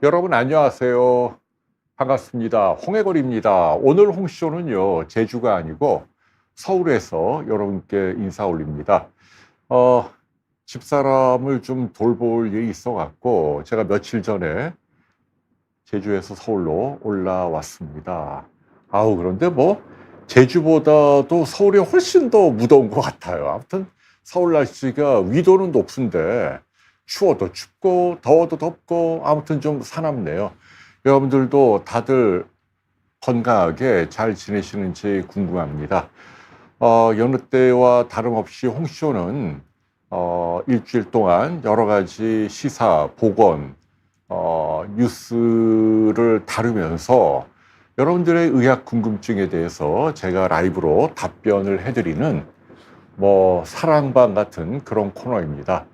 여러분 안녕하세요. 반갑습니다. 홍해걸입니다. 오늘 홍쇼는요, 제주가 아니고 서울에서 여러분께 인사 올립니다. 어, 집사람을 좀 돌볼 일이 있어 갖고 제가 며칠 전에 제주에서 서울로 올라왔습니다. 아우, 그런데 뭐 제주보다도 서울이 훨씬 더 무더운 것 같아요. 아무튼 서울 날씨가 위도는 높은데 추워도 춥고 더워도 덥고 아무튼 좀 사납네요. 여러분들도 다들 건강하게 잘 지내시는지 궁금합니다. 여느 때와 다름없이 홍쇼는 일주일 동안 여러 가지 시사, 보건, 뉴스를 다루면서 여러분들의 의학 궁금증에 대해서 제가 라이브로 답변을 해드리는 사랑방 같은 그런 코너입니다.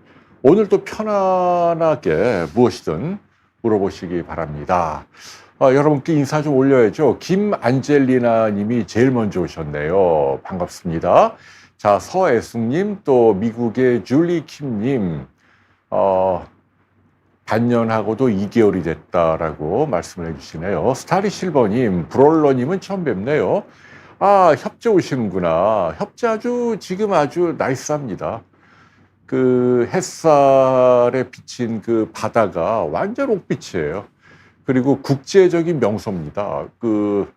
오늘도 편안하게 무엇이든 물어보시기 바랍니다. 여러분께 인사 좀 올려야죠. 김안젤리나 님이 제일 먼저 오셨네요. 반갑습니다. 자, 서애숙님, 또 미국의 줄리킴님, 반년하고도 2개월이 됐다라고 말씀을 해주시네요. 스타리 실버님, 브롤러님은 처음 뵙네요. 협재 오시는구나. 협재 지금 아주 나이스합니다. 그 햇살에 비친 그 바다가 완전 옥빛이에요. 그리고 국제적인 명소입니다. 그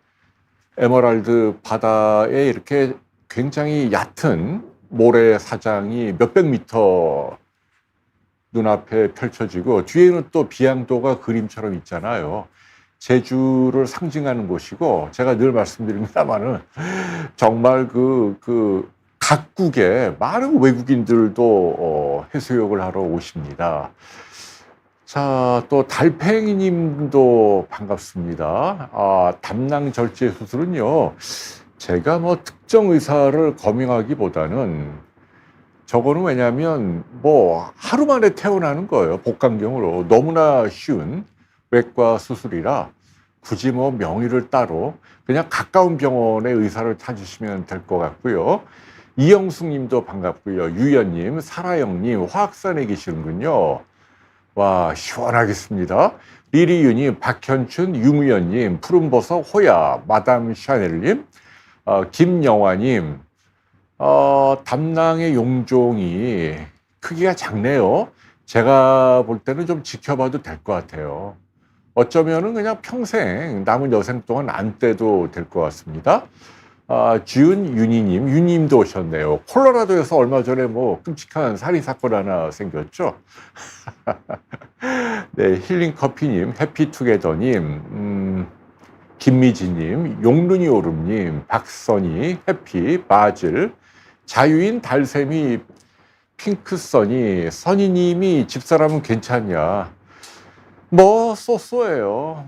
에메랄드 바다에 이렇게 굉장히 얕은 모래사장이 몇백 미터 눈앞에 펼쳐지고 뒤에는 또 비양도가 그림처럼 있잖아요. 제주를 상징하는 곳이고, 제가 늘 말씀드립니다마는 정말 각국의 많은 외국인들도 해수욕을 하러 오십니다. 자, 또 달팽이 님도 반갑습니다. 담낭 절제 수술은요, 제가 특정 의사를 거명하기보다는 저거는 왜냐면 하루 만에 태어나는 거예요. 복강경으로. 너무나 쉬운 외과 수술이라 굳이 명의를 따로 그냥 가까운 병원의 의사를 찾으시면 될 것 같고요. 이영숙 님도 반갑고요. 유연님, 사라영님, 화학산에 계시는군요. 와, 시원하겠습니다. 리리유님, 박현춘, 유무연님, 푸른버섯, 호야, 마담 샤넬님, 김영화님, 담낭의 용종이 크기가 작네요. 제가 볼 때는 좀 지켜봐도 될 것 같아요. 어쩌면은 그냥 평생 남은 여생 동안 안 떼도 될 것 같습니다. 주윤유니님, 유님도 오셨네요. 콜로라도에서 얼마 전에 끔찍한 살인사건 하나 생겼죠. 네, 힐링커피님, 해피투게더님, 김미지님, 용눈이 오름님, 박선희, 해피, 바질, 자유인 달샘이, 핑크선이, 선희님이 집사람은 괜찮냐. 쏘쏘예요.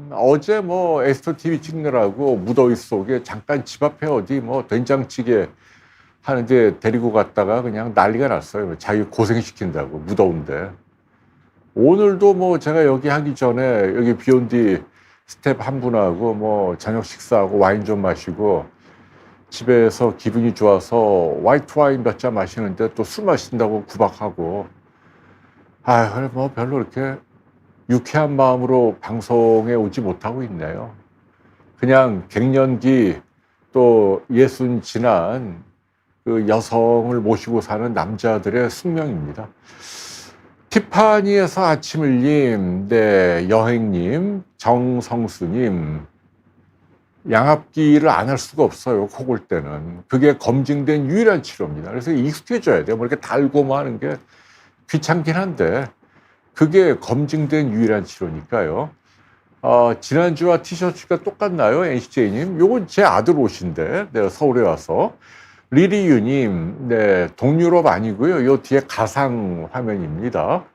어제 에스터 TV 찍느라고 무더위 속에 잠깐 집 앞에 어디 된장찌개 하는데 데리고 갔다가 그냥 난리가 났어요. 자기 고생시킨다고, 무더운데. 오늘도 제가 여기 하기 전에 여기 비온 뒤 스텝 한 분하고 저녁 식사하고 와인 좀 마시고 집에서 기분이 좋아서 화이트 와인 몇 잔 마시는데 또 술 마신다고 구박하고, 별로 이렇게 유쾌한 마음으로 방송에 오지 못하고 있네요. 그냥 갱년기 또 예순 지난 그 여성을 모시고 사는 남자들의 숙명입니다. 티파니에서 아침을님, 네, 여행님, 정성수님, 양압기를 안 할 수가 없어요. 코 골 때는. 그게 검증된 유일한 치료입니다. 그래서 익숙해져야 돼요. 이렇게 달고 하는 게 귀찮긴 한데 그게 검증된 유일한 치료니까요. 지난주와 티셔츠가 똑같나요? NCJ님? 요건 제 아들 옷인데, 내가 서울에 와서. 리리유님, 네, 동유럽 아니고요. 요 뒤에 가상 화면입니다.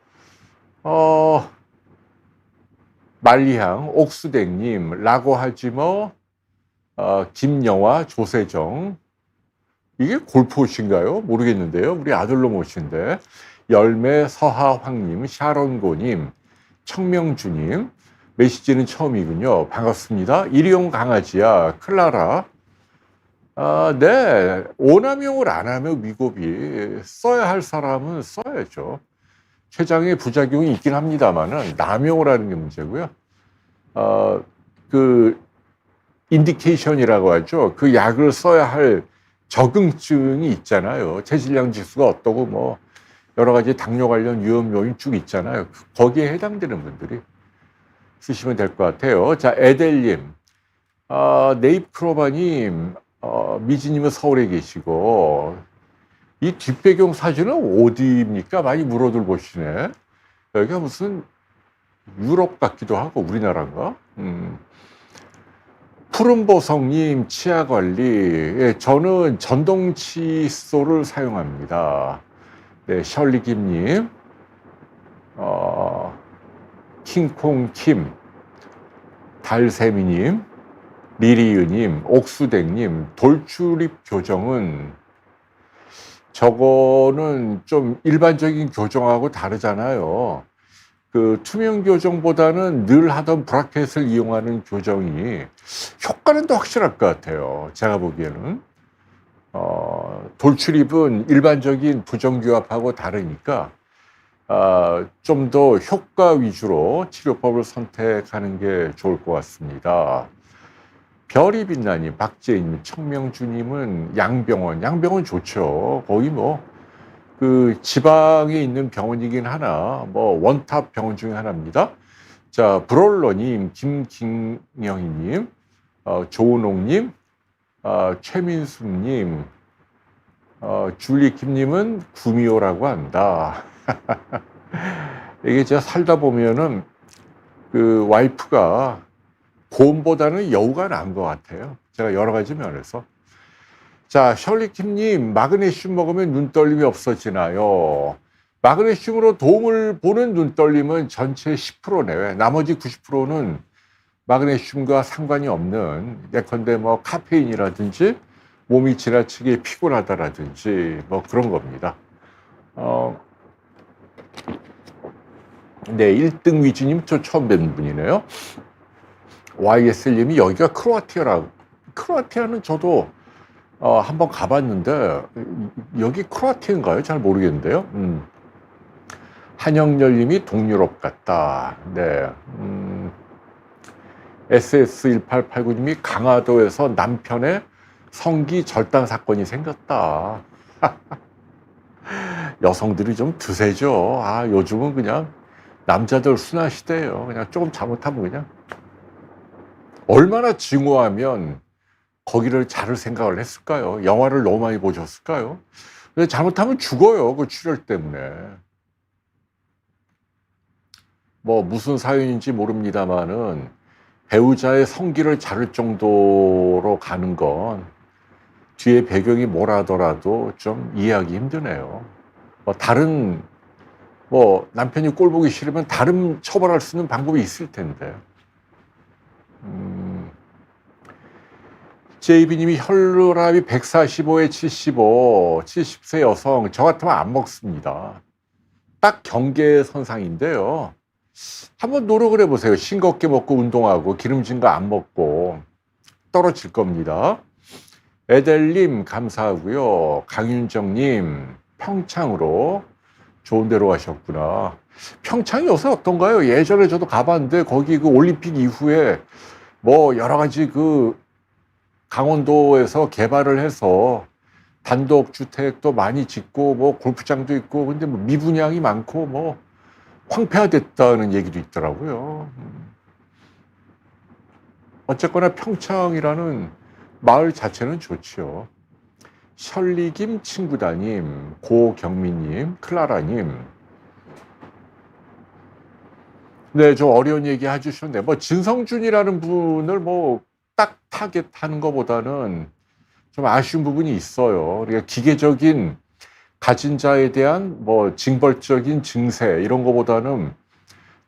말리향, 옥수댕님, 라고 하지 김영화, 조세정. 이게 골프 옷인가요? 모르겠는데요. 우리 아들놈 옷인데. 열매, 서하황님, 샤론고님, 청명주님, 메시지는 처음이군요. 반갑습니다. 일회용 강아지야, 클라라. 네. 오남용을 안 하면 위고비 써야 할 사람은 써야죠. 췌장에 부작용이 있긴 합니다만은 남용을 하는 게 문제고요. 그 인디케이션이라고 하죠. 그 약을 써야 할 적응증이 있잖아요. 체질량 지수가 어떠고 뭐 여러 가지 당뇨 관련 위험 요인 쭉 있잖아요. 거기에 해당되는 분들이 쓰시면 될 것 같아요. 자, 에델님, 네잎크로바님, 미지님은 서울에 계시고 이 뒷배경 사진은 어디입니까? 많이 물어들 보시네. 여기가 무슨 유럽 같기도 하고 우리나라인가? 푸른보성님 치아관리. 예, 저는 전동 칫솔을 사용합니다. 네, 셜리김님, 킹콩킴, 달세미님, 리리유님, 옥수댕님, 돌출입 교정은 저거는 좀 일반적인 교정하고 다르잖아요. 그 투명 교정보다는 늘 하던 브라켓을 이용하는 교정이 효과는 더 확실할 것 같아요. 제가 보기에는. 돌출입은 일반적인 부정규합하고 다르니까 좀 더 효과 위주로 치료법을 선택하는 게 좋을 것 같습니다. 별이 빛나님, 박재인님, 청명주님은 양병원 좋죠. 거기 뭐 그 지방에 있는 병원이긴 하나 뭐 원탑 병원 중에 하나입니다. 자, 브롤러님, 김김영희님, 조은옥님, 최민숙님, 줄리킴님은 구미호라고 한다. 이게 제가 살다 보면은 그 와이프가 곰보다는 여우가 나은 것 같아요. 제가 여러 가지 면에서. 자, 셜리킴님, 마그네슘 먹으면 눈떨림이 없어지나요? 마그네슘으로 도움을 보는 눈떨림은 전체 10% 내외, 나머지 90%는 마그네슘과 상관이 없는, 예컨대 뭐 카페인이라든지 몸이 지나치게 피곤하다라든지 뭐 그런 겁니다. 네, 1등 위주님 저 처음 뵙는 분이네요. YS님이 여기가 크로아티아라고. 크로아티아는 저도 한번 가봤는데 여기 크로아티아인가요? 잘 모르겠는데요. 한영열님이 동유럽 같다. 네. SS1889님이 강화도에서 남편의 성기 절단 사건이 생겼다. 여성들이 좀 드세죠. 요즘은 그냥 남자들 순화 시대예요. 그냥 조금 잘못하면 그냥 얼마나 증오하면 거기를 자를 생각을 했을까요? 영화를 너무 많이 보셨을까요? 근데 잘못하면 죽어요. 그 출혈 때문에. 뭐 무슨 사연인지 모릅니다만은 배우자의 성기를 자를 정도로 가는 건 뒤에 배경이 뭐라더라도 좀 이해하기 힘드네요. 다른 남편이 꼴 보기 싫으면 다른 처벌할 수 있는 방법이 있을 텐데. JB님이 혈압이 145에 75, 70세 여성. 저 같으면 안 먹습니다. 딱 경계선상인데요. 한번 노력을 해보세요. 싱겁게 먹고 운동하고 기름진 거 안 먹고 떨어질 겁니다. 에델님 감사하고요. 강윤정님 평창으로 좋은 데로 가셨구나. 평창이 요새 어떤가요? 예전에 저도 가봤는데 거기 그 올림픽 이후에 뭐 여러 가지 그 강원도에서 개발을 해서 단독 주택도 많이 짓고 뭐 골프장도 있고 근데 뭐 미분양이 많고 뭐 황폐화됐다는 얘기도 있더라고요. 어쨌거나 평창이라는 마을 자체는 좋죠. 셜리김 친구다님, 고경민님, 클라라님. 네, 좀 어려운 얘기 해주셨네. 뭐 진성준이라는 분을 뭐 딱 타겟하는 것보다는 좀 아쉬운 부분이 있어요. 그러니까 기계적인 가진 자에 대한 뭐 징벌적인 증세 이런 것보다는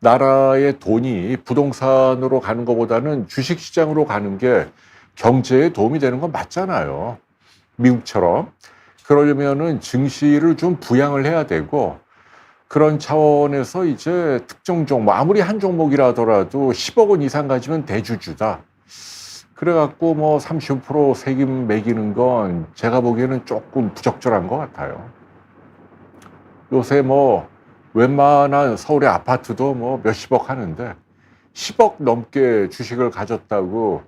나라의 돈이 부동산으로 가는 것보다는 주식시장으로 가는 게 경제에 도움이 되는 건 맞잖아요. 미국처럼. 그러려면은 증시를 좀 부양을 해야 되고 그런 차원에서 이제 특정 종목, 아무리 한 종목이라 하더라도 10억 원 이상 가지면 대주주다. 그래갖고 뭐 35% 세금 매기는 건 제가 보기에는 조금 부적절한 것 같아요. 요새 뭐 웬만한 서울의 아파트도 뭐 몇십억 하는데 10억 넘게 주식을 가졌다고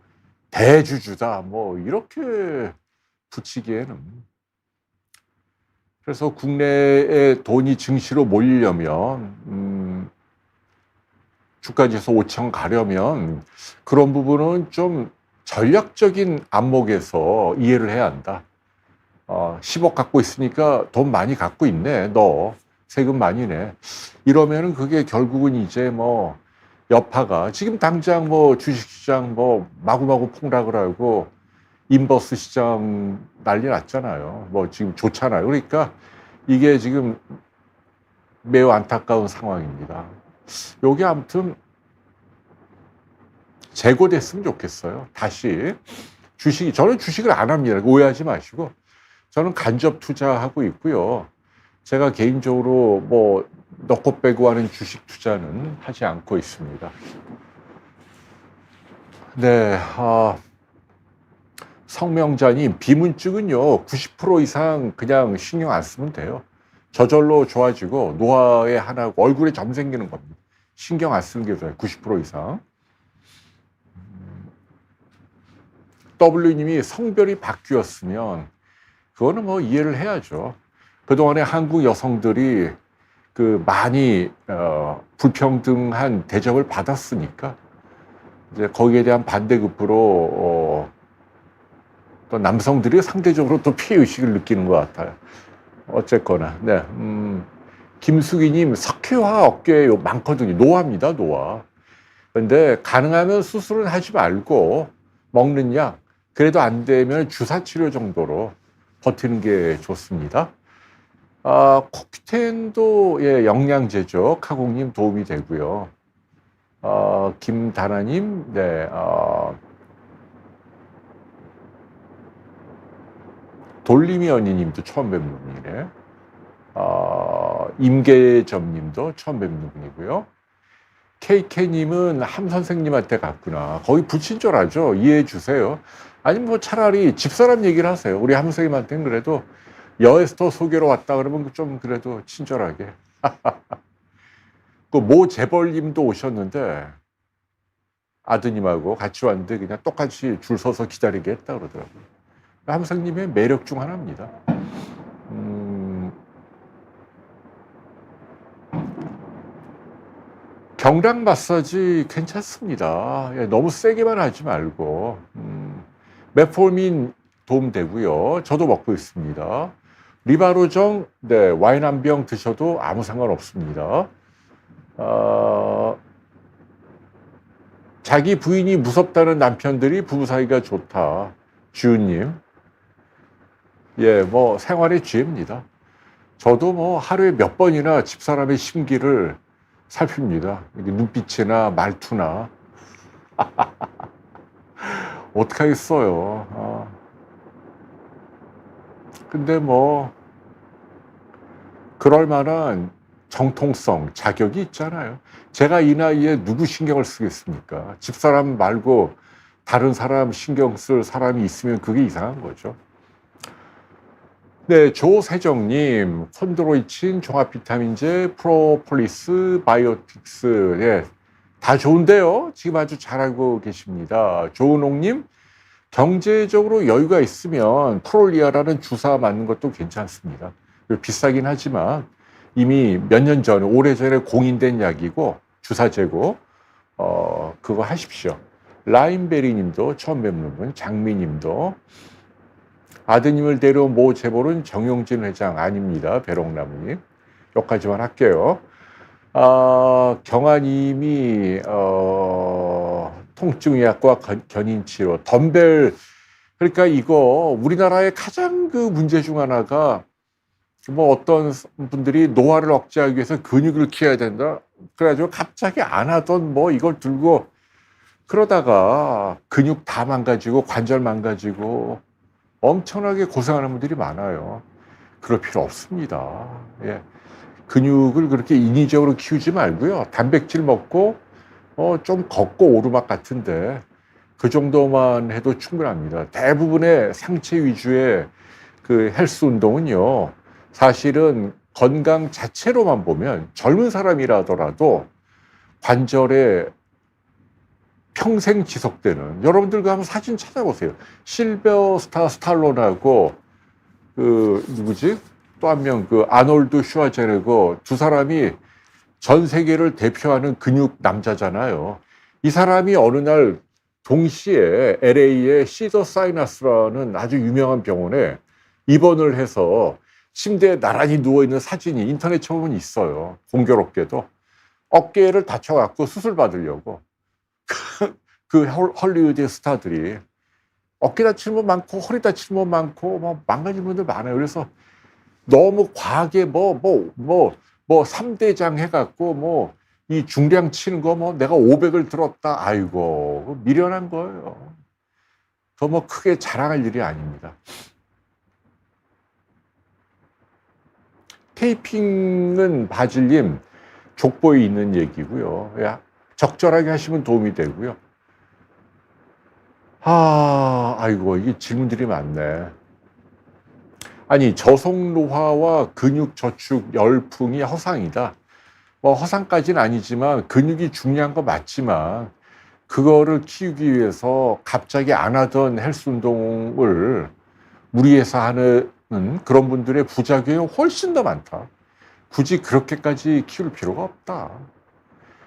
대주주다 뭐 이렇게 붙이기에는. 그래서 국내에 돈이 증시로 몰리려면 주가지수 5천 가려면 그런 부분은 좀 전략적인 안목에서 이해를 해야 한다. 10억 갖고 있으니까 돈 많이 갖고 있네. 너 세금 많이 내. 이러면은 그게 결국은 이제 뭐 여파가 지금 당장 뭐 주식시장 뭐 마구마구 폭락을 하고 인버스 시장 난리 났잖아요. 뭐 지금 좋잖아요. 그러니까 이게 지금 매우 안타까운 상황입니다. 요게 아무튼 재고됐으면 좋겠어요. 다시 저는 주식을 안 합니다. 오해하지 마시고. 저는 간접 투자하고 있고요. 제가 개인적으로 뭐 넣고 빼고 하는 주식 투자는 하지 않고 있습니다. 네, 성명자님, 비문증은요, 90% 이상 그냥 신경 안 쓰면 돼요. 저절로 좋아지고 노화에 하나고 얼굴에 점 생기는 겁니다. 신경 안 쓰는 게 좋아요. 90% 이상. W님이 성별이 바뀌었으면 그거는 뭐 이해를 해야죠. 그동안에 한국 여성들이 그 많이 불평등한 대접을 받았으니까 이제 거기에 대한 반대급부로 또 남성들이 상대적으로 또 피해 의식을 느끼는 것 같아요. 어쨌거나 네. 김수기님, 석회화 어깨에 많거든요. 노화입니다, 노화. 근데 가능하면 수술은 하지 말고 먹는 약, 그래도 안 되면 주사 치료 정도로 버티는 게 좋습니다. 코큐텐도 예, 영양제죠. 카공님 도움이 되고요. 김다나님, 네, 돌림이 언니님도 처음 뵙는 분이네. 임계점님도 처음 뵙는 분이고요. KK님은 함 선생님한테 갔구나. 거기 불친절하죠. 이해해 주세요. 아니면 뭐 차라리 집사람 얘기를 하세요. 우리 함 선생님한테는 그래도 여에스터 소개로 왔다 그러면 좀 그래도 친절하게. 그 모 재벌님도 오셨는데 아드님하고 같이 왔는데 그냥 똑같이 줄 서서 기다리게 했다 그러더라고요. 함 선생님의 매력 중 하나입니다. 경락 마사지 괜찮습니다. 예, 너무 세게만 하지 말고. 메포민 도움되고요. 저도 먹고 있습니다. 리바로정, 네, 와인 한 병 드셔도 아무 상관없습니다. 자기 부인이 무섭다는 남편들이 부부 사이가 좋다. 주은님. 예, 뭐 생활의 지혜입니다. 저도 뭐 하루에 몇 번이나 집사람의 심기를 살핍니다. 눈빛이나 말투나. 어떡하겠어요. 근데 뭐 그럴 만한 정통성, 자격이 있잖아요. 제가 이 나이에 누구 신경을 쓰겠습니까? 집사람 말고 다른 사람 신경 쓸 사람이 있으면 그게 이상한 거죠. 네, 조세정님, 콘드로이친, 종합비타민제, 프로폴리스, 바이오틱스, 예, 다 좋은데요. 지금 아주 잘하고 계십니다. 조은옥님, 경제적으로 여유가 있으면 프롤리아라는 주사 맞는 것도 괜찮습니다. 비싸긴 하지만 이미 몇 년 전에, 오래전에 공인된 약이고 주사제고 그거 하십시오. 라임베리 님도 처음 뵙는 분, 장미 님도. 아드님을 데려온 모 재벌은 정용진 회장 아닙니다. 배롱나무님. 여기까지만 할게요. 경아님이 통증의학과 견인치료, 덤벨. 그러니까 이거 우리나라의 가장 그 문제 중 하나가 뭐 어떤 분들이 노화를 억제하기 위해서 근육을 키워야 된다. 그래가지고 갑자기 안 하던 뭐 이걸 들고 그러다가 근육 다 망가지고 관절 망가지고 엄청나게 고생하는 분들이 많아요. 그럴 필요 없습니다. 예. 근육을 그렇게 인위적으로 키우지 말고요. 단백질 먹고 좀 걷고 오르막 같은데 그 정도만 해도 충분합니다. 대부분의 상체 위주의 그 헬스 운동은요. 사실은 건강 자체로만 보면 젊은 사람이라 하더라도 관절에 평생 지속되는, 여러분들 그 한번 사진 찾아보세요. 실베스타 스탈론하고 그 누구지? 또 한 명 그 아놀드 슈와제네거, 두 사람이 전 세계를 대표하는 근육 남자잖아요. 이 사람이 어느 날 동시에 LA의 시더사이너스라는 아주 유명한 병원에 입원을 해서 침대에 나란히 누워있는 사진이 인터넷 쳐보면 있어요. 공교롭게도 어깨를 다쳐갖고 수술 받으려고 그 헐리우드의 스타들이 어깨 다치는 분 많고 허리 다치는 분 많고 뭐 망가진 분들 많아요. 그래서 너무 과하게 뭐 3대장 해갖고 뭐 이 중량 치는 거 뭐 내가 500을 들었다, 아이고 미련한 거예요. 더 뭐 크게 자랑할 일이 아닙니다. 테이핑은 바질님 족보에 있는 얘기고요. 적절하게 하시면 도움이 되고요. 아이고 이게 질문들이 많네. 아니, 저속노화와 근육 저축 열풍이 허상이다. 뭐 허상까지는 아니지만 근육이 중요한 거 맞지만 그거를 키우기 위해서 갑자기 안 하던 헬스 운동을 무리해서 하는 그런 분들의 부작용이 훨씬 더 많다. 굳이 그렇게까지 키울 필요가 없다.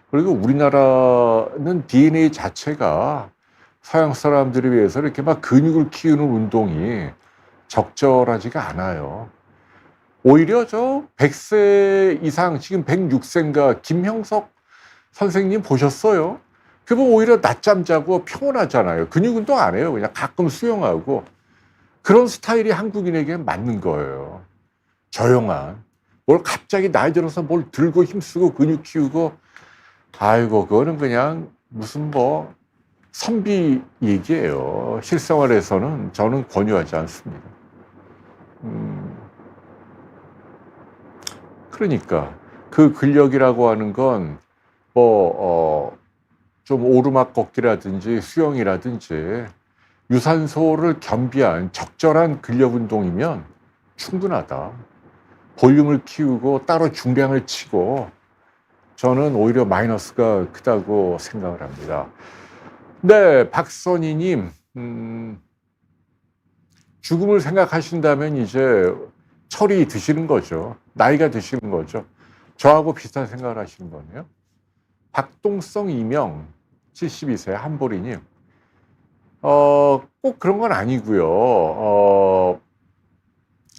그리고 우리나라는 DNA 자체가 서양 사람들에 비해서 이렇게 막 근육을 키우는 운동이 적절하지가 않아요. 오히려 저 100세 이상, 지금 106세인가 김형석 선생님 보셨어요? 그분 오히려 낮잠 자고 평온하잖아요. 근육 운동 안 해요. 그냥 가끔 수영하고. 그런 스타일이 한국인에게 맞는 거예요. 조용한. 뭘 갑자기 나이 들어서 뭘 들고 힘쓰고 근육 키우고, 아이고 그거는 그냥 무슨 뭐 선비 얘기예요. 실생활에서는 저는 권유하지 않습니다. 그러니까 그 근력이라고 하는 건 뭐 좀 오르막 걷기라든지 수영이라든지 유산소를 겸비한 적절한 근력 운동이면 충분하다. 볼륨을 키우고 따로 중량을 치고 저는 오히려 마이너스가 크다고 생각을 합니다. 네, 박선희님, 죽음을 생각하신다면 이제 철이 드시는 거죠. 나이가 드시는 거죠. 저하고 비슷한 생각을 하시는 거네요. 박동성 이명 72세 한보리님, 꼭 그런 건 아니고요.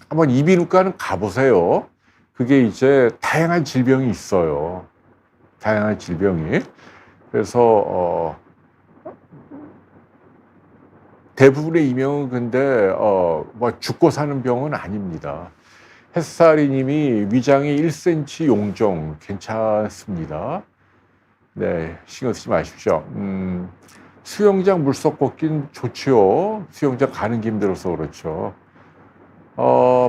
한번 이비인후과는 가보세요. 그게 이제 다양한 질병이 있어요. 다양한 질병이. 그래서 대부분의 이명은 근데 뭐 죽고 사는 병은 아닙니다. 햇살이님이 위장이 1cm 용종 괜찮습니다. 네, 신경 쓰지 마십시오. 수영장 물속 걷긴 좋지요. 수영장 가는 게 힘들어서 그렇죠.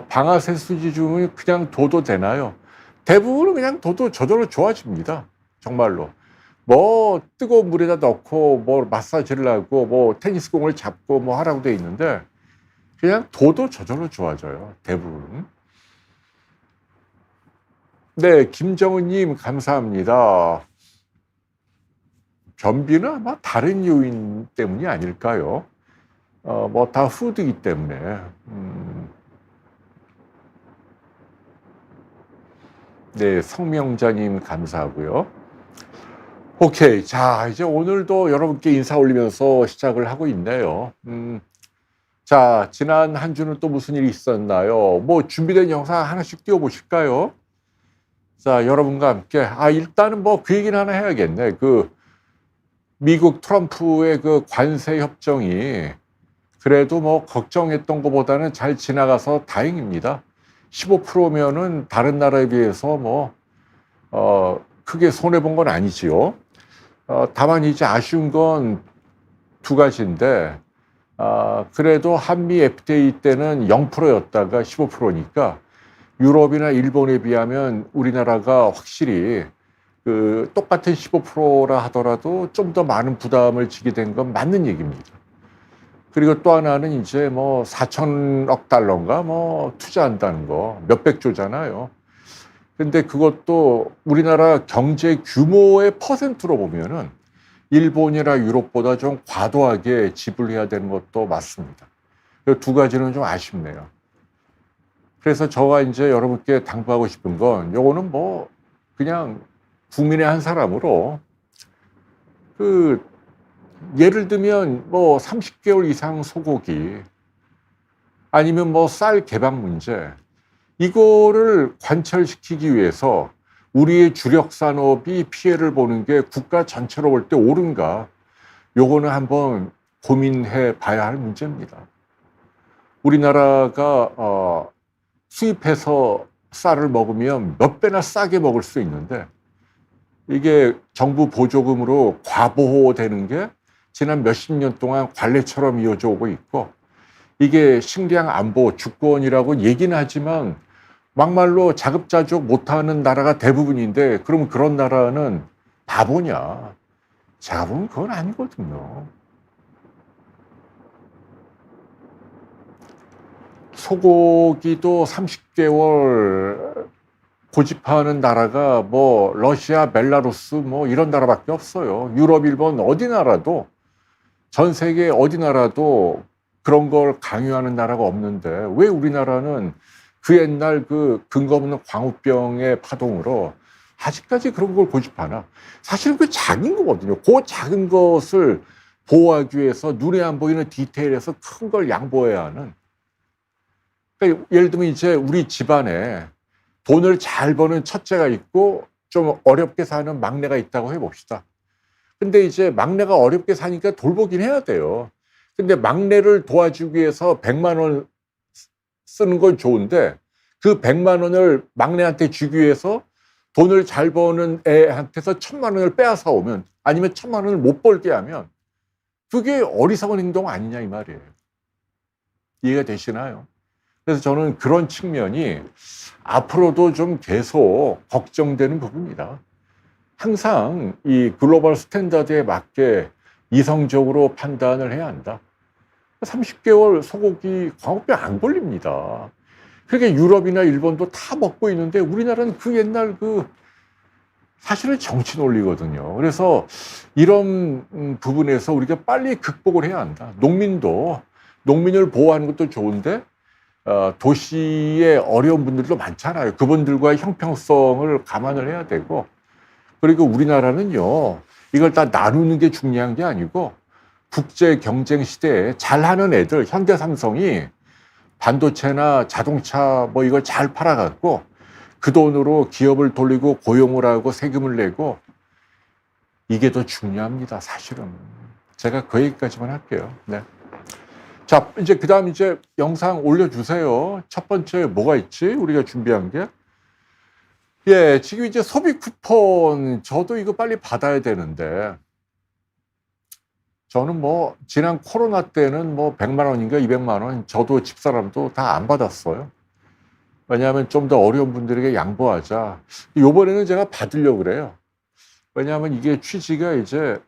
방아쇠수지 주면 그냥 둬도 되나요? 대부분은 그냥 둬도 저절로 좋아집니다. 정말로. 뭐 뜨거운 물에다 넣고 뭐 마사지를 하고 뭐 테니스공을 잡고 뭐 하라고 돼 있는데 그냥 둬도 저절로 좋아져요. 대부분. 네, 김정은님 감사합니다. 변비는 아마 다른 요인 때문이 아닐까요? 뭐 다 푸드이기 때문에. 네, 성명자님 감사하고요. 오케이. 자, 이제 오늘도 여러분께 인사 올리면서 시작을 하고 있네요. 자, 지난 한 주는 또 무슨 일이 있었나요? 뭐 준비된 영상 하나씩 띄워보실까요? 자, 여러분과 함께. 일단은 뭐 그 얘기는 하나 해야겠네. 그 미국 트럼프의 그 관세 협정이 그래도 뭐 걱정했던 것보다는 잘 지나가서 다행입니다. 15%면은 다른 나라에 비해서 뭐 크게 손해본 건 아니지요. 다만 이제 아쉬운 건 두 가지인데, 그래도 한미 FTA 때는 0%였다가 15%니까 유럽이나 일본에 비하면 우리나라가 확실히 그 똑같은 15%라 하더라도 좀 더 많은 부담을 지게 된 건 맞는 얘기입니다. 그리고 또 하나는 이제 뭐 4천억 달러인가 뭐 투자한다는 거 몇백 조잖아요. 근데 그것도 우리나라 경제 규모의 퍼센트로 보면은 일본이나 유럽보다 좀 과도하게 지불해야 되는 것도 맞습니다. 그 두 가지는 좀 아쉽네요. 그래서 저가 이제 여러분께 당부하고 싶은 건 요거는 뭐 그냥 국민의 한 사람으로 그 예를 들면 뭐 30개월 이상 소고기 아니면 뭐 쌀 개방 문제 이거를 관철시키기 위해서 우리의 주력 산업이 피해를 보는 게 국가 전체로 볼 때 옳은가? 요거는 한번 고민해 봐야 할 문제입니다. 우리나라가 수입해서 쌀을 먹으면 몇 배나 싸게 먹을 수 있는데 이게 정부 보조금으로 과보호되는 게 지난 몇십 년 동안 관례처럼 이어져 오고 있고 이게 식량 안보 주권이라고 얘기는 하지만 막말로 자급자족 못하는 나라가 대부분인데 그러면 그런 나라는 바보냐? 제가 보면 그건 아니거든요. 소고기도 30개월 고집하는 나라가 뭐 러시아, 벨라루스 뭐 이런 나라밖에 없어요. 유럽, 일본 어디 나라도 전 세계 어디 나라도 그런 걸 강요하는 나라가 없는데 왜 우리나라는 그 옛날 그 근거 없는 광우병의 파동으로 아직까지 그런 걸 고집하나? 사실은 그 작은 거거든요. 그 작은 것을 보호하기 위해서 눈에 안 보이는 디테일에서 큰 걸 양보해야 하는. 그러니까 예를 들면 이제 우리 집안에 돈을 잘 버는 첫째가 있고 좀 어렵게 사는 막내가 있다고 해봅시다. 근데 이제 막내가 어렵게 사니까 돌보긴 해야 돼요. 근데 막내를 도와주기 위해서 100만 원 쓰는 건 좋은데 그 100만 원을 막내한테 주기 위해서 돈을 잘 버는 애한테서 1000만 원을 빼앗아 오면 아니면 1000만 원을 못 벌게 하면 그게 어리석은 행동 아니냐 이 말이에요. 이해가 되시나요? 그래서 저는 그런 측면이 앞으로도 좀 계속 걱정되는 부분이다. 항상 이 글로벌 스탠다드에 맞게 이성적으로 판단을 해야 한다. 30개월 소고기 광우병 안 걸립니다. 그러니까 유럽이나 일본도 다 먹고 있는데 우리나라는 그 옛날 그 사실은 정치 논리거든요. 그래서 이런 부분에서 우리가 빨리 극복을 해야 한다. 농민을 보호하는 것도 좋은데 도시의 어려운 분들도 많잖아요. 그분들과의 형평성을 감안을 해야 되고 그리고 우리나라는요. 이걸 다 나누는 게 중요한 게 아니고 국제 경쟁 시대에 잘하는 애들 현대삼성이 반도체나 자동차 뭐 이걸 잘 팔아갖고 그 돈으로 기업을 돌리고 고용을 하고 세금을 내고 이게 더 중요합니다. 사실은. 제가 그 얘기까지만 할게요. 네. 자, 이제 그 다음 이제 영상 올려주세요. 첫 번째 뭐가 있지? 우리가 준비한 게. 예, 지금 이제 소비 쿠폰 저도 이거 빨리 받아야 되는데 저는 뭐 지난 코로나 때는 뭐 100만 원인가 200만 원 저도 집사람도 다 안 받았어요. 왜냐하면 좀 더 어려운 분들에게 양보하자. 이번에는 제가 받으려고 그래요. 왜냐하면 이게 취지가 이제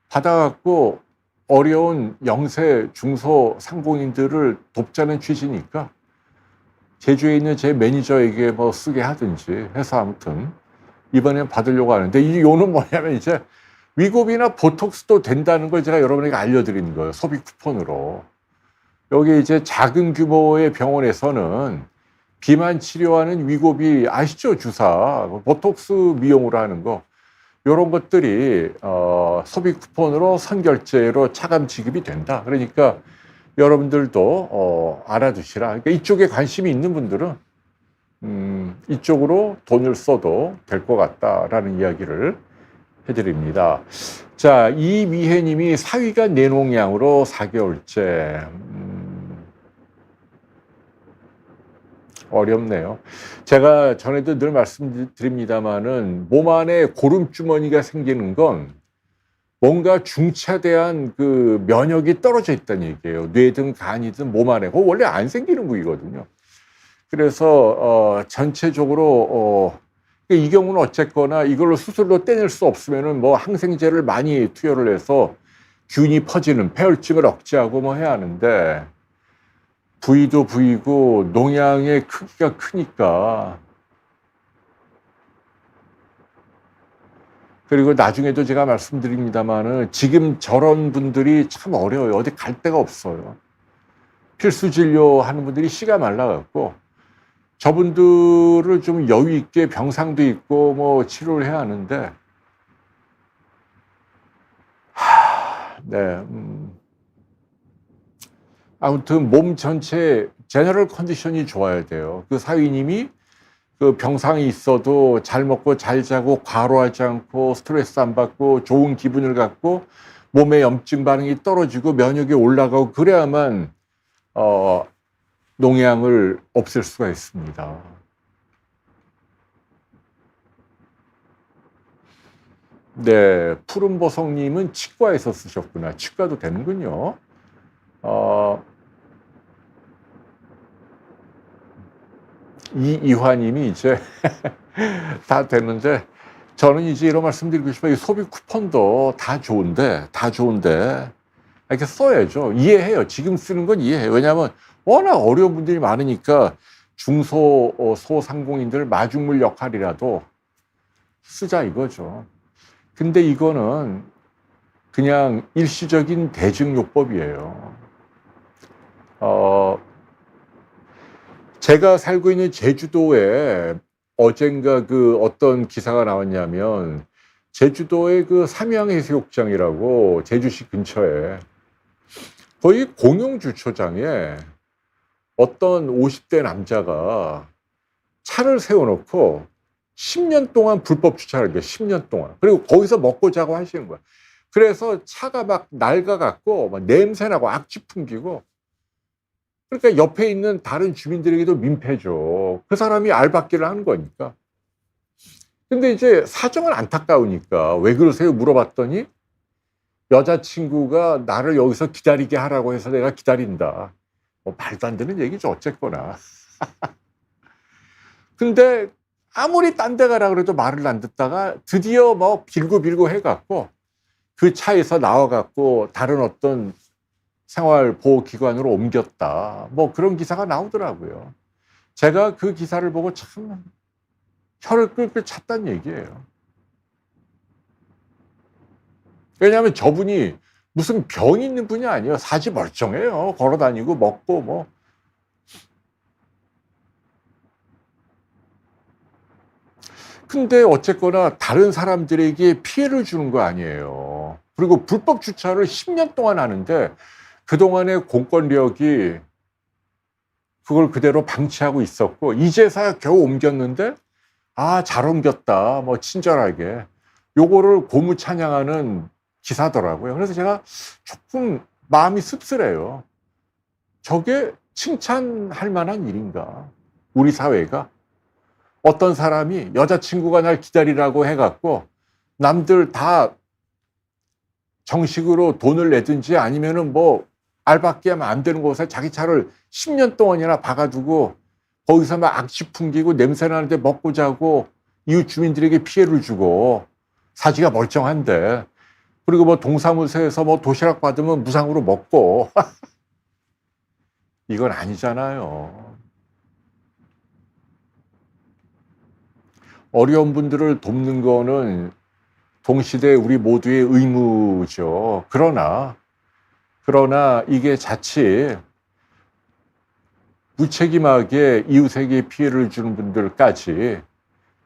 받아갖고 어려운 영세 중소 상공인들을 돕자는 취지니까 제주에 있는 제 매니저에게 뭐 쓰게 하든지 해서 아무튼 이번엔 받으려고 하는데 이 요는 뭐냐면 이제 위고비나 보톡스도 된다는 걸 제가 여러분에게 알려드리는 거예요. 소비 쿠폰으로. 여기 이제 작은 규모의 병원에서는 비만 치료하는 위고비 아시죠? 주사. 보톡스 미용으로 하는 거. 이런 것들이 소비 쿠폰으로 선결제로 차감 지급이 된다. 그러니까 여러분들도 알아두시라. 그러니까 이쪽에 관심이 있는 분들은 이쪽으로 돈을 써도 될 것 같다라는 이야기를 해드립니다. 자, 이미혜님이 사위가 내농양으로 4개월째. 어렵네요. 제가 전에도 늘 말씀드립니다마는 몸 안에 고름주머니가 생기는 건 뭔가 중차대한 그 면역이 떨어져 있다는 얘기예요. 뇌든 간이든 몸 안에. 그거 원래 안 생기는 부위거든요. 그래서 전체적으로 이 경우는 어쨌거나 이걸로 수술로 떼낼 수 없으면은 뭐 항생제를 많이 투여를 해서 균이 퍼지는 폐혈증을 억제하고 뭐 해야 하는데 부위도 부위고 농양의 크기가 크니까 그리고 나중에도 제가 말씀드립니다마는 지금 저런 분들이 참 어려워요. 어디 갈 데가 없어요. 필수 진료하는 분들이 씨가 말라갖고 저분들을 좀 여유 있게 병상도 있고 뭐 치료를 해야 하는데, 네, 아무튼 몸 전체 제너럴 컨디션이 좋아야 돼요. 그 사위님이 그 병상에 있어도 잘 먹고 잘 자고 과로하지 않고 스트레스 안 받고 좋은 기분을 갖고 몸의 염증 반응이 떨어지고 면역이 올라가고 그래야만 농양을 없앨 수가 있습니다. 네, 푸른보석님은 치과에서 쓰셨구나. 치과도 되는군요. 이화님이 이제 다 되는데, 저는 이제 이런 말씀 드리고 싶어요. 소비 쿠폰도 다 좋은데 이렇게 써야죠. 이해해요. 지금 쓰는 건 이해해요. 왜냐하면 워낙 어려운 분들이 많으니까 중소 소상공인들 마중물 역할이라도 쓰자 이거죠. 근데 이거는 그냥 일시적인 대증요법이에요. 제가 살고 있는 제주도에 어젠가 그 어떤 기사가 나왔냐면, 제주도의 그 삼양해수욕장이라고 제주시 근처에 거의 공용 주차장에 어떤 50대 남자가 차를 세워놓고 10년 동안 불법 주차를 해요. 10년 동안. 그리고 거기서 먹고 자고 하시는 거야. 그래서 차가 막 낡아갖고 막 냄새나고 악취 풍기고, 그러니까 옆에 있는 다른 주민들에게도 민폐죠. 그 사람이 알박기를 하는 거니까. 근데 이제 사정은 안타까우니까 왜 그러세요? 물어봤더니 여자친구가 나를 여기서 기다리게 하라고 해서 내가 기다린다. 뭐 말도 안 되는 얘기죠. 어쨌거나. 근데 아무리 딴 데 가라 그래도 말을 안 듣다가 드디어 뭐 빌고 해갖고 그 차에서 나와갖고 다른 어떤 생활보호기관으로 옮겼다. 뭐 그런 기사가 나오더라고요. 제가 그 기사를 보고 참 혀를 끌끌 찼단 얘기예요. 왜냐하면 저분이 무슨 병이 있는 분이 아니에요. 사지 멀쩡해요. 걸어다니고 먹고 뭐. 근데 어쨌거나 다른 사람들에게 피해를 주는 거 아니에요. 그리고 불법 주차를 10년 동안 하는데 그동안의 공권력이 그걸 그대로 방치하고 있었고, 이제서야 겨우 옮겼는데 잘 옮겼다, 뭐 친절하게, 요거를 고무 찬양하는 기사더라고요. 그래서 제가 조금 마음이 씁쓸해요. 저게 칭찬할 만한 일인가? 우리 사회가 어떤 사람이 여자친구가 날 기다리라고 해갖고 남들 다 정식으로 돈을 내든지 아니면은 뭐 알박기 하면 안 되는 곳에 자기 차를 10년 동안이나 박아두고 거기서 막 악취 풍기고 냄새 나는데 먹고 자고 이웃 주민들에게 피해를 주고, 사지가 멀쩡한데, 그리고 뭐 동사무소에서 뭐 도시락 받으면 무상으로 먹고 이건 아니잖아요. 어려운 분들을 돕는 거는 동시대 우리 모두의 의무죠. 그러나 이게 자칫 무책임하게 이웃에게 피해를 주는 분들까지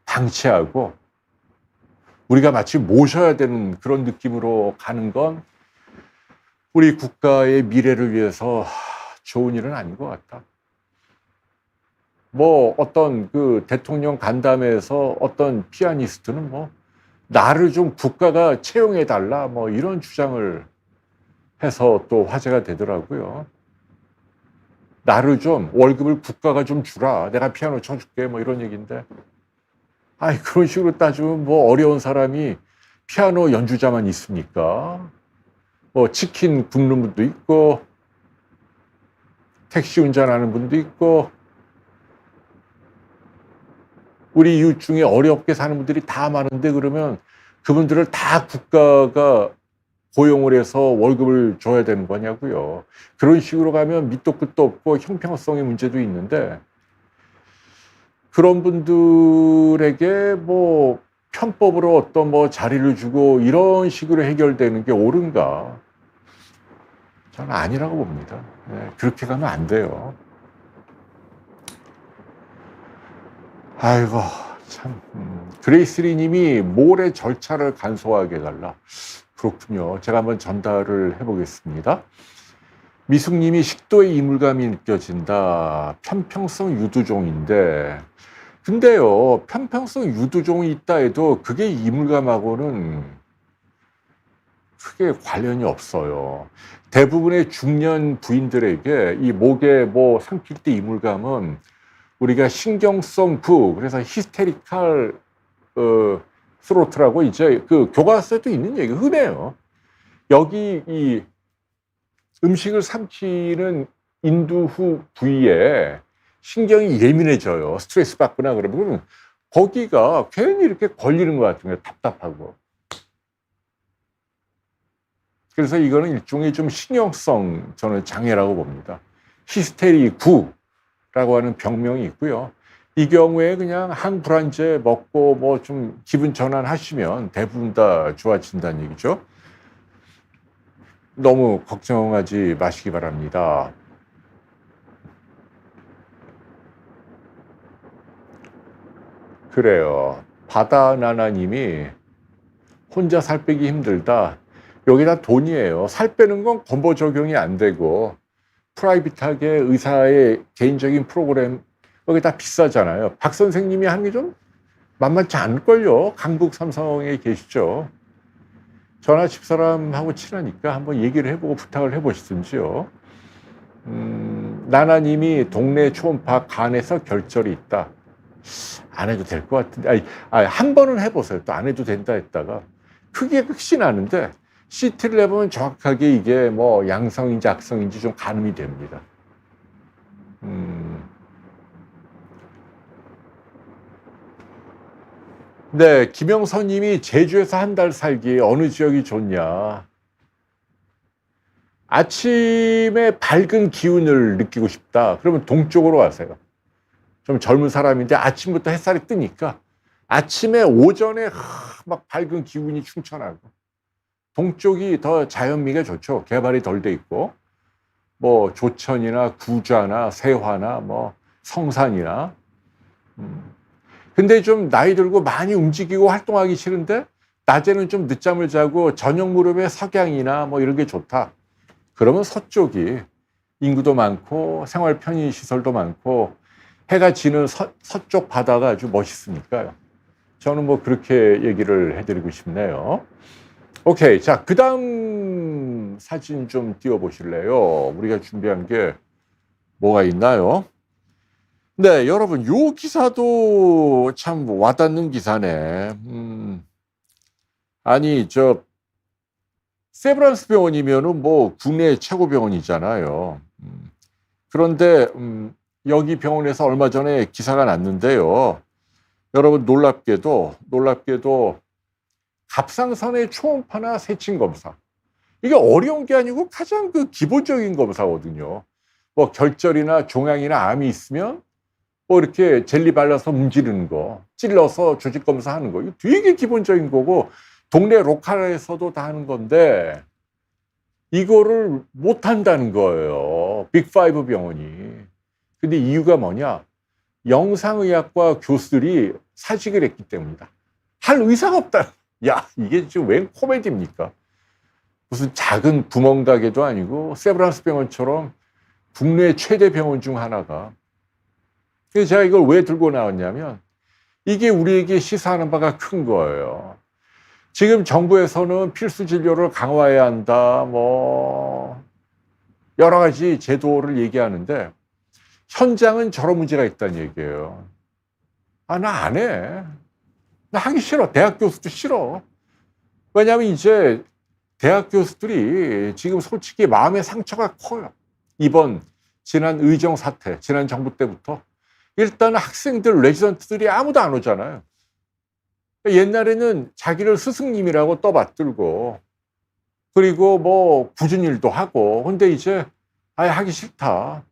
방치하고 우리가 마치 모셔야 되는 그런 느낌으로 가는 건 우리 국가의 미래를 위해서 좋은 일은 아닌 것 같다. 뭐 어떤 그 대통령 간담회에서 어떤 피아니스트는 뭐 나를 좀 국가가 채용해 달라 뭐 이런 주장을 해서 또 화제가 되더라고요. 나를 좀, 월급을 국가가 좀 주라, 내가 피아노 쳐줄게 뭐 이런 얘기인데, 그런 식으로 따지면 뭐 어려운 사람이 피아노 연주자만 있습니까? 뭐 치킨 굽는 분도 있고 택시 운전하는 분도 있고, 우리 이웃 중에 어렵게 사는 분들이 다 많은데, 그러면 그분들을 다 국가가 고용을 해서 월급을 줘야 되는 거냐고요. 그런 식으로 가면 밑도 끝도 없고 형평성의 문제도 있는데, 그런 분들에게 뭐 편법으로 어떤 뭐 자리를 주고 이런 식으로 해결되는 게 옳은가? 저는 아니라고 봅니다. 네, 그렇게 가면 안 돼요. 아이고, 참. 그레이스리 님이 모래 절차를 간소하게 해달라. 그렇군요. 제가 한번 전달을 해보겠습니다. 미숙님이 식도의 이물감이 느껴진다. 편평성 유두종인데, 근데요, 편평성 유두종이 있다 해도 그게 이물감하고는 크게 관련이 없어요. 대부분의 중년 부인들에게 이 목에 뭐 삼킬 때 이물감은 우리가 신경성 부, 그래서 히스테리칼 스로트라고 이제 그 교과서에도 있는 얘기 흔해요. 여기 이 음식을 삼키는 인두후 부위에 신경이 예민해져요. 스트레스 받거나 그러면 거기가 괜히 이렇게 걸리는 것 같은 거예요. 답답하고. 그래서 이거는 일종의 좀 신경성 저는 장애라고 봅니다. 히스테리9라고 하는 병명이 있고요. 이 경우에 그냥 항불안제 먹고 뭐 좀 기분 전환하시면 대부분 다 좋아진다는 얘기죠. 너무 걱정하지 마시기 바랍니다. 그래요. 바다나나님이 혼자 살 빼기 힘들다. 여기 다 돈이에요. 살 빼는 건 건보 적용이 안 되고 프라이빗하게 의사의 개인적인 프로그램 여기 다 비싸잖아요. 박 선생님이 하는 게 좀 만만치 않을걸요. 강북 삼성에 계시죠. 전화 집사람하고 친하니까 한번 얘기를 해보고 부탁을 해보시든지요. 나나님이 동네 초음파 간에서 결절이 있다. 안 해도 될 것 같은데, 한 번은 해보세요. 또 안 해도 된다 했다가 크게 확신하는데 CT를 해보면 정확하게 이게 뭐 양성인지 악성인지 좀 가늠이 됩니다. 네, 김영선님이 제주에서 한 달 살기 어느 지역이 좋냐? 아침에 밝은 기운을 느끼고 싶다. 그러면 동쪽으로 가세요. 좀 젊은 사람인데 아침부터 햇살이 뜨니까 아침에 오전에 막 밝은 기운이 충천하고 동쪽이 더 자연미가 좋죠. 개발이 덜 돼 있고 뭐 조천이나 구좌나 세화나 뭐 성산이나 근데 좀 나이 들고 많이 움직이고 활동하기 싫은데 낮에는 좀 늦잠을 자고 저녁 무렵에 석양이나 뭐 이런 게 좋다. 그러면 서쪽이 인구도 많고 생활 편의 시설도 많고 해가 지는 서쪽 바다가 아주 멋있으니까요. 저는 뭐 그렇게 얘기를 해드리고 싶네요. 오케이. 자, 그 다음 사진 좀 띄워보실래요? 우리가 준비한 게 뭐가 있나요? 네, 여러분, 요 기사도 참 와닿는 기사네. 아니, 세브란스 병원이면은 뭐 국내 최고 병원이잖아요. 그런데, 여기 병원에서 얼마 전에 기사가 났는데요. 여러분, 놀랍게도 갑상선의 초음파나 세침 검사. 이게 어려운 게 아니고 가장 그 기본적인 검사거든요. 뭐 결절이나 종양이나 암이 있으면 뭐 이렇게 젤리 발라서 문지르는 거, 찔러서 조직 검사하는 거, 이거 되게 기본적인 거고 동네 로컬에서도 다 하는 건데 이거를 못 한다는 거예요. 빅5 병원이. 근데 이유가 뭐냐? 영상의학과 교수들이 사직을 했기 때문이다. 할 의사가 없다. 야, 이게 지금 웬 코미디입니까? 무슨 작은 구멍가게도 아니고 세브란스 병원처럼 국내 최대 병원 중 하나가. 그래서 제가 이걸 왜 들고 나왔냐면 이게 우리에게 시사하는 바가 큰 거예요. 지금 정부에서는 필수 진료를 강화해야 한다, 뭐 여러 가지 제도를 얘기하는데 현장은 저런 문제가 있다는 얘기예요. 나 안 해. 나 하기 싫어. 대학 교수도 싫어. 왜냐하면 이제 대학 교수들이 지금 솔직히 마음의 상처가 커요. 지난 의정 사태, 지난 정부 때부터 일단 학생들, 레지던트들이 아무도 안 오잖아요. 옛날에는 자기를 스승님이라고 떠받들고 그리고 뭐 굳은 일도 하고 근데 이제 아예 하기 싫다.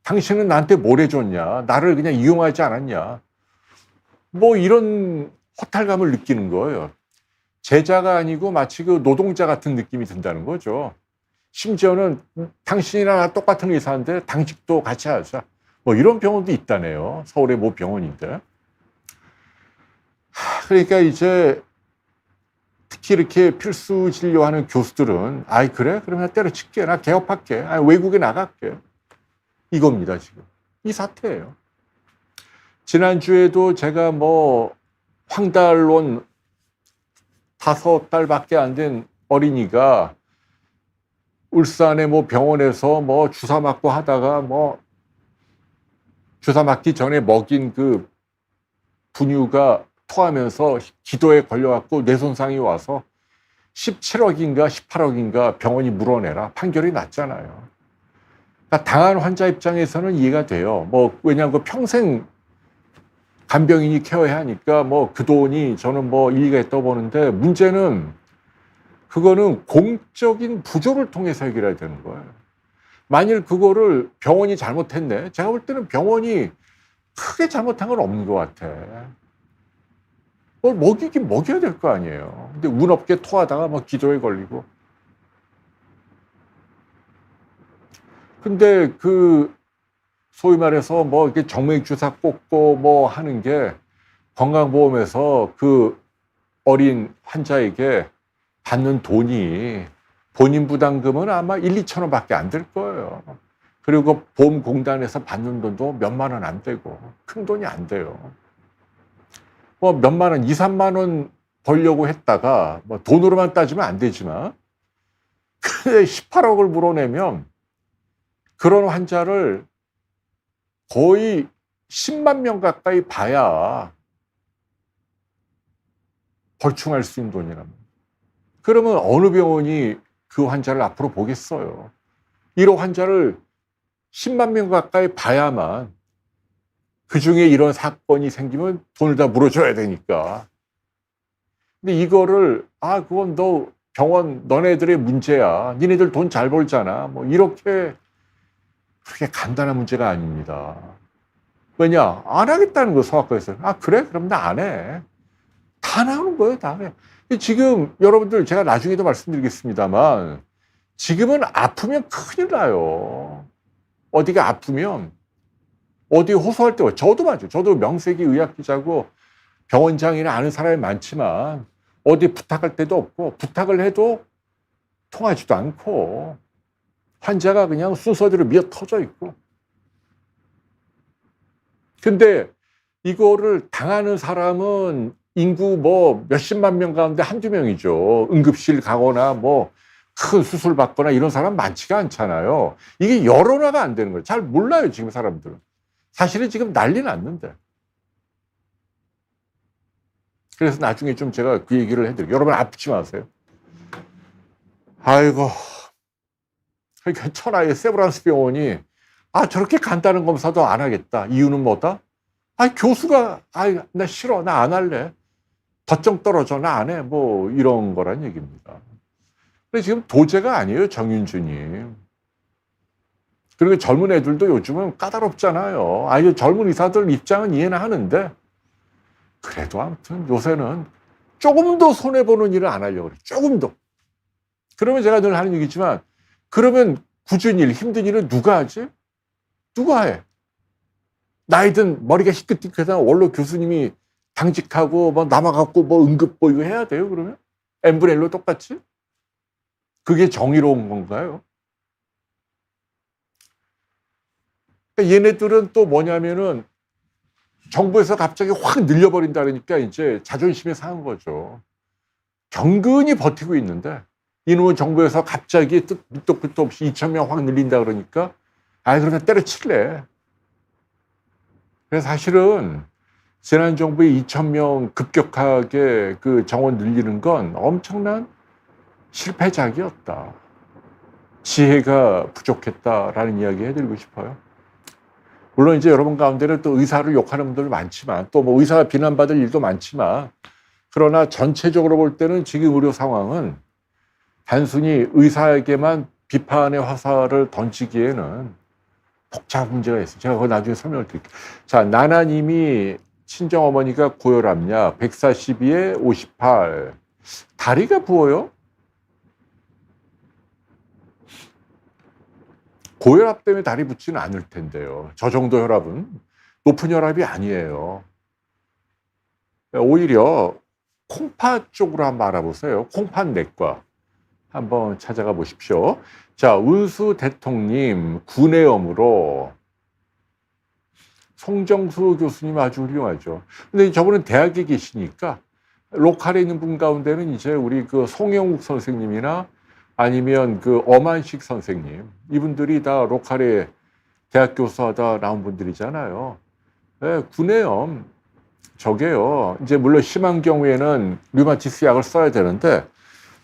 당신은 나한테 뭘 해줬냐? 나를 그냥 이용하지 않았냐? 뭐 이런 허탈감을 느끼는 거예요. 제자가 아니고 마치 그 노동자 같은 느낌이 든다는 거죠. 심지어는 당신이랑 나 똑같은 의사인데 당직도 같이 하자. 뭐 이런 병원도 있다네요. 서울의 모 병원인데. 그러니까 이제 특히 이렇게 필수 진료하는 교수들은 아이 그래? 그러면 나 때려칠게. 나 개업할게. 아니, 외국에 나갈게. 이겁니다 지금. 이 사태예요. 지난주에도 제가 뭐 황달론 5달밖에 안 된 어린이가 울산의 뭐 병원에서 뭐 주사 맞고 하다가 뭐 주사 맞기 전에 먹인 그 분유가 토하면서 기도에 걸려갖고 뇌손상이 와서 17억인가 18억인가 병원이 물어내라 판결이 났잖아요. 그러니까 당한 환자 입장에서는 이해가 돼요. 뭐 왜냐하면 그 평생 간병인이 케어해야 하니까 뭐 그 돈이 저는 뭐 일리가 있다고 보는데 문제는 그거는 공적인 부조를 통해서 해결해야 되는 거예요. 만일 그거를 병원이 잘못했네. 제가 볼 때는 병원이 크게 잘못한 건 없는 것 같아. 뭘 먹이긴 먹여야 될 거 아니에요. 근데 운 없게 토하다가 뭐 기도에 걸리고. 근데 그 소위 말해서 뭐 이렇게 정맥 주사 꽂고 뭐 하는 게 건강보험에서 그 어린 환자에게 받는 돈이 본인 부담금은 아마 1, 2천 원밖에 안 될 거예요. 그리고 보험공단에서 받는 돈도 몇만 원 안 되고 큰 돈이 안 돼요. 뭐 몇만 원, 2, 3만 원 벌려고 했다가 뭐 돈으로만 따지면 안 되지만 근데 18억을 물어내면 그런 환자를 거의 10만 명 가까이 봐야 벌충할 수 있는 돈이랍니다. 그러면 어느 병원이 그 환자를 앞으로 보겠어요. 이런 환자를 10만 명 가까이 봐야만 그중에 이런 사건이 생기면 돈을 다 물어줘야 되니까. 근데 이거를 그건 너 병원 너네들의 문제야. 니네들 돈 잘 벌잖아. 뭐 이렇게 그렇게 간단한 문제가 아닙니다. 왜냐? 안 하겠다는 거 소아과에서. 그래? 그럼 나 안 해. 다 나오는 거예요. 다 해. 지금 여러분들 제가 나중에도 말씀드리겠습니다만 지금은 아프면 큰일 나요. 어디가 아프면 어디 호소할 때 저도 맞아요. 저도 명색이 의학기자고 병원장이나 아는 사람이 많지만 어디 부탁할 때도 없고 부탁을 해도 통하지도 않고 환자가 그냥 순서대로 미어 터져 있고. 근데 이거를 당하는 사람은 인구 뭐 몇십만 명 가운데 한두 명이죠. 응급실 가거나 뭐 큰 수술 받거나 이런 사람 많지가 않잖아요. 이게 여론화가 안 되는 거예요. 잘 몰라요, 지금 사람들은. 사실은 지금 난리 났는데. 그래서 나중에 좀 제가 그 얘기를 해드릴게요. 여러분 아프지 마세요. 아이고. 그러니까 천하의 세브란스 병원이 저렇게 간단한 검사도 안 하겠다. 이유는 뭐다? 교수가 나 싫어. 나 안 할래. 덧정 떨어져. 나 안 해. 뭐 이런 거란 얘기입니다. 근데 지금 도제가 아니에요. 정윤주님. 그리고 젊은 애들도 요즘은 까다롭잖아요. 젊은 의사들 입장은 이해는 하는데 그래도 아무튼 요새는 조금 더 손해보는 일을 안 하려고 그래요. 조금 더. 그러면 제가 늘 하는 얘기지만 그러면 굳은 일, 힘든 일은 누가 하지? 누가 해? 나이든 머리가 희끗희끗한 원로 교수님이 당직하고 뭐 남아갖고 뭐 응급 뭐 이거 해야 돼요, 그러면? n분의 1로 똑같이? 그게 정의로운 건가요? 그러니까 얘네들은 또 뭐냐면은 정부에서 갑자기 확 늘려버린다 그러니까 이제 자존심이 상한 거죠. 경근히 버티고 있는데 이놈은 정부에서 갑자기 밑도 끝도 없이 2,000명 확 늘린다 그러니까 그러면 때려칠래. 그래서 사실은 지난 정부의 2,000명 급격하게 그 정원 늘리는 건 엄청난 실패작이었다. 지혜가 부족했다라는 이야기 해드리고 싶어요. 물론 이제 여러분 가운데는 또 의사를 욕하는 분들 많지만 또 뭐 의사가 비난받을 일도 많지만 그러나 전체적으로 볼 때는 지금 의료 상황은 단순히 의사에게만 비판의 화살을 던지기에는 복잡한 문제가 있어요. 제가 그거 나중에 설명을 드릴게요. 자, 나나님이 친정어머니가 고혈압약 142에 58. 다리가 부어요? 고혈압 때문에 다리 붓지는 않을 텐데요. 저 정도 혈압은 높은 혈압이 아니에요. 오히려 콩팥 쪽으로 한번 알아보세요. 콩팥 내과 한번 찾아가 보십시오. 자, 운수 대통님 구내염으로 송정수 교수님 아주 훌륭하죠. 근데 저분은 대학에 계시니까 로컬에 있는 분 가운데는 이제 우리 그 송영욱 선생님이나 아니면 그 엄한식 선생님, 이분들이 다 로컬에 대학 교수하다 나온 분들이잖아요. 네, 구내염 저게요. 이제 물론 심한 경우에는 류마티스 약을 써야 되는데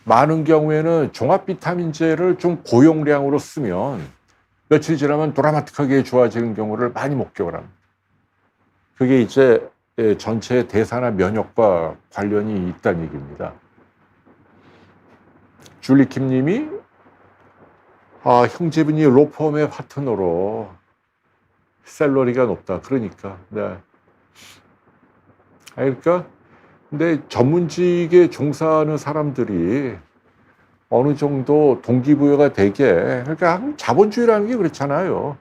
많은 경우에는 종합 비타민제를 좀 고용량으로 쓰면 며칠 지나면 드라마틱하게 좋아지는 경우를 많이 목격을 합니다. 그게 이제 전체 대사나 면역과 관련이 있다는 얘기입니다. 줄리킴 님이 형제분이 로펌의 파트너로 샐러리가 높다. 그러니까. 네. 그러니까 근데 전문직에 종사하는 사람들이 어느 정도 동기부여가 되게, 그러니까 자본주의라는 게 그렇잖아요.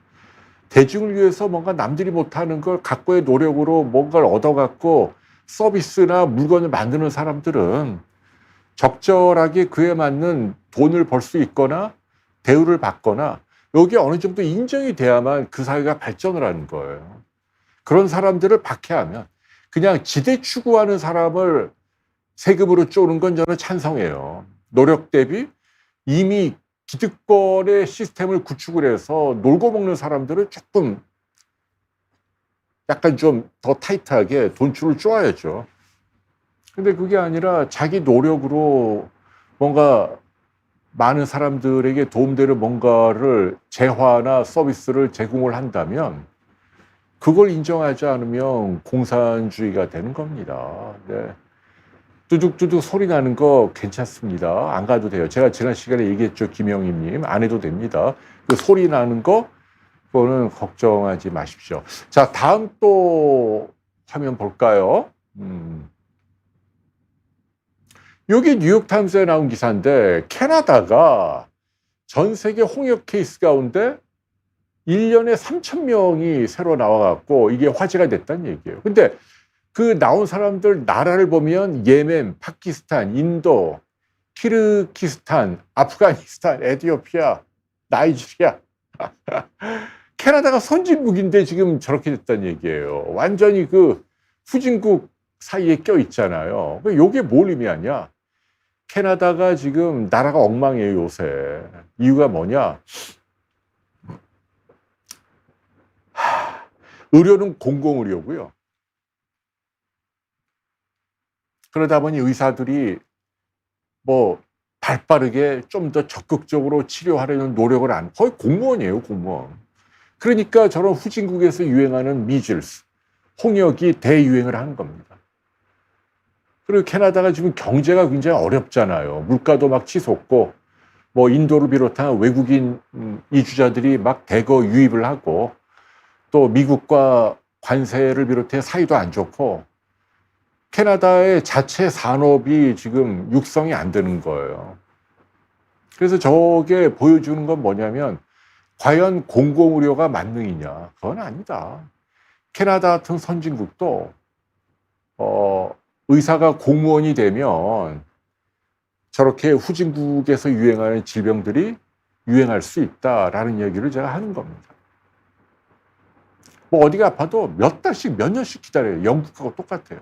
대중을 위해서 뭔가 남들이 못하는 걸 각고의 노력으로 뭔가를 얻어갖고 서비스나 물건을 만드는 사람들은 적절하게 그에 맞는 돈을 벌 수 있거나 대우를 받거나 여기에 어느 정도 인정이 돼야만 그 사회가 발전을 하는 거예요. 그런 사람들을 박해하면 그냥 지대 추구하는 사람을 세금으로 쪼는 건 저는 찬성해요. 노력 대비 이미 기득권의 시스템을 구축을 해서 놀고 먹는 사람들은 조금 약간 좀 더 타이트하게 돈줄을 쪼아야죠. 근데 그게 아니라 자기 노력으로 뭔가 많은 사람들에게 도움되는 뭔가를 재화나 서비스를 제공을 한다면 그걸 인정하지 않으면 공산주의가 되는 겁니다. 네. 뚜둑뚜둑 소리 나는 거 괜찮습니다. 안 가도 돼요. 제가 지난 시간에 얘기했죠. 김영희님. 안 해도 됩니다. 그 소리 나는 거, 그거는 걱정하지 마십시오. 자, 다음 또 화면 볼까요? 여기 뉴욕타임스에 나온 기사인데, 캐나다가 전 세계 홍역 케이스 가운데 1년에 3,000명이 새로 나와갖고 이게 화제가 됐다는 얘기예요. 근데 그 나온 사람들 나라를 보면 예멘, 파키스탄, 인도, 키르기스탄, 아프가니스탄, 에티오피아, 나이지리아. 캐나다가 선진국인데 지금 저렇게 됐다는 얘기예요. 완전히 그 후진국 사이에 껴 있잖아요. 이게 뭘 의미하냐? 캐나다가 지금 나라가 엉망이에요, 요새. 이유가 뭐냐? 의료는 공공의료고요. 그러다 보니 의사들이 뭐 발빠르게 좀 더 적극적으로 치료하려는 노력을 안, 거의 공무원이에요, 공무원. 그러니까 저런 후진국에서 유행하는 미즐스, 홍역이 대유행을 하는 겁니다. 그리고 캐나다가 지금 경제가 굉장히 어렵잖아요. 물가도 막 치솟고, 뭐 인도를 비롯한 외국인 이주자들이 막 대거 유입을 하고, 또 미국과 관세를 비롯해 사이도 안 좋고, 캐나다의 자체 산업이 지금 육성이 안 되는 거예요. 그래서 저게 보여주는 건 뭐냐면 과연 공공의료가 만능이냐? 그건 아니다. 캐나다 같은 선진국도 의사가 공무원이 되면 저렇게 후진국에서 유행하는 질병들이 유행할 수 있다라는 얘기를 제가 하는 겁니다. 뭐 어디가 아파도 몇 달씩 몇 년씩 기다려요. 영국하고 똑같아요.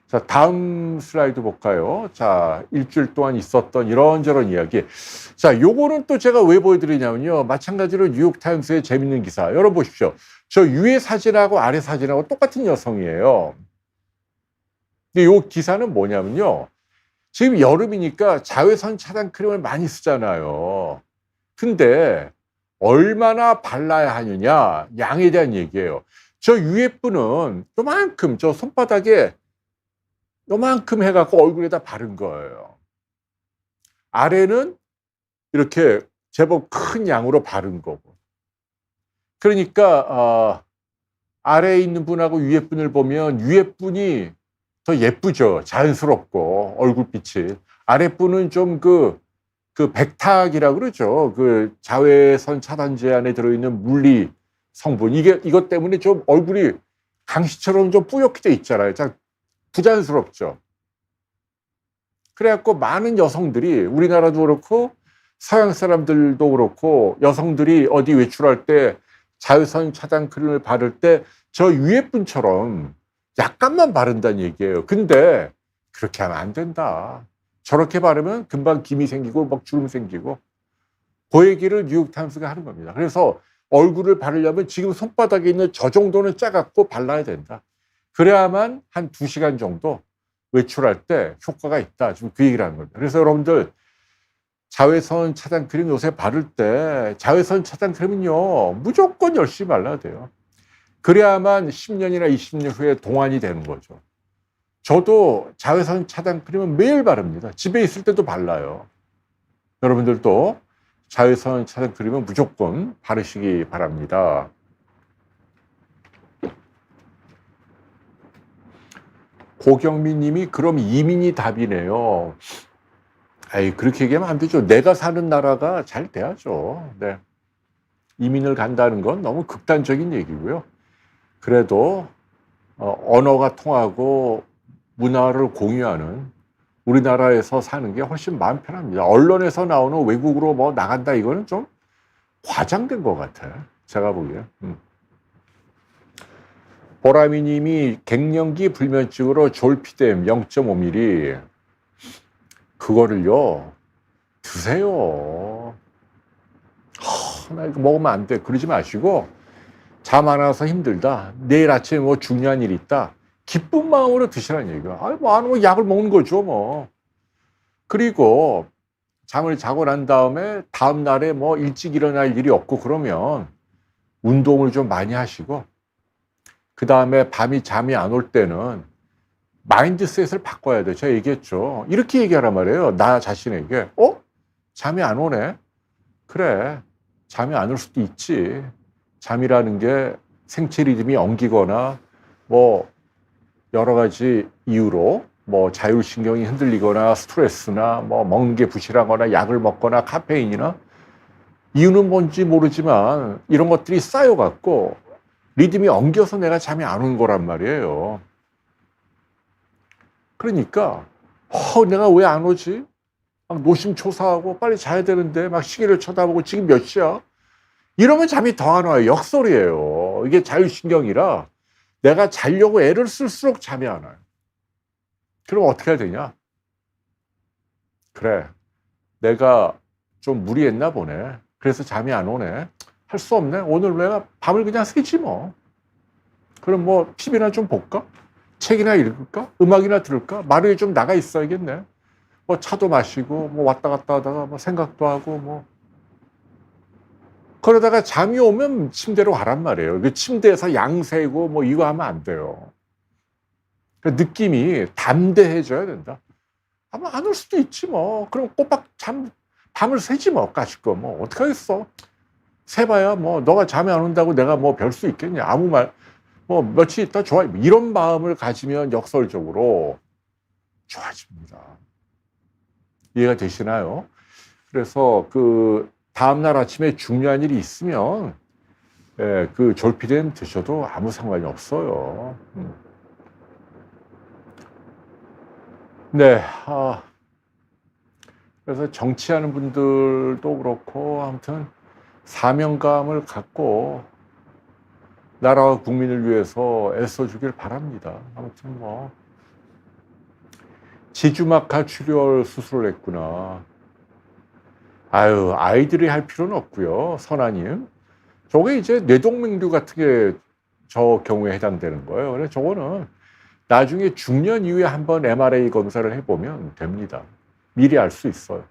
자, 다음 슬라이드 볼까요? 자, 일주일 동안 있었던 이런저런 이야기. 자, 요거는 또 제가 왜 보여드리냐면요. 마찬가지로 뉴욕타임스의 재밌는 기사. 여러분 보십시오. 저 위에 사진하고 아래 사진하고 똑같은 여성이에요. 근데 요 기사는 뭐냐면요. 지금 여름이니까 자외선 차단 크림을 많이 쓰잖아요. 근데 얼마나 발라야 하느냐, 양에 대한 얘기예요. 저 위에 분은 요만큼, 저 손바닥에 요만큼 해갖고 얼굴에다 바른 거예요. 아래는 이렇게 제법 큰 양으로 바른 거고. 그러니까 아래에 있는 분하고 위에 분을 보면 위에 분이 더 예쁘죠. 자연스럽고 얼굴빛이. 아래 분은 좀 그 백탁이라고 그러죠. 그 자외선 차단제 안에 들어있는 물리 성분. 이것 때문에 좀 얼굴이 강씨처럼 좀 뿌옇게 돼 있잖아요. 참 부자연스럽죠. 그래갖고 많은 여성들이 우리나라도 그렇고 서양 사람들도 그렇고 여성들이 어디 외출할 때 자외선 차단 크림을 바를 때 저 위에 분처럼 약간만 바른다는 얘기예요. 근데 그렇게 하면 안 된다. 저렇게 바르면 금방 김이 생기고 막 주름 생기고 그 얘기를 뉴욕타임스가 하는 겁니다. 그래서 얼굴을 바르려면 지금 손바닥에 있는 저 정도는 짜갖고 발라야 된다. 그래야만 한 2시간 정도 외출할 때 효과가 있다. 지금 그 얘기를 하는 겁니다. 그래서 여러분들 자외선 차단 크림 요새 바를 때 자외선 차단 크림은요 무조건 열심히 발라야 돼요. 그래야만 10년이나 20년 후에 동안이 되는 거죠. 저도 자외선 차단 크림은 매일 바릅니다. 집에 있을 때도 발라요. 여러분들도 자외선 차단 크림은 무조건 바르시기 바랍니다. 고경민 님이 그럼 이민이 답이네요. 에이, 그렇게 얘기하면 안 되죠. 내가 사는 나라가 잘 돼야죠. 네. 이민을 간다는 건 너무 극단적인 얘기고요. 그래도 언어가 통하고 문화를 공유하는 우리나라에서 사는 게 훨씬 마음 편합니다. 언론에서 나오는 외국으로 뭐 나간다 이거는 좀 과장된 것 같아요. 제가 보기엔. 보라미 님이 갱년기 불면증으로 졸피뎀 0.5mm 그거를요 드세요. 나 이거 먹으면 안 돼. 그러지 마시고 잠 안 와서 힘들다. 내일 아침에 뭐 중요한 일이 있다. 기쁜 마음으로 드시라는 얘기야. 아니 뭐 안 오면 약을 먹는 거죠 뭐. 그리고 잠을 자고 난 다음에 다음 날에 뭐 일찍 일어날 일이 없고 그러면 운동을 좀 많이 하시고 그 다음에 밤이 잠이 안 올 때는 마인드셋을 바꿔야 돼요. 제가 얘기했죠. 이렇게 얘기하란 말이에요. 나 자신에게. 잠이 안 오네? 그래. 잠이 안 올 수도 있지. 잠이라는 게 생체 리듬이 엉기거나 뭐 여러 가지 이유로 뭐 자율신경이 흔들리거나 스트레스나 뭐 먹는 게 부실하거나 약을 먹거나 카페인이나 이유는 뭔지 모르지만 이런 것들이 쌓여갖고 리듬이 엉겨서 내가 잠이 안 오는 거란 말이에요. 그러니까 내가 왜 안 오지? 막 노심초사하고 빨리 자야 되는데 막 시계를 쳐다보고 지금 몇 시야? 이러면 잠이 더 안 와요. 역설이에요. 이게 자율신경이라 내가 자려고 애를 쓸수록 잠이 안 와요. 그럼 어떻게 해야 되냐? 그래, 내가 좀 무리했나 보네. 그래서 잠이 안 오네. 할 수 없네. 오늘 내가 밤을 그냥 새지 뭐. 그럼 뭐 TV나 좀 볼까? 책이나 읽을까? 음악이나 들을까? 마루에 좀 나가 있어야겠네. 뭐 차도 마시고 뭐 왔다 갔다 하다가 뭐 생각도 하고 뭐 그러다가 잠이 오면 침대로 가란 말이에요. 그 침대에서 양세고 뭐 이거 하면 안 돼요. 그 느낌이 담대해져야 된다. 아마 안 올 수도 있지 뭐. 그럼 꼬박 밤을 새지 뭐. 까짓 거 뭐 어떡하겠어. 새봐야 뭐 너가 잠이 안 온다고 내가 뭐 별 수 있겠냐. 아무 말 뭐 며칠 있다 좋아. 이런 마음을 가지면 역설적으로 좋아집니다. 이해가 되시나요? 그래서 그 다음날 아침에 중요한 일이 있으면 그 졸피뎀 드셔도 아무 상관이 없어요. 네. 그래서 정치하는 분들도 그렇고 아무튼 사명감을 갖고 나라와 국민을 위해서 애써주길 바랍니다. 아무튼 뭐 지주막하 출혈 수술을 했구나. 아유, 아이들이 할 필요는 없고요. 선아님. 저게 이제 뇌동맥류 같은 게 저 경우에 해당되는 거예요. 그래서 저거는 나중에 중년 이후에 한번 MRI 검사를 해보면 됩니다. 미리 알 수 있어요.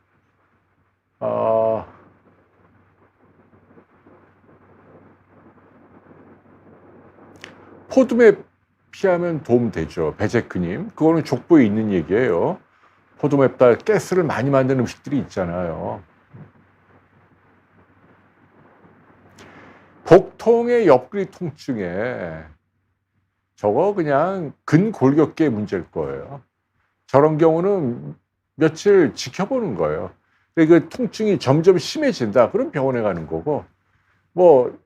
포도맵 피하면 도움 되죠. 베제크님. 그거는 족보에 있는 얘기예요. 포도맵다 가스를 많이 만드는 음식들이 있잖아요. 복통의 옆구리 통증에 저거 그냥 근골격계 문제일 거예요. 저런 경우는 며칠 지켜보는 거예요. 그 통증이 점점 심해진다. 그럼 병원에 가는 거고, 뭐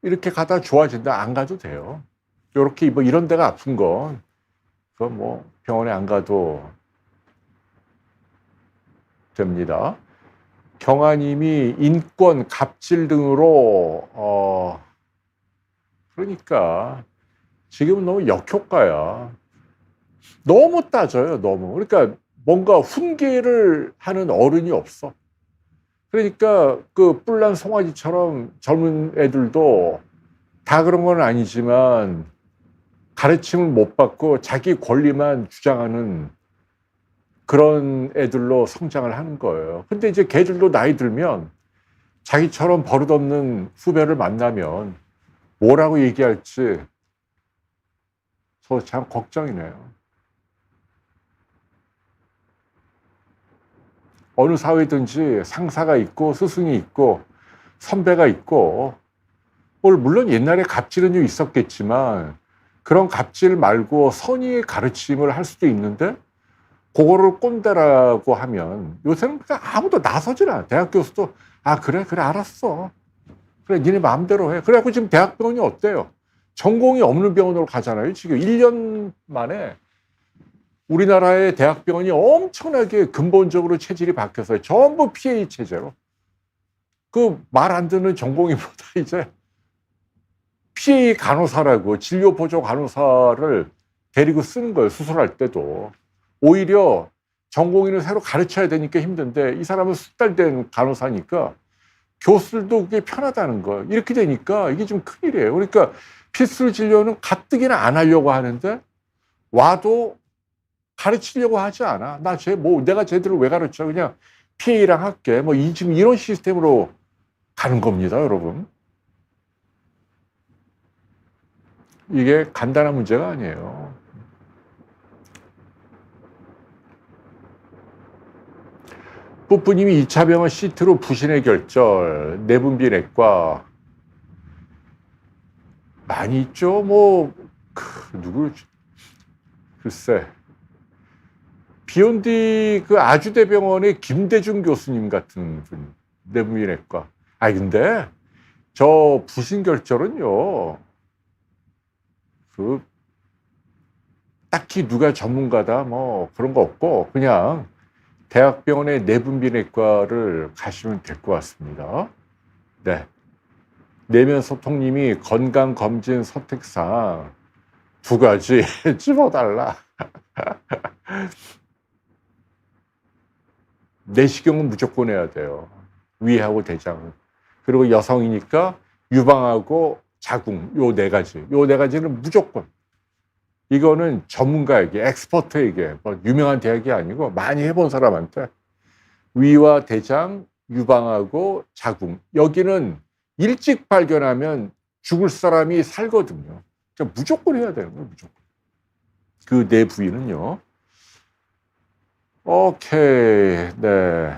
이렇게 가다 좋아진다. 안 가도 돼요. 요렇게 뭐 이런 데가 아픈 건 그건 뭐 병원에 안 가도 됩니다. 경아님이 인권, 갑질 등으로 그러니까 지금은 너무 역효과야. 너무 따져요, 너무. 그러니까 뭔가 훈계를 하는 어른이 없어. 그러니까 그 뿔난 송아지처럼 젊은 애들도 다 그런 건 아니지만 가르침을 못 받고 자기 권리만 주장하는 그런 애들로 성장을 하는 거예요. 근데 이제 걔들도 나이 들면 자기처럼 버릇없는 후배를 만나면 뭐라고 얘기할지 저 참 걱정이네요. 어느 사회든지 상사가 있고 스승이 있고 선배가 있고, 물론 옛날에 갑질은 좀 있었겠지만 그런 갑질 말고 선의의 가르침을 할 수도 있는데 그거를 꼰대라고 하면 요새는 그냥 아무도 나서질 않아. 대학 교수도 그래 알았어. 그래 니네 마음대로 해. 그래갖고 지금 대학병원이 어때요? 전공이 없는 병원으로 가잖아요. 지금 1년 만에 우리나라의 대학병원이 엄청나게 근본적으로 체질이 바뀌었어요. 전부 PA 체제로. 그 말 안 듣는 전공의보다 이제 PA 간호사라고 진료보조 간호사를 데리고 쓰는 거예요. 수술할 때도. 오히려 전공의를 새로 가르쳐야 되니까 힘든데 이 사람은 숙달된 간호사니까 교수들도 그게 편하다는 거예요. 이렇게 되니까 이게 좀 큰일이에요. 그러니까 필수 진료는 가뜩이나 안 하려고 하는데 와도 가르치려고 하지 않아. 내가 쟤들을 왜 가르쳐? 그냥 PA랑 할게. 지금 이런 시스템으로 가는 겁니다, 여러분. 이게 간단한 문제가 아니에요. 뿌뿌님이 2차 병원 시트로 부신의 결절, 내분비 내과 많이 있죠. 글쎄. 비욘디 그 아주대병원의 김대중 교수님 같은 분, 내분비 내과. 근데 저 부신 결절은요. 딱히 누가 전문가다 그런 거 없고 그냥 대학병원의 내분비내과를 가시면 될 것 같습니다. 네. 내면소통님이 건강검진 선택사항 2가지 집어달라. 내시경은 무조건 해야 돼요. 위하고 대장은. 그리고 여성이니까 유방하고 자궁 요 4가지. 요 4가지는 무조건. 이거는 전문가에게, 엑스퍼트에게, 유명한 대학이 아니고 많이 해본 사람한테 위와 대장, 유방하고 자궁. 여기는 일찍 발견하면 죽을 사람이 살거든요. 그러니까 무조건 해야 되는 거예요, 무조건. 그 4부위는요. 오케이, 네.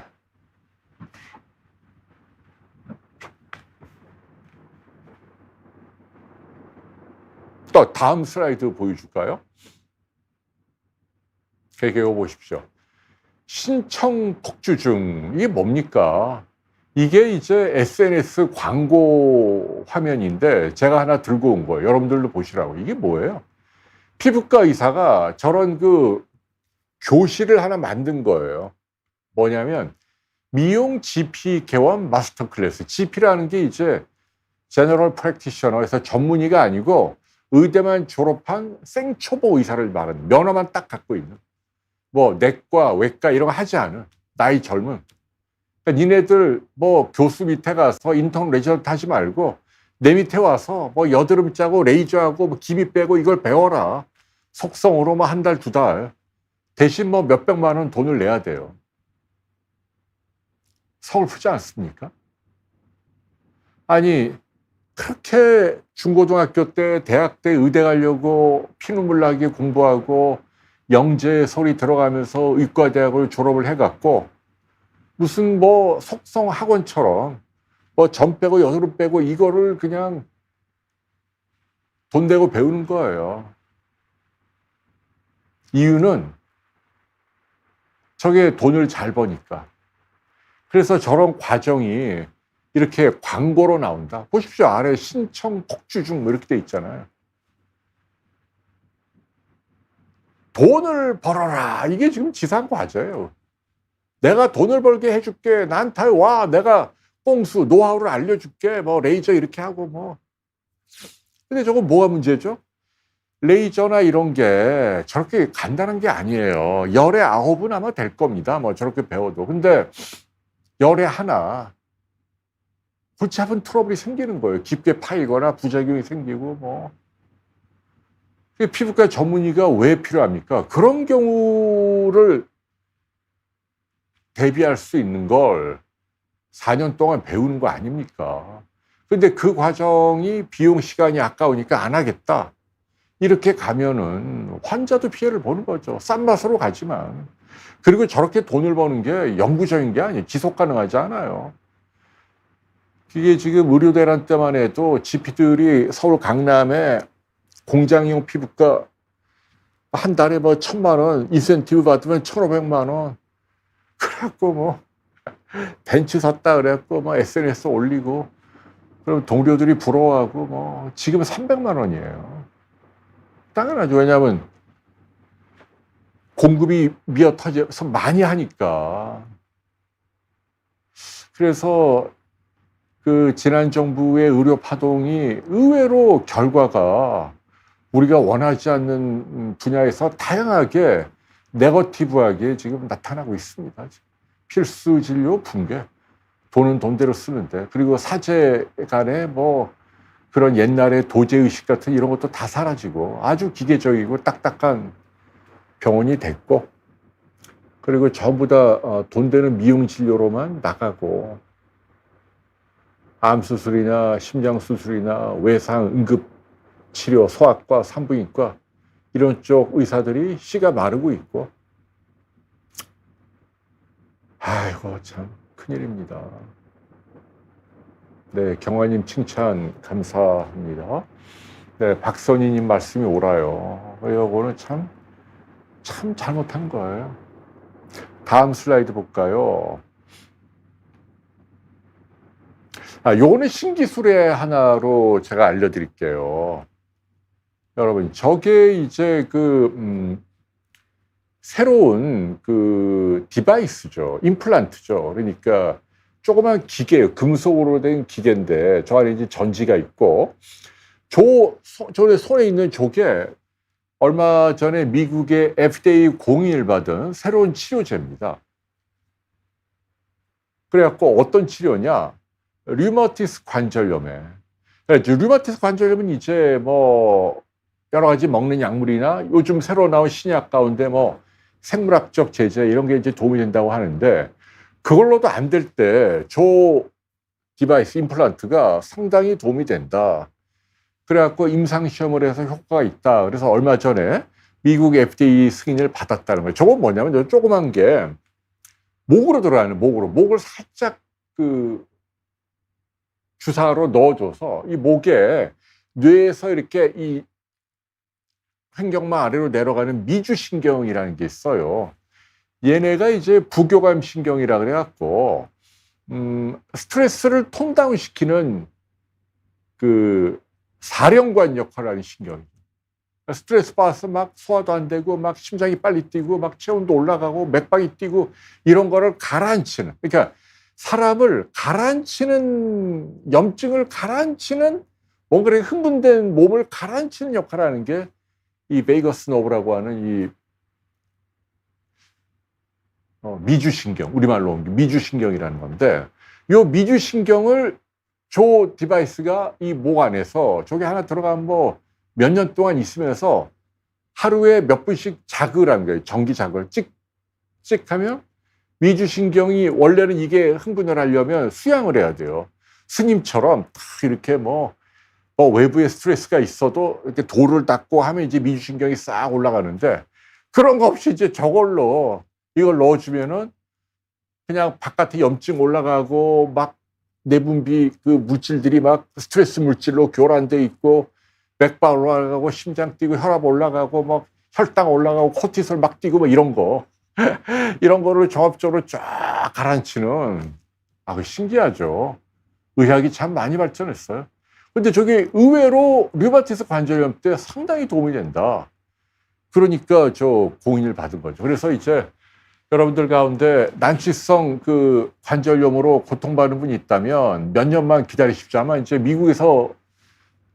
또 다음 슬라이드 보여줄까요? 이거 보십시오. 신청 폭주증, 이게 뭡니까? 이게 이제 SNS 광고 화면인데 제가 하나 들고 온 거예요. 여러분들도 보시라고. 이게 뭐예요? 피부과 의사가 저런 교실을 하나 만든 거예요. 뭐냐면 미용 GP 개원 마스터 클래스. GP라는 게 이제 제너럴 프랙티셔너에서 전문의가 아니고 의대만 졸업한 생초보 의사를 말하는, 면허만 딱 갖고 있는, 내과, 외과 이런 거 하지 않은 나이 젊은. 그러니까 니네들 교수 밑에 가서 인턴 레지던트 하지 말고 내 밑에 와서 여드름 짜고 레이저하고 기미 빼고 이걸 배워라. 속성으로 1달, 2달. 대신 몇백만 원 돈을 내야 돼요. 서글프지 않습니까? 아니, 그렇게 중고등학교 때, 대학 때 의대 가려고 피눈물 나게 공부하고 영재 소리 들어가면서 의과대학을 졸업을 해갖고 무슨 속성 학원처럼 점 빼고 여드름 빼고 이거를 그냥 돈 내고 배우는 거예요. 이유는 저게 돈을 잘 버니까. 그래서 저런 과정이 이렇게 광고로 나온다. 보십시오. 아래 신청 폭주 중 뭐 이렇게 돼 있잖아요. 돈을 벌어라. 이게 지금 지상 과제예요. 내가 돈을 벌게 해줄게. 나한테 와. 내가 꼼수, 노하우를 알려줄게. 뭐 레이저 이렇게 하고 뭐. 근데 저거 뭐가 문제죠? 레이저나 이런 게 저렇게 간단한 게 아니에요. 열에 9은 아마 될 겁니다. 뭐 저렇게 배워도. 근데 열에 하나 골치 아픈 트러블이 생기는 거예요. 깊게 파이거나 부작용이 생기고 뭐. 피부과 전문의가 왜 필요합니까? 그런 경우를 대비할 수 있는 걸 4년 동안 배우는 거 아닙니까? 근데 그 과정이 비용 시간이 아까우니까 안 하겠다. 이렇게 가면은 환자도 피해를 보는 거죠. 싼 맛으로 가지만. 그리고 저렇게 돈을 버는 게 영구적인 게 아니에요. 지속 가능하지 않아요. 이게 지금 의료대란 때만 해도 GP들이 서울 강남에 공장용 피부과 한 달에 뭐 1,000만 원, 인센티브 받으면 1,500만 원. 그래갖고 뭐 벤츠 샀다 그래갖고 뭐 SNS 올리고 그럼 동료들이 부러워하고 뭐 지금은 300만 원이에요. 당연하죠. 왜냐하면 공급이 미어 터져서 많이 하니까. 그래서 그 지난 정부의 의료 파동이 의외로 결과가 우리가 원하지 않는 분야에서 다양하게 네거티브하게 지금 나타나고 있습니다. 필수 진료 붕괴. 돈은 돈대로 쓰는데. 그리고 사제 간에 뭐 그런 옛날의 도제의식 같은 이런 것도 다 사라지고 아주 기계적이고 딱딱한 병원이 됐고, 그리고 전부 다 돈 되는 미용 진료로만 나가고 암 수술이나 심장 수술이나 외상 응급 치료, 소아과, 산부인과 이런 쪽 의사들이 씨가 마르고 있고, 아이고 참 큰일입니다. 네, 경화님 칭찬 감사합니다. 네, 박선희님 말씀이 옳아요. 이거는 참 잘못한 거예요. 다음 슬라이드 볼까요? 요거는 신기술의 하나로 제가 알려드릴게요. 여러분, 저게 이제 새로운 디바이스죠. 임플란트죠. 그러니까 조그만 기계예요. 금속으로 된 기계인데 저 안에 이제 전지가 있고, 저 손에 있는 저게 얼마 전에 미국의 FDA 공인을 받은 새로운 치료제입니다. 그래갖고 어떤 치료냐? 류마티스 관절염에. 류마티스 관절염은 이제 뭐 여러 가지 먹는 약물이나 요즘 새로 나온 신약 가운데 뭐 생물학적 제재 이런 게 이제 도움이 된다고 하는데, 그걸로도 안 될 때 저 디바이스 임플란트가 상당히 도움이 된다. 그래갖고 임상시험을 해서 효과가 있다. 그래서 얼마 전에 미국 FDA 승인을 받았다는 거예요. 저건 뭐냐면 조그만 게 목으로 들어가는 목을 살짝 주사로 넣어줘서 이 목에 뇌에서 이렇게 이 횡격막 아래로 내려가는 미주신경이라는 게 있어요. 얘네가 이제 부교감 신경이라 그래갖고 스트레스를 톤다운 시키는 사령관 역할을 하는 신경이죠. 스트레스 받아서 막 소화도 안 되고 막 심장이 빨리 뛰고 막 체온도 올라가고 맥박이 뛰고 이런 거를 가라앉히는, 그러니까 사람을 가라앉히는, 염증을 가라앉히는, 뭔가 흥분된 몸을 가라앉히는 역할을 하는 게 이 베이거스 너브라고 하는 이 미주신경, 우리말로 미주신경이라는 건데, 이 미주신경을 저 디바이스가 이 목 안에서 저게 하나 들어가면 뭐 몇 년 동안 있으면서 하루에 몇 분씩 자극하는 거예요. 전기 자극을 찍찍 하면 미주신경이, 원래는 이게 흥분을 하려면 수양을 해야 돼요. 스님처럼 딱 이렇게 뭐 외부에 스트레스가 있어도 이렇게 돌을 닦고 하면 이제 미주신경이 싹 올라가는데, 그런 거 없이 이제 저걸로 이걸 넣어주면은 그냥 바깥에 염증 올라가고 막 내분비 물질들이 막 스트레스 물질로 교란돼 있고 맥박 올라가고 심장 뛰고 혈압 올라가고 막 혈당 올라가고 코티솔 막 뛰고 뭐 이런 거. 이런 거를 종합적으로 쫙 가라앉히는, 그 신기하죠. 의학이 참 많이 발전했어요. 근데 저게 의외로 류마티스 관절염 때 상당히 도움이 된다. 그러니까 저 공인을 받은 거죠. 그래서 이제 여러분들 가운데 난치성 그 관절염으로 고통받는 분이 있다면 몇 년만 기다리십시오. 아마 이제 미국에서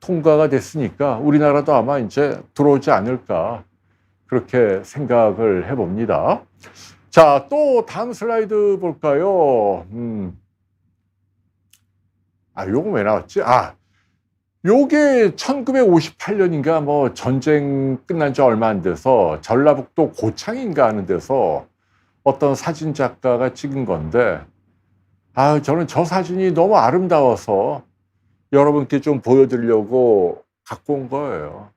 통과가 됐으니까 우리나라도 아마 이제 들어오지 않을까, 그렇게 생각을 해봅니다. 자, 또 다음 슬라이드 볼까요? 요거 왜 나왔지? 요게 1958년인가 뭐 전쟁 끝난 지 얼마 안 돼서 전라북도 고창인가 하는 데서 어떤 사진 작가가 찍은 건데, 저는 저 사진이 너무 아름다워서 여러분께 좀 보여드리려고 갖고 온 거예요.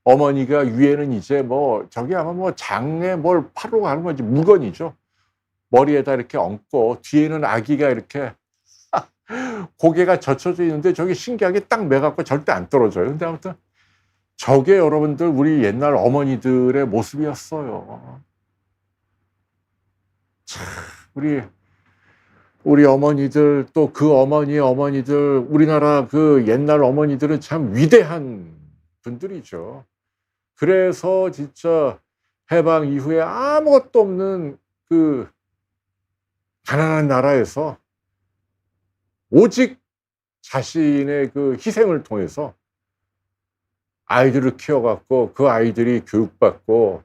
어머니가 위에는 이제 뭐 저기 아마 뭐 장에 뭘 파러 가는 건지 물건이죠. 머리에다 이렇게 얹고 뒤에는 아기가 이렇게 고개가 젖혀져 있는데 저게 신기하게 딱 매갖고 절대 안 떨어져요. 근데 아무튼 저게 여러분들 우리 옛날 어머니들의 모습이었어요. 참, 우리 어머니들, 또 그 어머니들, 우리나라 그 옛날 어머니들은 참 위대한 분들이죠. 그래서 진짜 해방 이후에 아무것도 없는 그 가난한 나라에서 오직 자신의 그 희생을 통해서 아이들을 키워갖고 그 아이들이 교육받고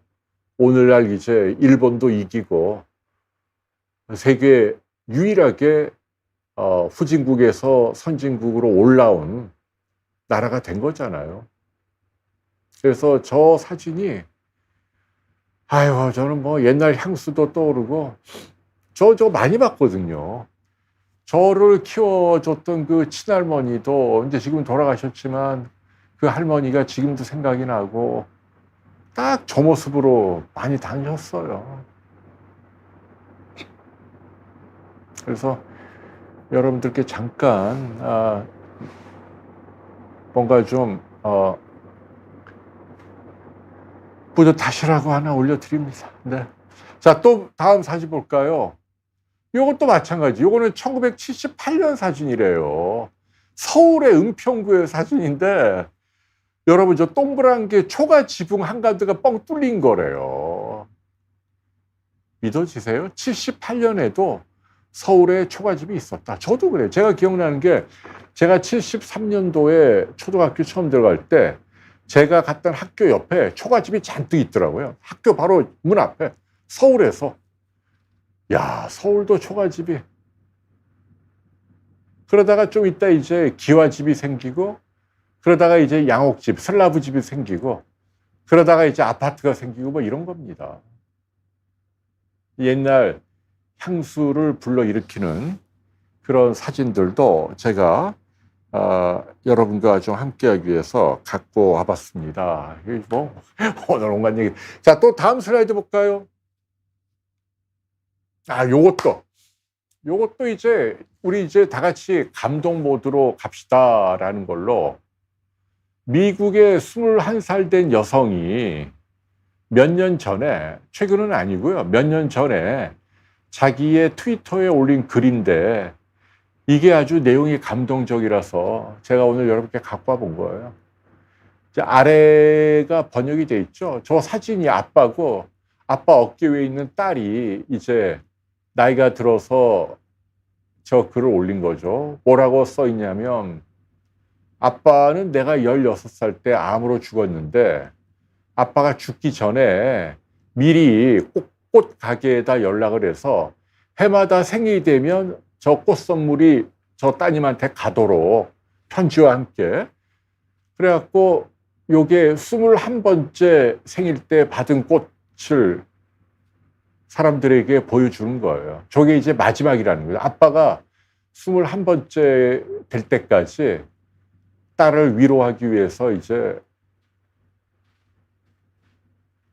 오늘날 이제 일본도 이기고 세계 유일하게 후진국에서 선진국으로 올라온 나라가 된 거잖아요. 그래서 저 사진이 저는 뭐 옛날 향수도 떠오르고 저 많이 봤거든요. 저를 키워줬던 그 친할머니도 이제 지금 돌아가셨지만 그 할머니가 지금도 생각이 나고 딱 저 모습으로 많이 다니셨어요. 그래서 여러분들께 잠깐 뭔가 좀 뿌듯하시라고 하나 올려드립니다. 네. 자, 또 다음 사진 볼까요? 요것도 마찬가지. 요거는 1978년 사진이래요. 서울의 은평구의 사진인데 여러분 저 동그란 게 초가 지붕 한가득가 뻥 뚫린 거래요. 믿어지세요? 78년에도 서울에 초가집이 있었다. 저도 그래요. 제가 기억나는 게 제가 73년도에 초등학교 처음 들어갈 때 제가 갔던 학교 옆에 초가집이 잔뜩 있더라고요. 학교 바로 문 앞에. 서울에서. 야, 서울도 초가집이. 그러다가 좀 있다 이제 기와집이 생기고, 그러다가 이제 양옥집, 슬라브집이 생기고, 그러다가 이제 아파트가 생기고 뭐 이런 겁니다. 옛날 향수를 불러일으키는 그런 사진들도 제가 여러분과 좀 함께하기 위해서 갖고 와봤습니다. 뭐 오늘 온갖 얘기. 자, 또 다음 슬라이드 볼까요? 요것도 이제 우리 이제 다 같이 감동 모드로 갑시다라는 걸로 미국의 21살 된 여성이 몇 년 전에, 최근은 아니고요, 몇 년 전에 자기의 트위터에 올린 글인데 이게 아주 내용이 감동적이라서 제가 오늘 여러분께 갖고 와본 거예요. 이제 아래가 번역이 돼 있죠. 저 사진이 아빠고 아빠 어깨 위에 있는 딸이 이제 나이가 들어서 저 글을 올린 거죠. 뭐라고 써 있냐면, 아빠는 내가 16살 때 암으로 죽었는데 아빠가 죽기 전에 미리 꽃 가게에다 연락을 해서 해마다 생일이 되면 저 꽃 선물이 저 따님한테 가도록 편지와 함께, 그래갖고 요게 21번째 생일 때 받은 꽃을 사람들에게 보여주는 거예요. 저게 이제 마지막이라는 거예요. 아빠가 21번째 될 때까지 딸을 위로하기 위해서 이제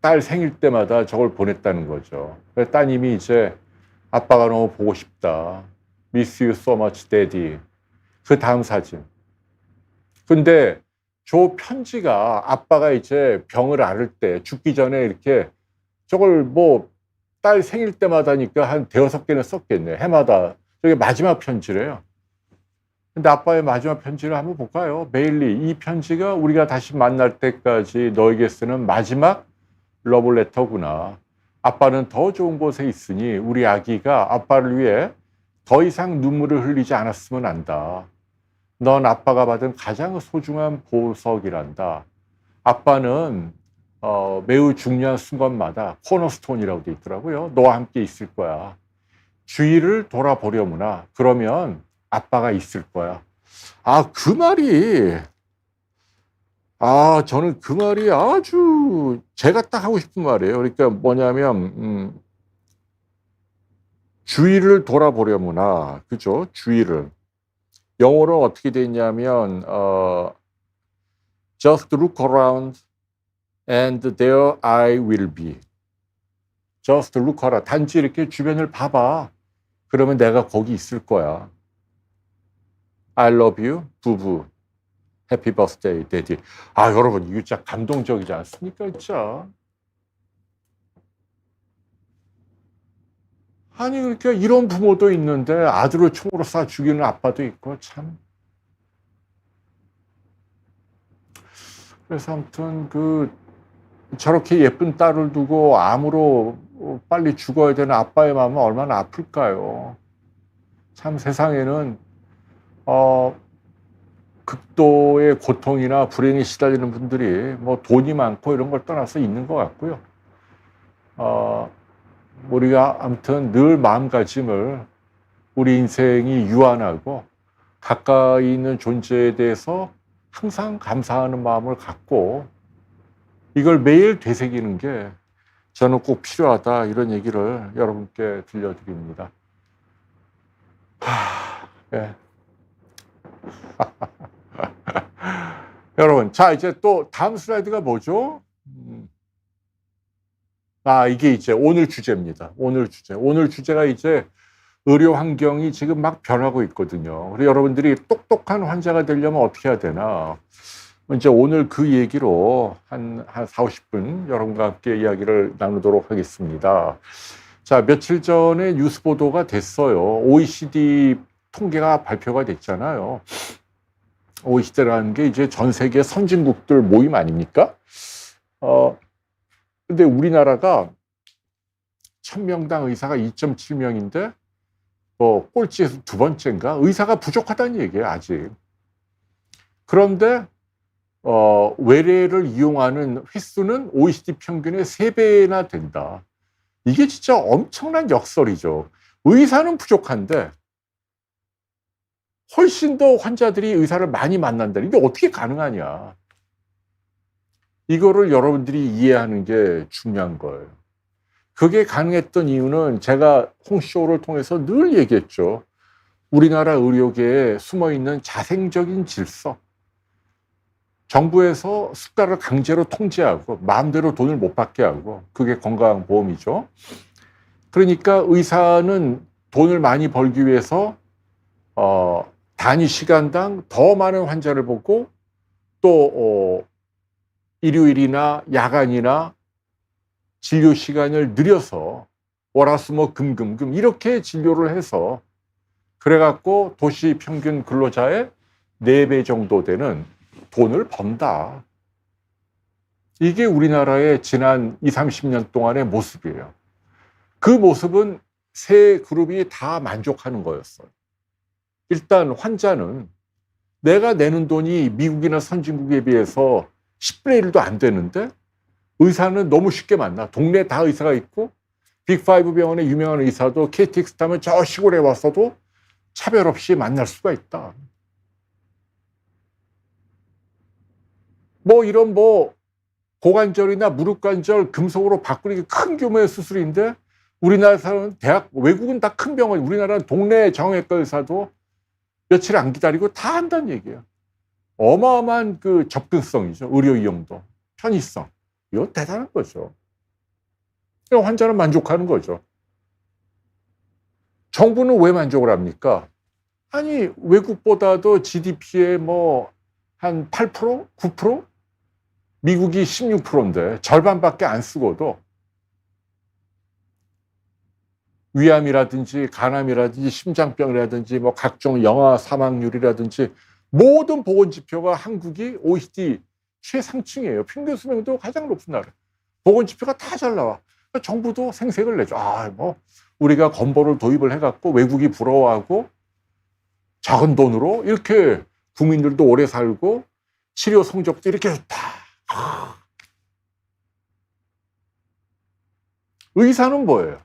딸 생일 때마다 저걸 보냈다는 거죠. 그래서 따님이 이제 아빠가 너무 보고 싶다. Miss you so much, daddy. 그 다음 사진. 근데 저 편지가 아빠가 이제 병을 앓을 때 죽기 전에 이렇게 저걸 뭐 딸 생일 때마다니까 한 대여섯 개는 썼겠네. 해마다. 저게 마지막 편지래요. 근데 아빠의 마지막 편지를 한번 볼까요? 메일리, 이 편지가 우리가 다시 만날 때까지 너에게 쓰는 마지막 러브레터구나. 아빠는 더 좋은 곳에 있으니 우리 아기가 아빠를 위해 더 이상 눈물을 흘리지 않았으면 한다. 넌 아빠가 받은 가장 소중한 보석이란다. 아빠는 매우 중요한 순간마다 코너스톤이라고 돼 있더라고요. 너와 함께 있을 거야. 주위를 돌아보려무나. 그러면 아빠가 있을 거야. 그 말이, 저는 그 말이 아주 제가 딱 하고 싶은 말이에요. 그러니까 뭐냐면, 주위를 돌아보려무나. 그죠? 주위를. 영어로 어떻게 돼 있냐면, just look around and there I will be. just look around. 단지 이렇게 주변을 봐봐. 그러면 내가 거기 있을 거야. I love you, 부부. 해피 버스데이, 데디. 여러분, 이거 진짜 감동적이지 않습니까, 진짜? 아니, 그러니까 이런 부모도 있는데 아들을 총으로 쏴 죽이는 아빠도 있고, 참. 그래서 아무튼 저렇게 예쁜 딸을 두고 암으로 빨리 죽어야 되는 아빠의 마음은 얼마나 아플까요? 참 세상에는 극도의 고통이나 불행에 시달리는 분들이 뭐 돈이 많고 이런 걸 떠나서 있는 것 같고요. 우리가 아무튼 늘 마음가짐을 우리 인생이 유한하고 가까이 있는 존재에 대해서 항상 감사하는 마음을 갖고 이걸 매일 되새기는 게 저는 꼭 필요하다, 이런 얘기를 여러분께 들려드립니다. 예. 여러분, 자, 이제 또 다음 슬라이드가 뭐죠? 이게 이제 오늘 주제입니다. 오늘 주제가 이제 의료 환경이 지금 막 변하고 있거든요. 그래서 여러분들이 똑똑한 환자가 되려면 어떻게 해야 되나? 이제 오늘 그 얘기로 한 40-50분 여러분과 함께 이야기를 나누도록 하겠습니다. 자, 며칠 전에 뉴스 보도가 됐어요. OECD 통계가 발표가 됐잖아요. OECD라는 게 이제 전 세계 선진국들 모임 아닙니까? 근데 우리나라가 1000명당 의사가 2.7명인데 꼴찌에서 두 번째인가? 의사가 부족하다는 얘기예요, 아직. 그런데 외래를 이용하는 횟수는 OECD 평균의 3배나 된다. 이게 진짜 엄청난 역설이죠. 의사는 부족한데 훨씬 더 환자들이 의사를 많이 만난다. 이게 어떻게 가능하냐. 이거를 여러분들이 이해하는 게 중요한 거예요. 그게 가능했던 이유는 제가 홍쇼를 통해서 늘 얘기했죠. 우리나라 의료계에 숨어있는 자생적인 질서. 정부에서 숫자를 강제로 통제하고 마음대로 돈을 못 받게 하고, 그게 건강보험이죠. 그러니까 의사는 돈을 많이 벌기 위해서 단위 시간당 더 많은 환자를 보고 또 일요일이나 야간이나 진료 시간을 늘려서 월화수목금금금 이렇게 진료를 해서 그래갖고 도시 평균 근로자의 4배 정도 되는 돈을 번다. 이게 우리나라의 지난 20-30년 동안의 모습이에요. 그 모습은 세 그룹이 다 만족하는 거였어요. 일단 환자는 내가 내는 돈이 미국이나 선진국에 비해서 10분의 1도 안 되는데 의사는 너무 쉽게 만나. 동네에 다 의사가 있고 빅5 병원의 유명한 의사도 KTX 타면 저 시골에 왔어도 차별 없이 만날 수가 있다. 이런 고관절이나 무릎관절 금속으로 바꾸는 게 큰 규모의 수술인데 우리나라에서는 외국은 다 큰 병원, 우리나라는 동네 정형외과 의사도 며칠 안 기다리고 다 한다는 얘기예요. 어마어마한 그 접근성이죠. 의료 이용도, 편의성. 이거 대단한 거죠. 환자는 만족하는 거죠. 정부는 왜 만족을 합니까? 아니, 외국보다도 GDP에 한 한 8%? 9%? 미국이 16%인데 절반밖에 안 쓰고도 위암이라든지 간암이라든지 심장병이라든지 뭐 각종 영아 사망률이라든지 모든 보건 지표가 한국이 OECD 최상층이에요. 평균 수명도 가장 높은 나라. 보건 지표가 다 잘 나와. 그러니까 정부도 생색을 내죠. 뭐 우리가 건보를 도입을 해갖고 외국이 부러워하고 작은 돈으로 이렇게 국민들도 오래 살고 치료 성적도 이렇게 좋다. 의사는 뭐예요?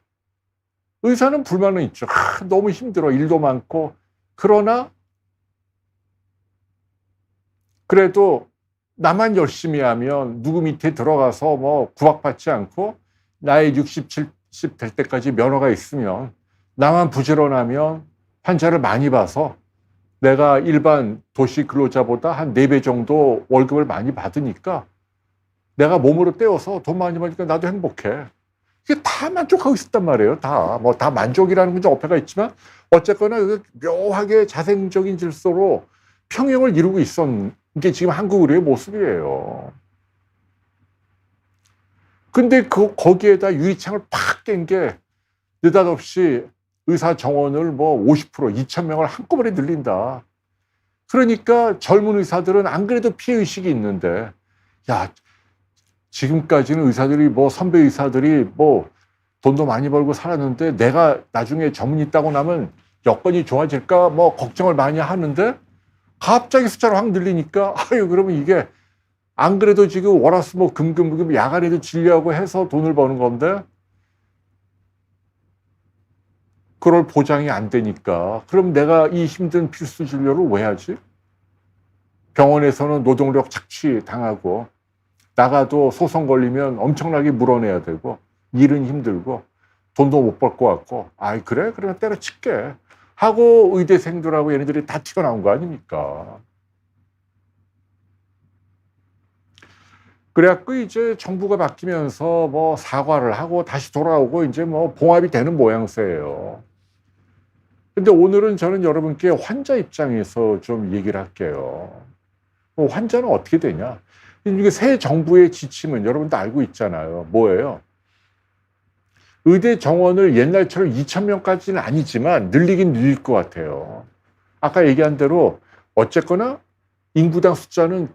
의사는 불만은 있죠. 너무 힘들어. 일도 많고. 그러나 그래도 나만 열심히 하면 누구 밑에 들어가서 뭐 구박받지 않고 나이 60, 70 될 때까지 면허가 있으면 나만 부지런하면 환자를 많이 봐서 내가 일반 도시 근로자보다 한 4배 정도 월급을 많이 받으니까 내가 몸으로 떼어서 돈 많이 벌니까 나도 행복해. 이게 다 만족하고 있었단 말이에요. 다 만족이라는 건 좀 어폐가 있지만 어쨌거나 묘하게 자생적인 질서로 평형을 이루고 있었던 게 지금 한국 의료의 모습이에요. 근데 거기에다 유리창을 팍 깬 게 느닷없이 의사 정원을 뭐 50%, 2,000명을 한꺼번에 늘린다. 그러니까 젊은 의사들은 안 그래도 피해의식이 있는데, 야, 지금까지는 의사들이 뭐 선배 의사들이 뭐 돈도 많이 벌고 살았는데 내가 나중에 전문의 있다고 나면 여건이 좋아질까 뭐 걱정을 많이 하는데 갑자기 숫자를 확 늘리니까 그러면 이게 안 그래도 지금 월화수목 금금금 야간에도 진료하고 해서 돈을 버는 건데 그럴 보장이 안 되니까 그럼 내가 이 힘든 필수 진료를 왜 하지? 병원에서는 노동력 착취 당하고 나가도 소송 걸리면 엄청나게 물어내야 되고 일은 힘들고 돈도 못 벌 것 같고 그래? 그래 때려칠게 하고 의대생들하고 얘네들이 다 튀어나온 거 아닙니까? 그래갖고 이제 정부가 바뀌면서 뭐 사과를 하고 다시 돌아오고 이제 뭐 봉합이 되는 모양새예요. 근데 오늘은 저는 여러분께 환자 입장에서 좀 얘기를 할게요. 환자는 어떻게 되냐? 이게 새 정부의 지침은 여러분도 알고 있잖아요. 뭐예요? 의대 정원을 옛날처럼 2,000명까지는 아니지만 늘리긴 늘릴 것 같아요. 아까 얘기한 대로 어쨌거나 인구당 숫자는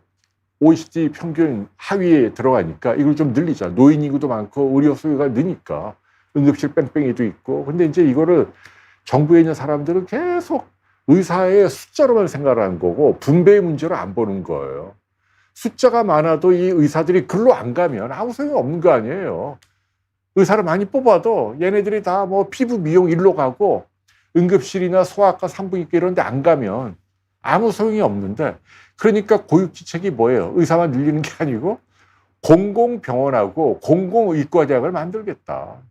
OECD 평균 하위에 들어가니까 이걸 좀 늘리자. 노인 인구도 많고 의료 수요가 느니까 응급실 뺑뺑이도 있고. 근데 이제 이거를 정부에 있는 사람들은 계속 의사의 숫자로만 생각을 하는 거고 분배의 문제로 안 보는 거예요. 숫자가 많아도 이 의사들이 글로 안 가면 아무 소용이 없는 거 아니에요. 의사를 많이 뽑아도 얘네들이 다 뭐 피부 미용 일로 가고 응급실이나 소아과 산부인과 이런 데 안 가면 아무 소용이 없는데 그러니까 고육지책이 뭐예요? 의사만 늘리는 게 아니고 공공병원하고 공공의과대학을 만들겠다.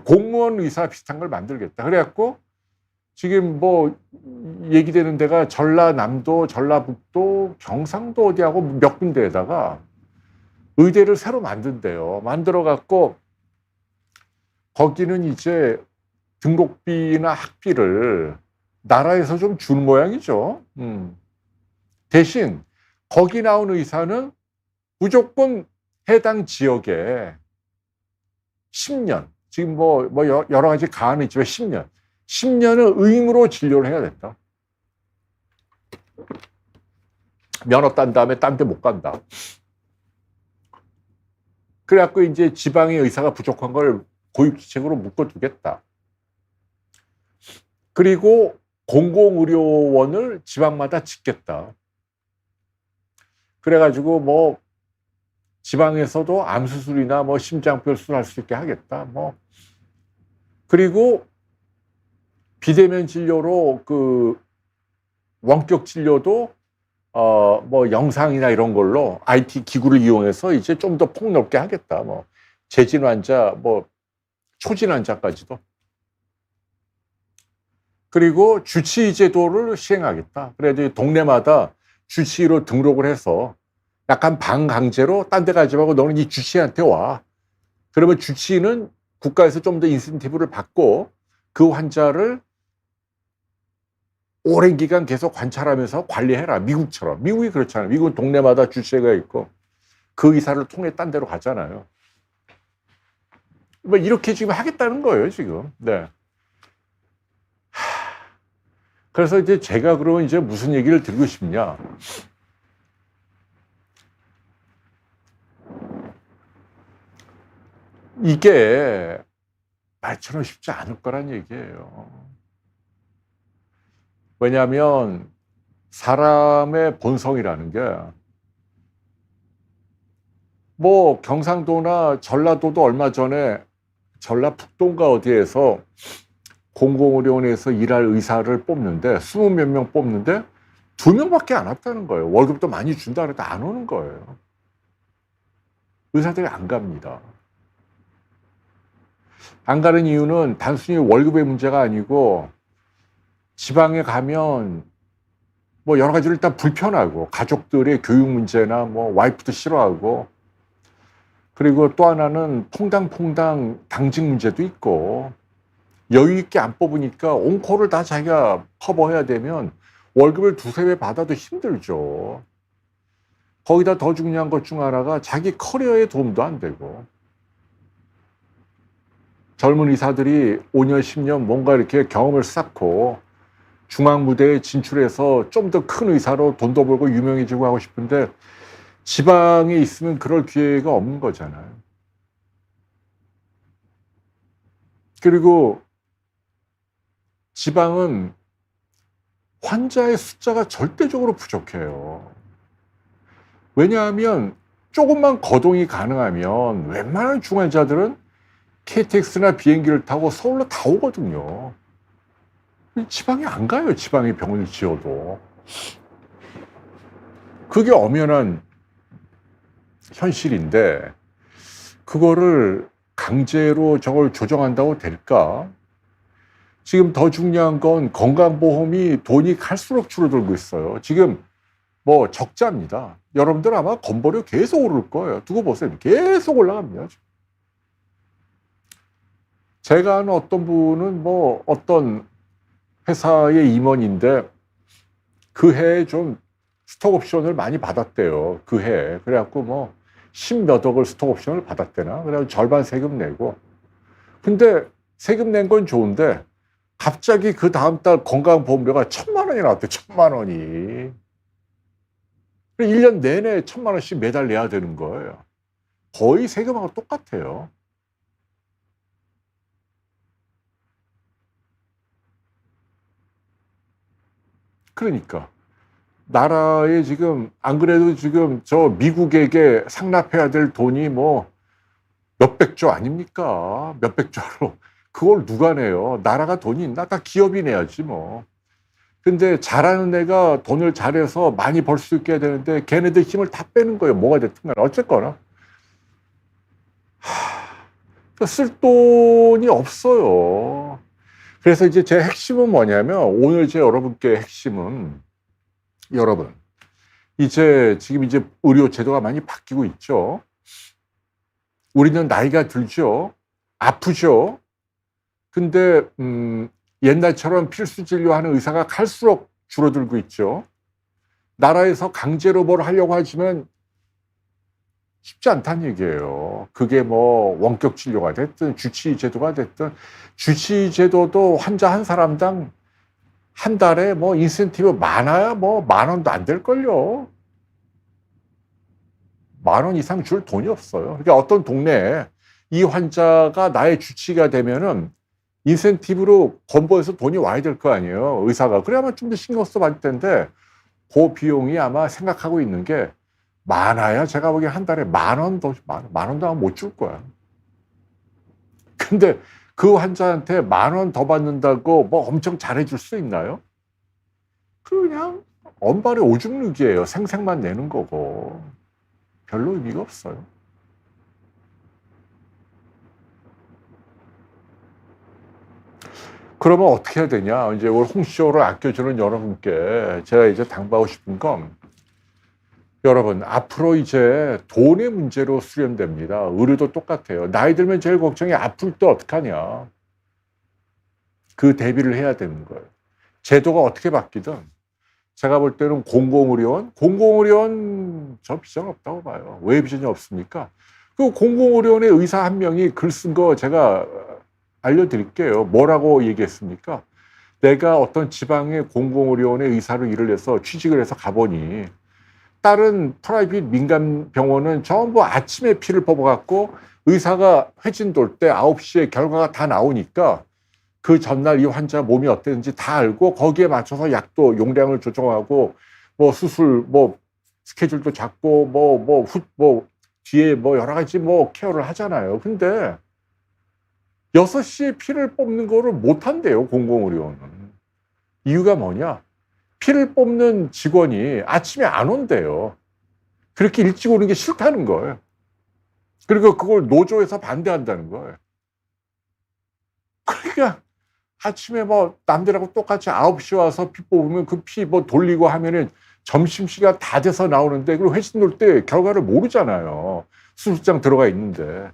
공무원 의사 비슷한 걸 만들겠다. 그래갖고 지금 뭐 얘기되는 데가 전라남도, 전라북도, 경상도 어디하고 몇 군데에다가 의대를 새로 만든대요. 만들어갖고 거기는 이제 등록비나 학비를 나라에서 좀 준 모양이죠. 대신 거기 나온 의사는 무조건 해당 지역에 10년, 지금 뭐 여러 가지 가안은 있지만 10년을 의무로 진료를 해야 된다. 면허 딴 다음에 딴 데 못 간다. 그래갖고 이제 지방의 의사가 부족한 걸 고육지책으로 묶어두겠다. 그리고 공공의료원을 지방마다 짓겠다. 그래가지고 뭐 지방에서도 암수술이나 뭐 심장병 수술할 수 있게 하겠다. 뭐 그리고 비대면 진료로 그 원격 진료도 뭐 영상이나 이런 걸로 IT 기구를 이용해서 이제 좀 더 폭넓게 하겠다. 뭐 재진 환자, 뭐 초진 환자까지도. 그리고 주치의 제도를 시행하겠다. 그래도 동네마다 주치의로 등록을 해서 약간 반강제로 딴 데 가지 말고 너는 이 주치의한테 와. 그러면 주치의는 국가에서 좀 더 인센티브를 받고 그 환자를 오랜 기간 계속 관찰하면서 관리해라. 미국처럼. 미국이 그렇잖아요. 미국은 동네마다 주치의가 있고 그 의사를 통해 딴 데로 가잖아요. 뭐 이렇게 지금 하겠다는 거예요, 지금. 네. 그래서 이제 제가 그러면 이제 무슨 얘기를 드리고 싶냐. 이게 말처럼 쉽지 않을 거란 얘기예요. 왜냐하면 사람의 본성이라는 게 뭐 경상도나 전라도도 얼마 전에 전라북도인가 어디에서 공공의료원에서 일할 의사를 뽑는데 20몇 명 뽑는데 2명밖에 안 왔다는 거예요. 월급도 많이 준다 그래도 안 오는 거예요. 의사들이 안 갑니다. 안 가는 이유는 단순히 월급의 문제가 아니고 지방에 가면 뭐 여러 가지로 일단 불편하고 가족들의 교육 문제나 뭐 와이프도 싫어하고 그리고 또 하나는 퐁당퐁당 당직 문제도 있고 여유 있게 안 뽑으니까 온코를 다 자기가 커버해야 되면 월급을 2~3배 받아도 힘들죠. 거기다 더 중요한 것 중 하나가 자기 커리어에 도움도 안 되고 젊은 의사들이 5년, 10년 뭔가 이렇게 경험을 쌓고 중앙 무대에 진출해서 좀 더 큰 의사로 돈도 벌고 유명해지고 하고 싶은데 지방에 있으면 그럴 기회가 없는 거잖아요. 그리고 지방은 환자의 숫자가 절대적으로 부족해요. 왜냐하면 조금만 거동이 가능하면 웬만한 중환자들은 KTX나 비행기를 타고 서울로 다 오거든요. 지방에 안 가요. 지방에 병원을 지어도. 그게 엄연한 현실인데 그거를 강제로 저걸 조정한다고 될까? 지금 더 중요한 건 건강보험이 돈이 갈수록 줄어들고 있어요. 지금 뭐 적자입니다. 여러분들 아마 건보료 계속 오를 거예요. 두고 보세요. 계속 올라갑니다. 제가 아는 어떤 분은 뭐 어떤 회사의 임원인데 그 해에 좀 스톡 옵션을 많이 받았대요. 그 해에. 그래갖고 뭐 10몇 억을 스톡 옵션을 받았대나. 그래서 절반 세금 내고. 근데 세금 낸 건 좋은데 갑자기 그 다음 달 건강보험료가 1,000만 원이 나왔대. 1,000만 원이. 1년 내내 1,000만 원씩 매달 내야 되는 거예요. 거의 세금하고 똑같아요. 그러니까 나라에 지금 안 그래도 지금 저 미국에게 상납해야 될 돈이 뭐 몇백조 아닙니까? 몇백조로 그걸 누가 내요? 나라가 돈이 있나? 다 기업이 내야지 뭐. 근데 잘하는 애가 돈을 잘해서 많이 벌 수 있게 해야 되는데 걔네들 힘을 다 빼는 거예요. 뭐가 됐든 간에 어쨌거나 쓸 돈이 없어요. 그래서 이제 제 핵심은 뭐냐면 오늘 제 여러분께 핵심은 여러분 이제 지금 이제 의료 제도가 많이 바뀌고 있죠. 우리는 나이가 들죠. 아프죠. 근데 옛날처럼 필수 진료하는 의사가 갈수록 줄어들고 있죠. 나라에서 강제로 뭘 하려고 하지만 쉽지 않다는 얘기예요. 그게 뭐 원격 진료가 됐든 주치의 제도가 됐든 주치의 제도도 환자 한 사람당 한 달에 뭐 인센티브 많아야 뭐 10,000원도 안 될걸요. 10,000원 이상 줄 돈이 없어요. 그러니까 어떤 동네에 이 환자가 나의 주치의가 되면은 인센티브로 건보해서 돈이 와야 될 거 아니에요. 의사가. 그래야만 좀 더 신경 써볼 텐데 그 비용이 아마 생각하고 있는 게 많아야 제가 보기엔 한 달에 10,000원 더, 10,000원도 아마 못 줄 거야. 근데 그 환자한테 10,000원 더 받는다고 뭐 엄청 잘해줄 수 있나요? 그냥 언발의 오줌누기예요. 생색만 내는 거고. 별로 의미가 없어요. 그러면 어떻게 해야 되냐? 이제 오늘 홍쇼를 아껴주는 여러분께 제가 이제 당부하고 싶은 건 여러분, 앞으로 이제 돈의 문제로 수렴됩니다. 의료도 똑같아요. 나이 들면 제일 걱정이 아플 때 어떡하냐. 그 대비를 해야 되는 거예요. 제도가 어떻게 바뀌든 제가 볼 때는 공공의료원 저 비전 없다고 봐요. 왜 비전이 없습니까? 그 공공의료원의 의사 한 명이 글 쓴 거 제가 알려드릴게요. 뭐라고 얘기했습니까? 내가 어떤 지방의 공공의료원의 의사로 일을 해서 취직을 해서 가보니 다른 프라이빗 민간 병원은 전부 아침에 피를 뽑아갖고 의사가 회진 돌 때 9시에 결과가 다 나오니까 그 전날 이 환자 몸이 어땠는지 다 알고 거기에 맞춰서 약도 용량을 조정하고 뭐 수술 뭐 스케줄도 잡고 뒤에 뭐 여러 가지 뭐 케어를 하잖아요. 근데 6시에 피를 뽑는 거를 못 한대요, 공공의료원은. 이유가 뭐냐? 피를 뽑는 직원이 아침에 안 온대요. 그렇게 일찍 오는 게 싫다는 거예요. 그리고 그걸 노조에서 반대한다는 거예요. 그러니까 아침에 뭐 남들하고 똑같이 9시 와서 피 뽑으면 그 피 뭐 돌리고 하면은 점심시간 다 돼서 나오는데 그걸 회식 놀 때 결과를 모르잖아요. 수술장 들어가 있는데.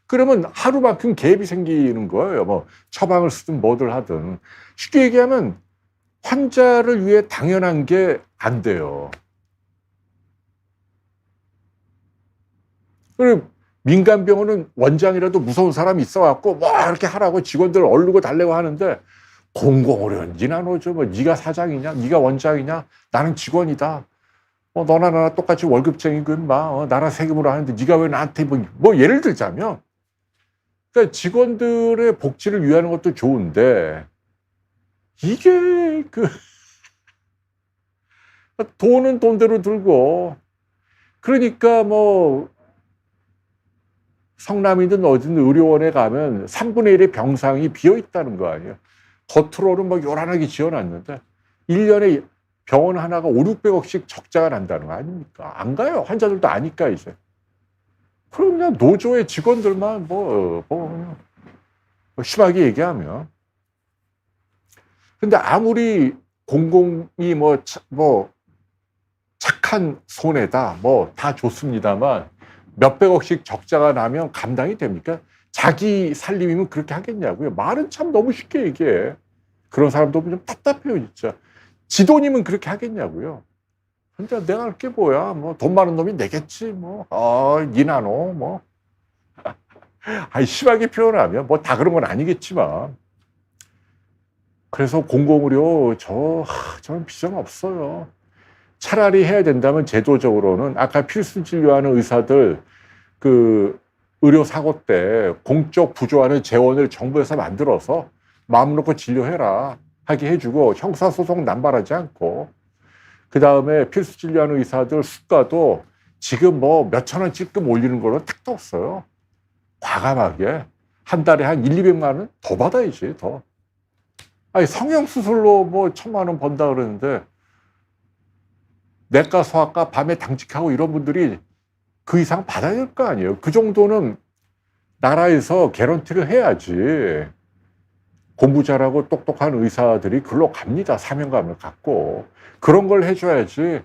그러면 하루만큼 갭이 생기는 거예요. 뭐 처방을 쓰든 뭐들 하든. 쉽게 얘기하면 환자를 위해 당연한 게 안 돼요. 그리고 민간 병원은 원장이라도 무서운 사람이 있어갖고 뭐 이렇게 하라고 직원들 얼르고 달래고 하는데 공공의료원 니나 노조 뭐 네가 사장이냐 네가 원장이냐 나는 직원이다. 너나 나나 똑같이 월급쟁이고 인마 나라 세금으로 하는데 네가 왜 나한테 뭐 예를 들자면 그러니까 직원들의 복지를 위하는 것도 좋은데 이게 그 돈은 돈대로 들고 그러니까 뭐 성남이든 어디든 의료원에 가면 3분의 1의 병상이 비어 있다는 거 아니에요. 겉으로는 뭐 요란하게 지어놨는데 1년에 병원 하나가 5,600억씩 적자가 난다는 거 아닙니까? 안 가요. 환자들도 아니까 이제. 그럼 그냥 노조의 직원들만 심하게 얘기하면. 근데 아무리 공공이 착한 손해다 다 좋습니다만 몇백억씩 적자가 나면 감당이 됩니까? 자기 살림이면 그렇게 하겠냐고요. 말은 참 너무 쉽게 얘기해. 그런 사람도 좀 답답해요, 진짜. 지 돈이면 그렇게 하겠냐고요. 근데 내가 할 게 뭐야. 돈 많은 놈이 내겠지. 니나 너, 아니, 심하게 표현하면 다 그런 건 아니겠지만. 그래서 공공의료, 저는 비전 없어요. 차라리 해야 된다면 제도적으로는 아까 필수 진료하는 의사들 그 의료사고 때 공적 부조하는 재원을 정부에서 만들어서 마음 놓고 진료해라 하게 해주고 형사소송 남발하지 않고 그 다음에 필수 진료하는 의사들 수가도 지금 몇천 원 찔끔 올리는 거는 택도 없어요. 과감하게 한 달에 한 1,200만 원 더 받아야지 더. 아니 성형수술로 1,000만 원 번다 그러는데 내과, 소아과 밤에 당직하고 이런 분들이 그 이상 받아야 될 거 아니에요. 그 정도는 나라에서 개런티를 해야지. 공부 잘하고 똑똑한 의사들이 글로 갑니다. 사명감을 갖고. 그런 걸 해줘야지.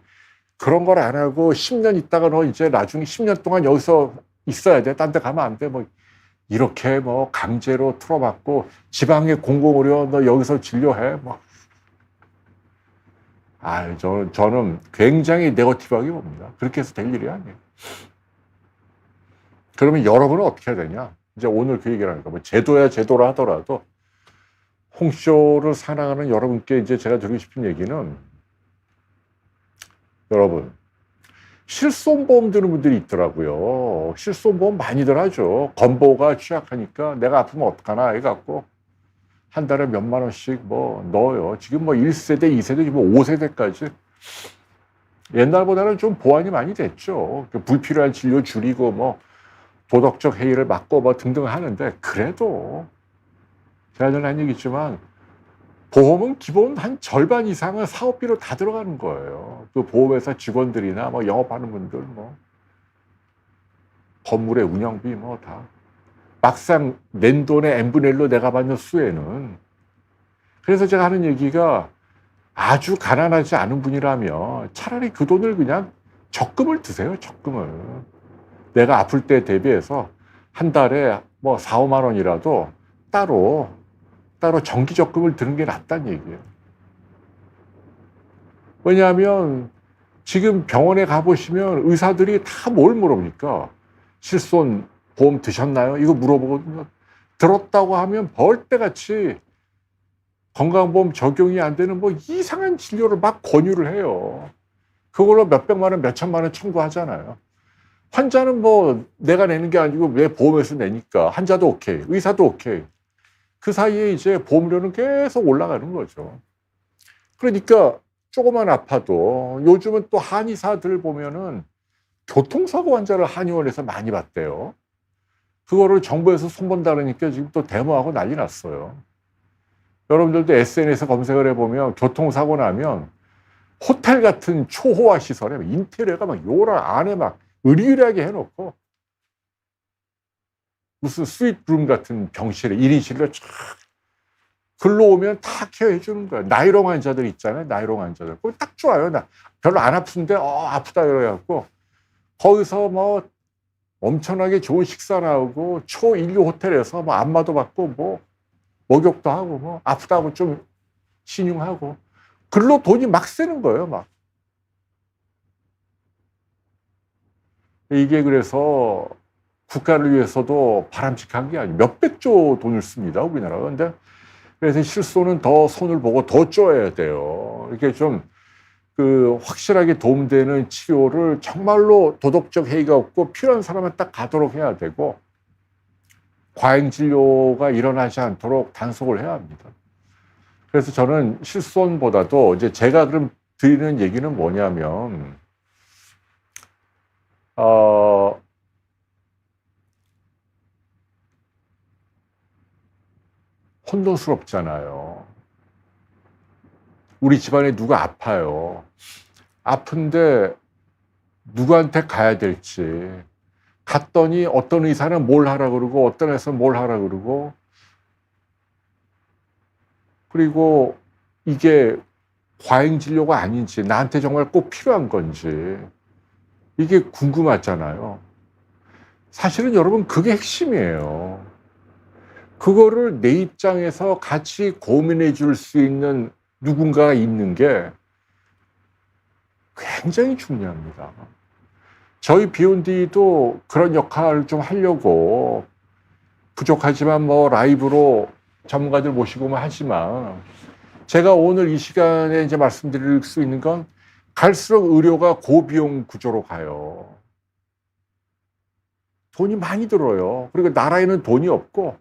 그런 걸 안 하고 10년 있다가 너 이제 나중에 10년 동안 여기서 있어야 돼. 딴 데 가면 안 돼. 이렇게 강제로 틀어받고 지방의 공공의료 너 여기서 진료해. 저는 굉장히 네거티브하게 봅니다. 그렇게 해서 될 일이 아니에요. 그러면 여러분은 어떻게 해야 되냐? 이제 오늘 그 얘기를 하니까 제도야 제도라 하더라도 홍쇼를 사랑하는 여러분께 이제 제가 드리고 싶은 얘기는 여러분 실손보험 드는 분들이 있더라고요. 실손보험 많이들 하죠. 건보가 취약하니까 내가 아프면 어떡하나 해갖고 한 달에 몇만 원씩 넣어요. 지금 1세대, 2세대, 5세대까지. 옛날보다는 좀 보완이 많이 됐죠. 불필요한 진료 줄이고 도덕적 해이를 막고 등등 하는데 그래도 제가 전에 한 얘기지만 보험은 기본 한 절반 이상은 사업비로 다 들어가는 거예요. 그 보험회사 직원들이나 영업하는 분들 건물의 운영비 다. 막상 낸 돈의 n분의 1로 내가 받는 수혜는. 그래서 제가 하는 얘기가 아주 가난하지 않은 분이라면 차라리 그 돈을 그냥 적금을 드세요. 적금을. 내가 아플 때 대비해서 한 달에 4, 5만 원이라도 따로 정기 적금을 드는 게 낫다는 얘기예요. 왜냐하면 지금 병원에 가보시면 의사들이 다 뭘 물어보니까 실손 보험 드셨나요? 이거 물어보거든요. 들었다고 하면 벌떼같이 건강보험 적용이 안 되는 뭐 이상한 진료를 막 권유를 해요. 그걸로 몇백만 원, 몇천만 원 청구하잖아요. 환자는 뭐 내가 내는 게 아니고 왜 보험에서 내니까 환자도 오케이, 의사도 오케이. 그 사이에 이제 보험료는 계속 올라가는 거죠. 그러니까 조금만 아파도 요즘은 또 한의사들 보면은 교통사고 환자를 한의원에서 많이 봤대요. 그거를 정부에서 손본다니까 지금 또 데모하고 난리 났어요. 여러분들도 SNS에 검색을 해보면 교통사고 나면 호텔 같은 초호화 시설에 인테리어가 막 요런 안에 막 으리으리하게 해놓고 무슨 스윗룸 같은 병실에 1인실로 쫙 글로 오면 다 케어해 주는 거야. 나이롱 환자들 있잖아요. 나이롱 환자들. 그거 딱 좋아요. 나 별로 안 아픈데 아프다 이래갖고 거기서 뭐 엄청나게 좋은 식사 나오고 초인류 호텔에서 뭐 안마도 받고 뭐 목욕도 하고 뭐 아프다고 좀 신용하고 글로 돈이 막 쓰는 거예요. 막. 이게 그래서 국가를 위해서도 바람직한 게 아니에요. 몇백조 돈을 씁니다. 우리나라가. 근데 그래서 실손은 더 손을 보고 더 쪼아야 돼요. 이렇게 좀 확실하게 도움되는 치료를 정말로 도덕적 해이가 없고 필요한 사람은 딱 가도록 해야 되고 과잉 진료가 일어나지 않도록 단속을 해야 합니다. 그래서 저는 실손보다도 이제 제가 그럼 드리는 얘기는 뭐냐면 혼돈스럽잖아요. 우리 집안에 누가 아파요. 아픈데 누구한테 가야 될지. 갔더니 어떤 의사는 뭘 하라 그러고 어떤 의사는 뭘 하라 그러고 그리고 이게 과잉 진료가 아닌지 나한테 정말 꼭 필요한 건지 이게 궁금하잖아요. 사실은 여러분 그게 핵심이에요. 그거를 내 입장에서 같이 고민해 줄 수 있는 누군가가 있는 게 굉장히 중요합니다. 저희 B&D도 그런 역할을 좀 하려고 부족하지만 뭐 라이브로 전문가들 모시고 하지만 제가 오늘 이 시간에 이제 말씀드릴 수 있는 건 갈수록 의료가 고비용 구조로 가요. 돈이 많이 들어요. 그리고 나라에는 돈이 없고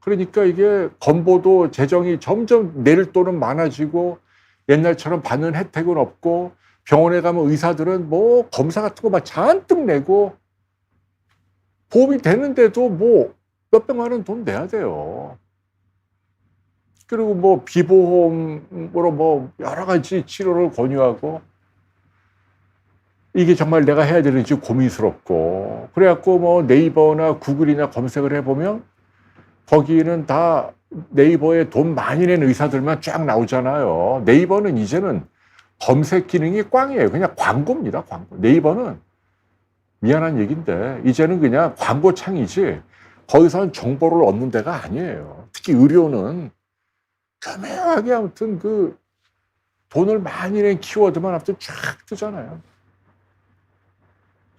그러니까 이게 건보도 재정이 점점 낼 돈은 많아지고 옛날처럼 받는 혜택은 없고 병원에 가면 의사들은 뭐 검사 같은 거 막 잔뜩 내고 보험이 되는데도 뭐 몇백만 원 돈 내야 돼요. 그리고 뭐 비보험으로 뭐 여러 가지 치료를 권유하고 이게 정말 내가 해야 되는지 고민스럽고 그래갖고 뭐 네이버나 구글이나 검색을 해보면 거기는 다 네이버에 돈 많이 낸 의사들만 쫙 나오잖아요. 네이버는 이제는 검색 기능이 꽝이에요. 그냥 광고입니다. 광고. 네이버는 미안한 얘기인데 이제는 그냥 광고창이지 거기서는 정보를 얻는 데가 아니에요. 특히 의료는 교묘하게 아무튼 돈을 많이 낸 키워드만 아무튼 쫙 뜨잖아요.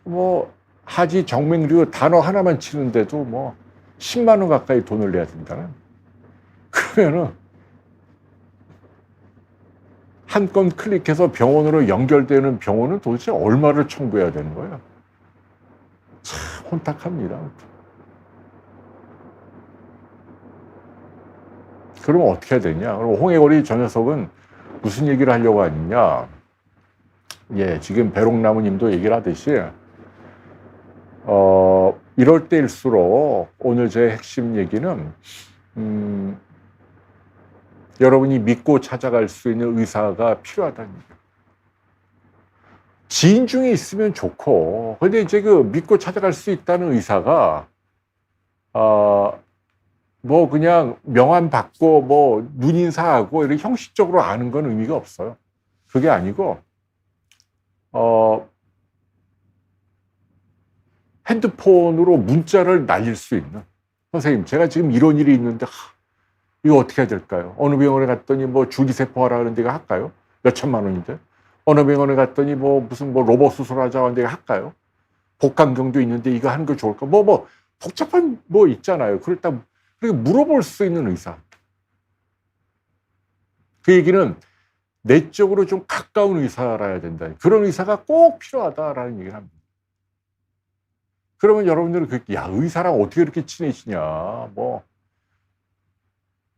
뭐 하지 정맥류 단어 하나만 치는데도 뭐 10만 원 가까이 돈을 내야 된다는. 그러면은 한 건 클릭해서 병원으로 연결되는 병원은 도대체 얼마를 청구해야 되는 거예요? 참 혼탁합니다. 그러면 어떻게 해야 되냐? 그럼 홍해거리 저 녀석은 무슨 얘기를 하려고 하느냐? 예, 지금 배롱나무님도 얘기를 하듯이 이럴 때일수록 오늘 제 핵심 얘기는 여러분이 믿고 찾아갈 수 있는 의사가 필요하다는 얘기예요. 지인 중에 있으면 좋고 근데 이제 믿고 찾아갈 수 있다는 의사가 뭐 그냥 명함 받고 뭐 눈인사하고 이렇게 형식적으로 아는 건 의미가 없어요. 그게 아니고 핸드폰으로 문자를 날릴 수 있는 선생님 제가 지금 이런 일이 있는데 이거 어떻게 해야 될까요? 어느 병원에 갔더니 뭐 줄기세포 하라 그러는 데가 할까요? 몇 천만 원인데 어느 병원에 갔더니 뭐 무슨 뭐 로봇 수술하자고 하는데 할까요? 복강경도 있는데 이거 하는 거 좋을까? 뭐 복잡한 뭐 있잖아요. 그걸 딱 그리고 물어볼 수 있는 의사. 그 얘기는 내적으로 좀 가까운 의사라야 된다. 그런 의사가 꼭 필요하다라는 얘기를 합니다. 그러면 여러분들은 야, 의사랑 어떻게 이렇게 친해지냐, 뭐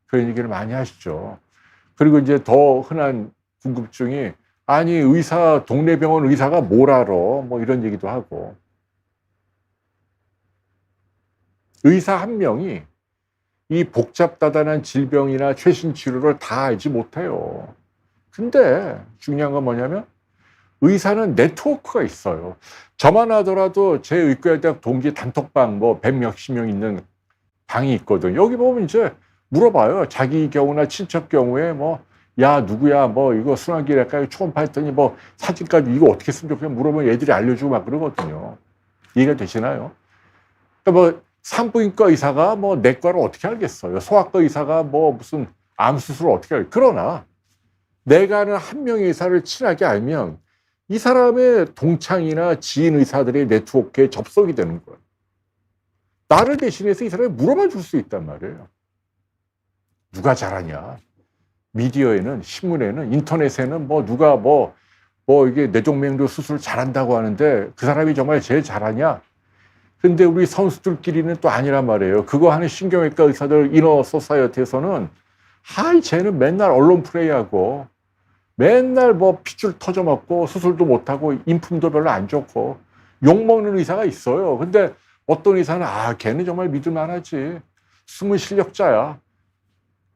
그런 얘기를 많이 하시죠. 그리고 이제 더 흔한 궁금증이 아니 의사 동네 병원 의사가 뭘 알아? 뭐 이런 얘기도 하고 의사 한 명이 이 복잡다단한 질병이나 최신 치료를 다 알지 못해요. 근데 중요한 건 뭐냐면 의사는 네트워크가 있어요. 저만 하더라도 제 의과대학 동기 단톡방 뭐 100몇십 명 있는 방이 있거든. 여기 보면 이제 물어봐요. 자기 경우나 친척 경우에 뭐 야 누구야 뭐 이거 순환기랄까 초음파 했더니 뭐 사진까지 이거 어떻게 쓰면 좋겠냐 물어보면 애들이 알려주고 막 그러거든요. 이해가 되시나요? 그러니까 뭐 산부인과 의사가 뭐 내과를 어떻게 알겠어요. 소아과 의사가 뭐 무슨 암 수술을 어떻게 알겠어요. 그러나 내가 아는 한 명의 의사를 친하게 알면 이 사람의 동창이나 지인 의사들의 네트워크에 접속이 되는 거예요. 나를 대신해서 이 사람이 물어봐 줄 수 있단 말이에요. 누가 잘하냐. 미디어에는, 신문에는, 인터넷에는 뭐 누가 뭐 이게 뇌종맹도 수술 잘한다고 하는데 그 사람이 정말 제일 잘하냐? 근데 우리 선수들끼리는 또 아니란 말이에요. 그거 하는 신경외과 의사들 이너 소사이어티에서는 쟤는 맨날 언론 플레이하고 맨날 뭐 핏줄 터져먹고 수술도 못하고 인품도 별로 안 좋고 욕먹는 의사가 있어요. 근데 어떤 의사는 걔는 정말 믿을만하지. 숨은 실력자야.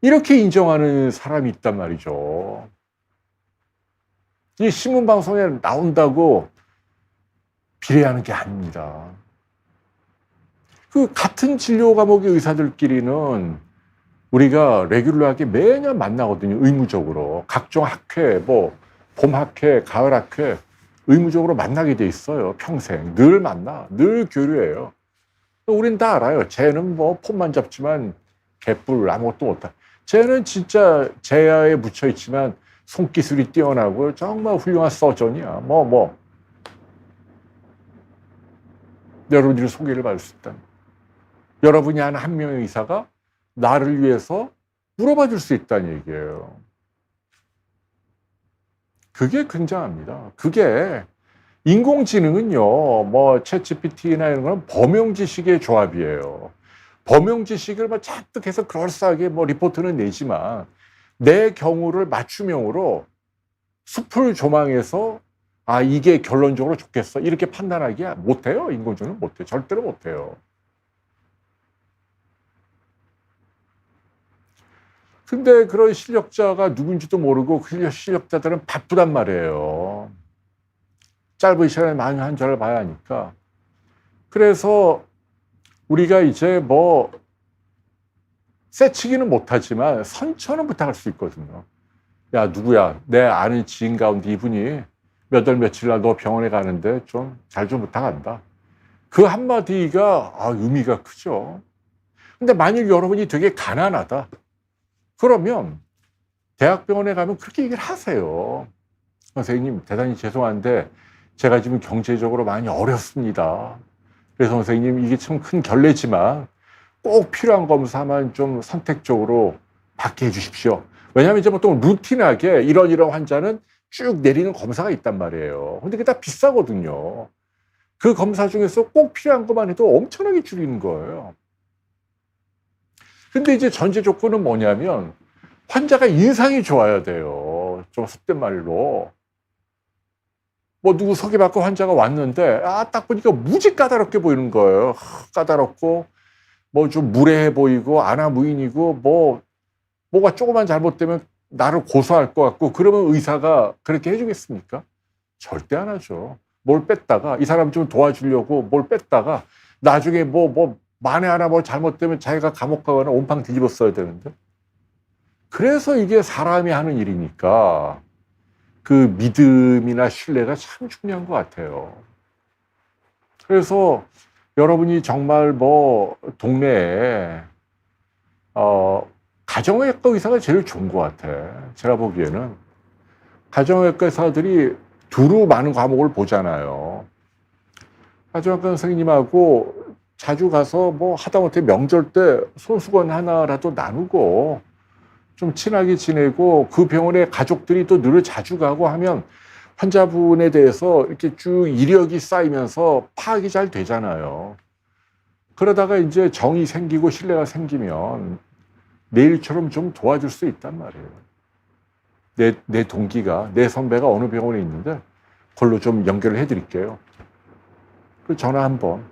이렇게 인정하는 사람이 있단 말이죠. 이 신문방송에 나온다고 비례하는 게 아닙니다. 그 같은 진료 과목의 의사들끼리는 우리가 레귤러하게 매년 만나거든요. 의무적으로. 각종 학회, 뭐 봄학회, 가을학회 의무적으로 만나게 돼 있어요. 평생. 늘 만나. 늘 교류해요. 우린 다 알아요. 쟤는 뭐 폰만 잡지만 개뿔 아무것도 못하. 쟤는 진짜 제야에 묻혀 있지만 손기술이 뛰어나고 정말 훌륭한 서전이야. 여러분들이 소개를 받을 수 있다. 여러분이 아는 한 명의 의사가 나를 위해서 물어봐 줄 수 있다는 얘기예요. 그게 굉장합니다. 그게 인공지능은요, 뭐 챗GPT나 이런 건 범용 지식의 조합이에요. 범용 지식을 뭐 잔뜩 해서 그럴싸하게 뭐 리포트는 내지만 내 경우를 맞춤형으로 숲을 조망해서 이게 결론적으로 좋겠어 이렇게 판단하기 못해요. 인공지능은 못해요. 절대로 못해요. 근데 그런 실력자가 누군지도 모르고 그 실력자들은 바쁘단 말이에요. 짧은 시간에 많은 환자를 봐야 하니까. 그래서 우리가 이제 뭐 세치기는 못하지만 선처는 부탁할 수 있거든요. 야 누구야 내 아는 지인 가운데 이분이 몇 월 며칠 날 너 병원에 가는데 좀 잘 좀 부탁한다. 그 한마디가 의미가 크죠. 근데 만일 여러분이 되게 가난하다. 그러면 대학병원에 가면 그렇게 얘기를 하세요. 선생님 대단히 죄송한데 제가 지금 경제적으로 많이 어렵습니다. 그래서 선생님 이게 참 큰 결례지만 꼭 필요한 검사만 좀 선택적으로 받게 해주십시오. 왜냐하면 이제 보통 루틴하게 이런 환자는 쭉 내리는 검사가 있단 말이에요. 근데 그게 다 비싸거든요. 그 검사 중에서 꼭 필요한 것만 해도 엄청나게 줄이는 거예요. 근데 이제 전제 조건은 뭐냐면 환자가 인상이 좋아야 돼요. 좀 속된 말로. 뭐 누구 소개받고 환자가 왔는데 딱 보니까 무지 까다롭게 보이는 거예요. 까다롭고 뭐 좀 무례해 보이고 아나무인이고 뭐가 조금만 잘못되면 나를 고소할 것 같고 그러면 의사가 그렇게 해주겠습니까? 절대 안 하죠. 뭘 뺐다가 이 사람 좀 도와주려고 뭘 뺐다가 나중에 만에 하나 잘못되면 자기가 감옥 가거나 온팡 뒤집어 써야 되는데. 그래서 이게 사람이 하는 일이니까 그 믿음이나 신뢰가 참 중요한 것 같아요. 그래서 여러분이 정말 동네에 가정의학과 의사가 제일 좋은 것 같아. 제가 보기에는 가정의학과 의사들이 두루 많은 과목을 보잖아요. 하지만 선생님하고 자주 가서 뭐 하다못해 명절 때 손수건 하나라도 나누고 좀 친하게 지내고 그 병원에 가족들이 또 늘 자주 가고 하면 환자분에 대해서 이렇게 쭉 이력이 쌓이면서 파악이 잘 되잖아요. 그러다가 이제 정이 생기고 신뢰가 생기면 내일처럼 좀 도와줄 수 있단 말이에요. 내 동기가, 내 선배가 어느 병원에 있는데 그걸로 좀 연결을 해드릴게요. 그 전화 한번.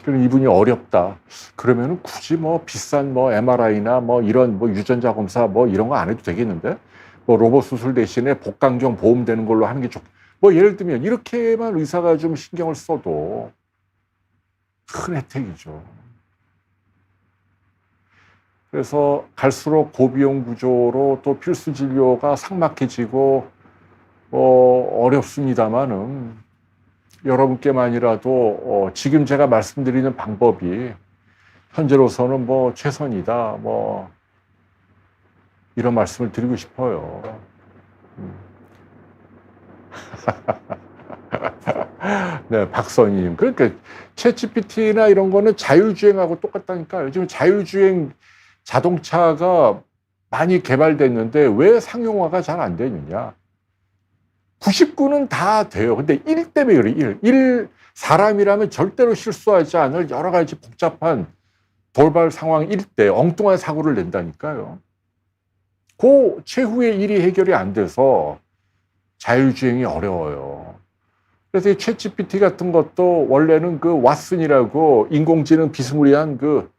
그럼 이분이 어렵다. 그러면은 굳이 뭐 비싼 뭐 MRI나 뭐 이런 뭐 유전자 검사 뭐 이런 거 안 해도 되겠는데? 뭐 로봇 수술 대신에 복강경 보험 되는 걸로 하는 게 뭐 예를 들면 이렇게만 의사가 좀 신경을 써도 큰 혜택이죠. 그래서 갈수록 고비용 구조로 또 필수 진료가 삭막해지고 어렵습니다만은 여러분께만이라도 지금 제가 말씀드리는 방법이 현재로서는 뭐 최선이다. 뭐 이런 말씀을 드리고 싶어요. 네, 박선희님. 그러니까 챗GPT나 이런 거는 자율주행하고 똑같다니까요. 지금 자율주행 자동차가 많이 개발됐는데 왜 상용화가 잘 안 되느냐. 99는 다 돼요. 근데 1 때문에 그래요. 1 사람이라면 절대로 실수하지 않을 여러 가지 복잡한 돌발 상황 1때 엉뚱한 사고를 낸다니까요. 그 최후의 일이 해결이 안 돼서 자율주행이 어려워요. 그래서 이 챗GPT 같은 것도 원래는 그 왓슨이라고 인공지능 비스무리한 그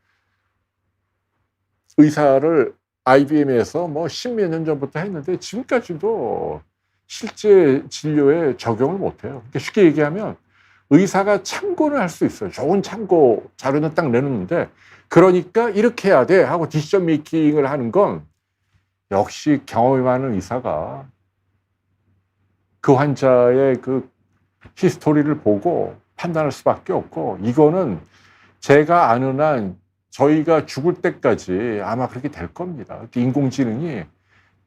의사를 IBM에서 뭐 십몇 년 전부터 했는데 지금까지도 실제 진료에 적용을 못해요. 그러니까 쉽게 얘기하면 의사가 참고는 할 수 있어요. 좋은 참고 자료는 딱 내놓는데 그러니까 이렇게 해야 돼 하고 디시전 메이킹을 하는 건 역시 경험이 많은 의사가 그 환자의 그 히스토리를 보고 판단할 수밖에 없고 이거는 제가 아는 한 저희가 죽을 때까지 아마 그렇게 될 겁니다. 인공지능이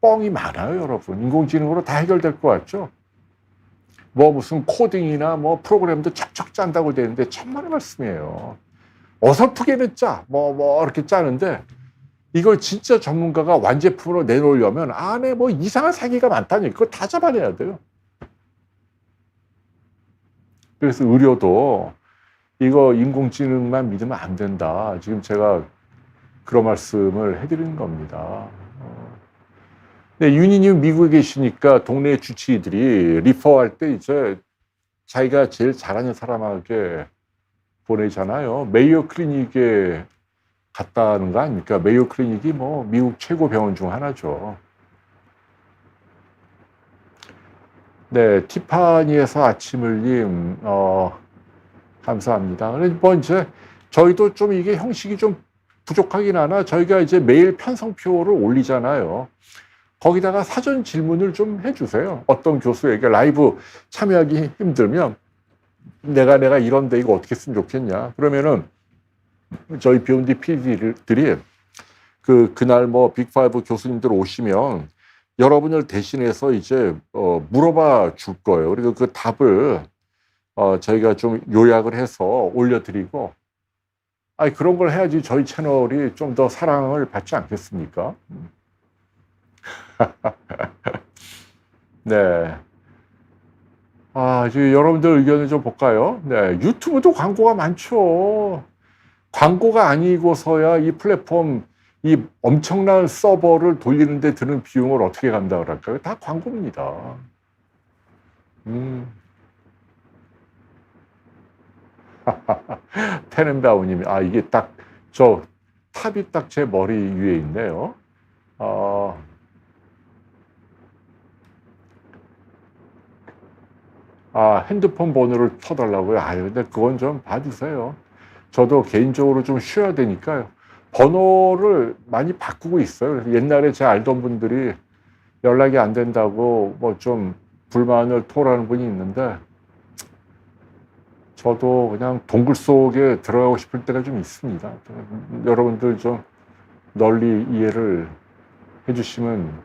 뻥이 많아요, 여러분. 인공지능으로 다 해결될 것 같죠? 뭐 무슨 코딩이나 뭐 프로그램도 척척 짠다고 되는데 천만의 말씀이에요. 어설프게는 짜. 뭐 이렇게 짜는데 이걸 진짜 전문가가 완제품으로 내놓으려면 안에 뭐 이상한 사기가 많다니 그거 다 잡아내야 돼요. 그래서 의료도 이거 인공지능만 믿으면 안 된다. 지금 제가 그런 말씀을 해드리는 겁니다. 네, 윤희님 미국에 계시니까 동네 주치의들이 리퍼할 때 이제 자기가 제일 잘하는 사람에게 보내잖아요. 메이오 클리닉에 갔다는 거 아닙니까? 메이오 클리닉이 뭐 미국 최고 병원 중 하나죠. 네, 티파니에서 아침을님, 감사합니다. 뭐 이제 저희도 좀 이게 형식이 좀 부족하긴 하나 저희가 이제 매일 편성표를 올리잖아요. 거기다가 사전 질문을 좀 해주세요. 어떤 교수에게 라이브 참여하기 힘들면 내가 이런데 이거 어떻게 쓰면 좋겠냐. 그러면은 저희 비욘디 PD들이 그날 뭐 빅5 교수님들 오시면 여러분을 대신해서 이제 물어봐 줄 거예요. 그리고 그 답을 저희가 좀 요약을 해서 올려드리고 그런 걸 해야지 저희 채널이 좀 더 사랑을 받지 않겠습니까? 네. 이제 여러분들 의견을 좀 볼까요? 네. 유튜브도 광고가 많죠. 광고가 아니고서야 이 플랫폼, 이 엄청난 서버를 돌리는데 드는 비용을 어떻게 감당을 할까요? 다 광고입니다. 테넨바우님이, 이게 딱, 탑이 딱 제 머리 위에 있네요. 핸드폰 번호를 터달라고요? 근데 그건 좀 봐주세요. 저도 개인적으로 좀 쉬어야 되니까요. 번호를 많이 바꾸고 있어요. 옛날에 제 알던 분들이 연락이 안 된다고 뭐 좀 불만을 토로하는 분이 있는데 저도 그냥 동굴 속에 들어가고 싶을 때가 좀 있습니다. 여러분들 좀 널리 이해를 해주시면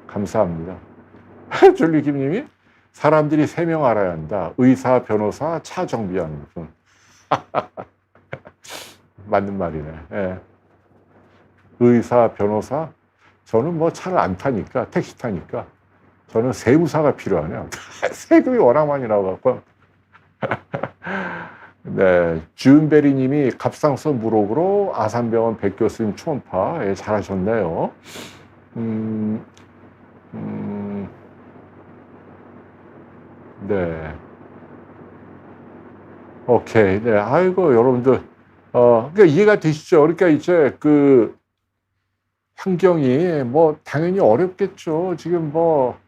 감사합니다. 줄리김님이 사람들이 3명 알아야 한다. 의사, 변호사, 차 정비하는 분. 맞는 말이네. 예. 의사, 변호사. 저는 뭐 차를 안 타니까, 택시 타니까. 저는 세무사가 필요하네요. 세금이 워낙 많이 나와갖고. 네. 주은베리 님이 갑상선 무록으로 아산병원 백 교수님 초음파. 예, 잘하셨네요. 네. 오케이. 네. 아이고, 여러분들. 그러니까 이해가 되시죠? 그러니까 이제 그 환경이 뭐 당연히 어렵겠죠. 지금 뭐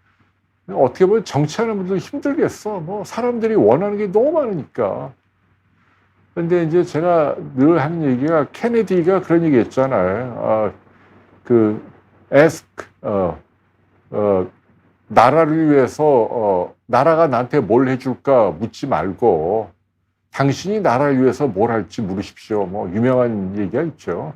어떻게 보면 정치하는 분들 힘들겠어. 뭐 사람들이 원하는 게 너무 많으니까. 근데 이제 제가 늘 하는 얘기가 케네디가 그런 얘기 했잖아요. 그 ask, 나라를 위해서 나라가 나한테 뭘 해줄까 묻지 말고 당신이 나라를 위해서 뭘 할지 물으십시오. 뭐 유명한 얘기가 있죠.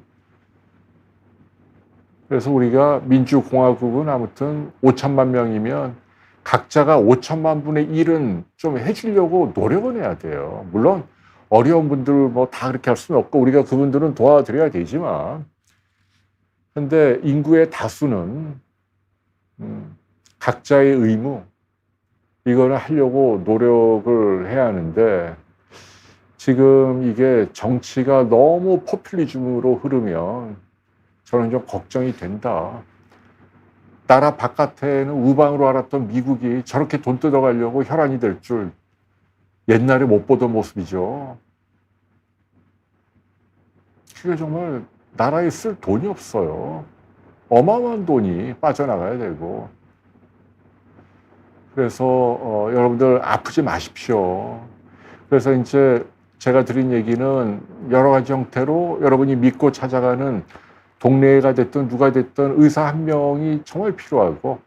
그래서 우리가 민주공화국은 아무튼 5천만 명이면 각자가 5천만 분의 1은 좀 해주려고 노력은 해야 돼요. 물론 어려운 분들 뭐 다 그렇게 할 수는 없고 우리가 그분들은 도와드려야 되지만, 근데 인구의 다수는 각자의 의무, 이거는 하려고 노력을 해야 하는데, 지금 이게 정치가 너무 포퓰리즘으로 흐르면 저는 좀 걱정이 된다. 나라 바깥에는 우방으로 알았던 미국이 저렇게 돈 뜯어가려고 혈안이 될 줄 옛날에 못 보던 모습이죠. 그게 정말 나라에 쓸 돈이 없어요. 어마어마한 돈이 빠져나가야 되고. 그래서 여러분들 아프지 마십시오. 그래서 이제 제가 드린 얘기는 여러 가지 형태로 여러분이 믿고 찾아가는 동네가 됐든 누가 됐든 의사 한 명이 정말 필요하고,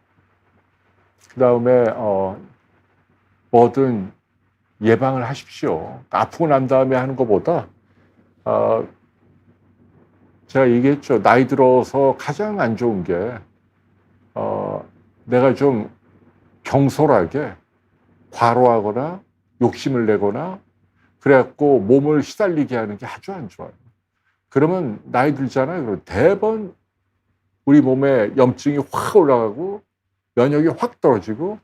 그 다음에 뭐든 예방을 하십시오. 아프고 난 다음에 하는 것보다 제가 얘기했죠. 나이 들어서 가장 안 좋은 게 내가 좀 경솔하게 과로하거나 욕심을 내거나 그래갖고 몸을 시달리게 하는 게 아주 안 좋아요. 그러면 나이 들잖아요. 그럼 대번 우리 몸에 염증이 확 올라가고 면역이 확 떨어지고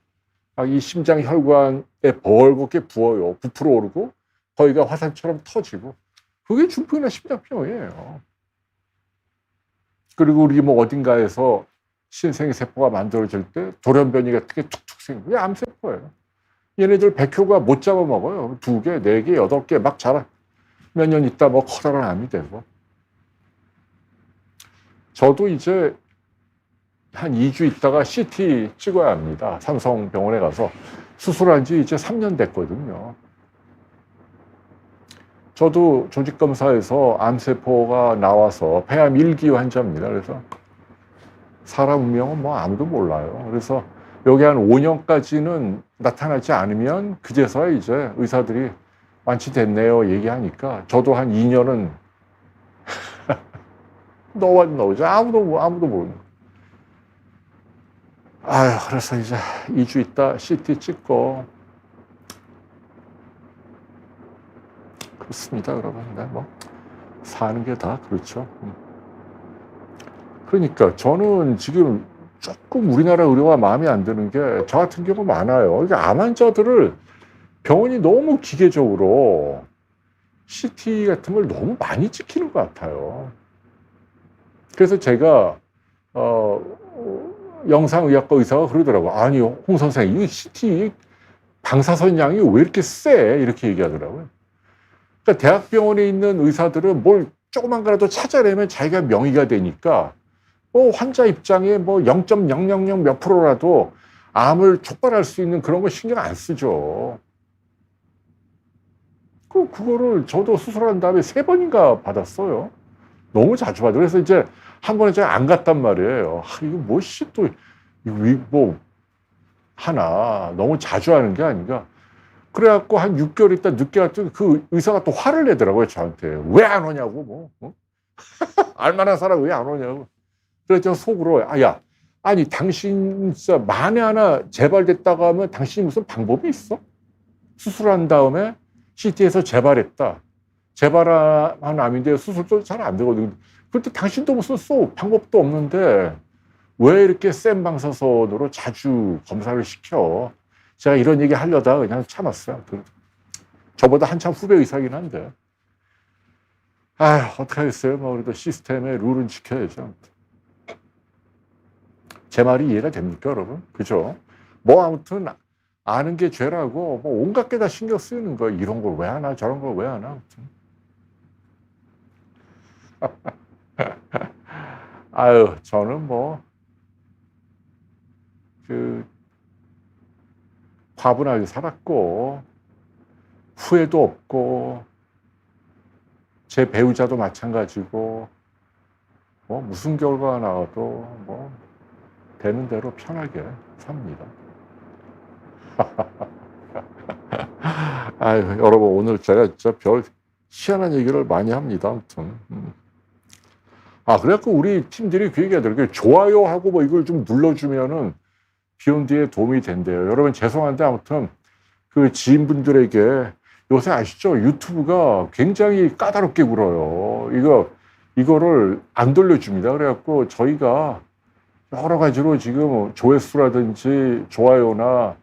이 심장 혈관에 벌겋게 부어요. 부풀어 오르고 거기가 화산처럼 터지고, 그게 중풍이나 심장병이에요. 그리고 우리 뭐 어딘가에서 신생세포가 만들어질 때 돌연변이 같은 게 툭툭 생기고, 암세포예요. 얘네들 백효가 못 잡아먹어요. 2개, 4개, 8개 막 자라. 몇 년 있다 뭐 커다란 암이 되고. 저도 이제 한 2주 있다가 CT 찍어야 합니다. 삼성병원에 가서. 수술한 지 이제 3년 됐거든요. 저도 조직검사에서 암세포가 나와서 폐암 1기 환자입니다. 그래서 사람 운명은 뭐 아무도 몰라요. 그래서 여기 한 5년까지는 나타나지 않으면 그제서야 이제 의사들이 완치됐네요 얘기하니까, 저도 한 2년은 너죠. 아무도 모르는. 그래서 이제 2주 있다 CT 찍고. 그렇습니다, 여러분. 네, 뭐 사는 게 다 그렇죠. 그러니까 저는 지금 조금 우리나라 의료가 마음에 안 드는 게, 저 같은 경우 많아요. 이게 암 환자들을 병원이 너무 기계적으로 CT 같은 걸 너무 많이 찍히는 것 같아요. 그래서 제가 영상의학과 의사가 그러더라고요. 아니, 홍 선생님, 이 CT 방사선 양이 왜 이렇게 세? 이렇게 얘기하더라고요. 그러니까 대학병원에 있는 의사들은 뭘 조그만 거라도 찾아내면 자기가 명의가 되니까 환자 입장에 0.000 몇 프로라도 암을 촉발할 수 있는 그런 거 신경 안 쓰죠. 그거를 저도 수술한 다음에 3번인가 받았어요. 너무 자주 받아요. 그래서 이제 한 번에 제가 안 갔단 말이에요. 이거 하나 너무 자주 하는 게 아닌가. 그래갖고 한 6개월 있다 늦게 갔더니 그 의사가 또 화를 내더라고요, 저한테. 왜 안 오냐고, 알만한 사람 왜 안 오냐고. 그래서 속으로, 야, 아니, 당신 진짜 만에 하나 재발됐다고 하면 당신이 무슨 방법이 있어? 수술한 다음에 CT에서 재발했다. 재발한 암인데 수술도 잘 안 되거든. 그런데 당신도 무슨 방법도 없는데 왜 이렇게 센 방사선으로 자주 검사를 시켜? 제가 이런 얘기 하려다가 그냥 참았어요. 저보다 한참 후배 의사긴 한데. 어떡하겠어요. 뭐, 그래도 시스템의 룰은 지켜야죠. 제 말이 이해가 됩니까, 여러분? 그죠? 뭐, 아무튼, 아는 게 죄라고, 뭐, 온갖 게 다 신경 쓰이는 거예요. 이런 걸 왜 하나, 저런 걸 왜 하나. 아무튼. 저는 뭐, 과분하게 살았고, 후회도 없고, 제 배우자도 마찬가지고, 뭐, 무슨 결과가 나와도, 뭐, 되는 대로 편하게 삽니다. 여러분, 오늘 제가 진짜 별 희한한 얘기를 많이 합니다. 아무튼. 그래갖고 우리 팀들이 그 얘기 하더라고요. 좋아요하고 뭐 이걸 좀 눌러주면은 비욘드에 도움이 된대요. 여러분, 죄송한데 아무튼 그 지인분들에게 요새 아시죠? 유튜브가 굉장히 까다롭게 굴어요. 이거를 안 돌려줍니다. 그래갖고 저희가 여러 가지로 지금 조회수라든지 좋아요나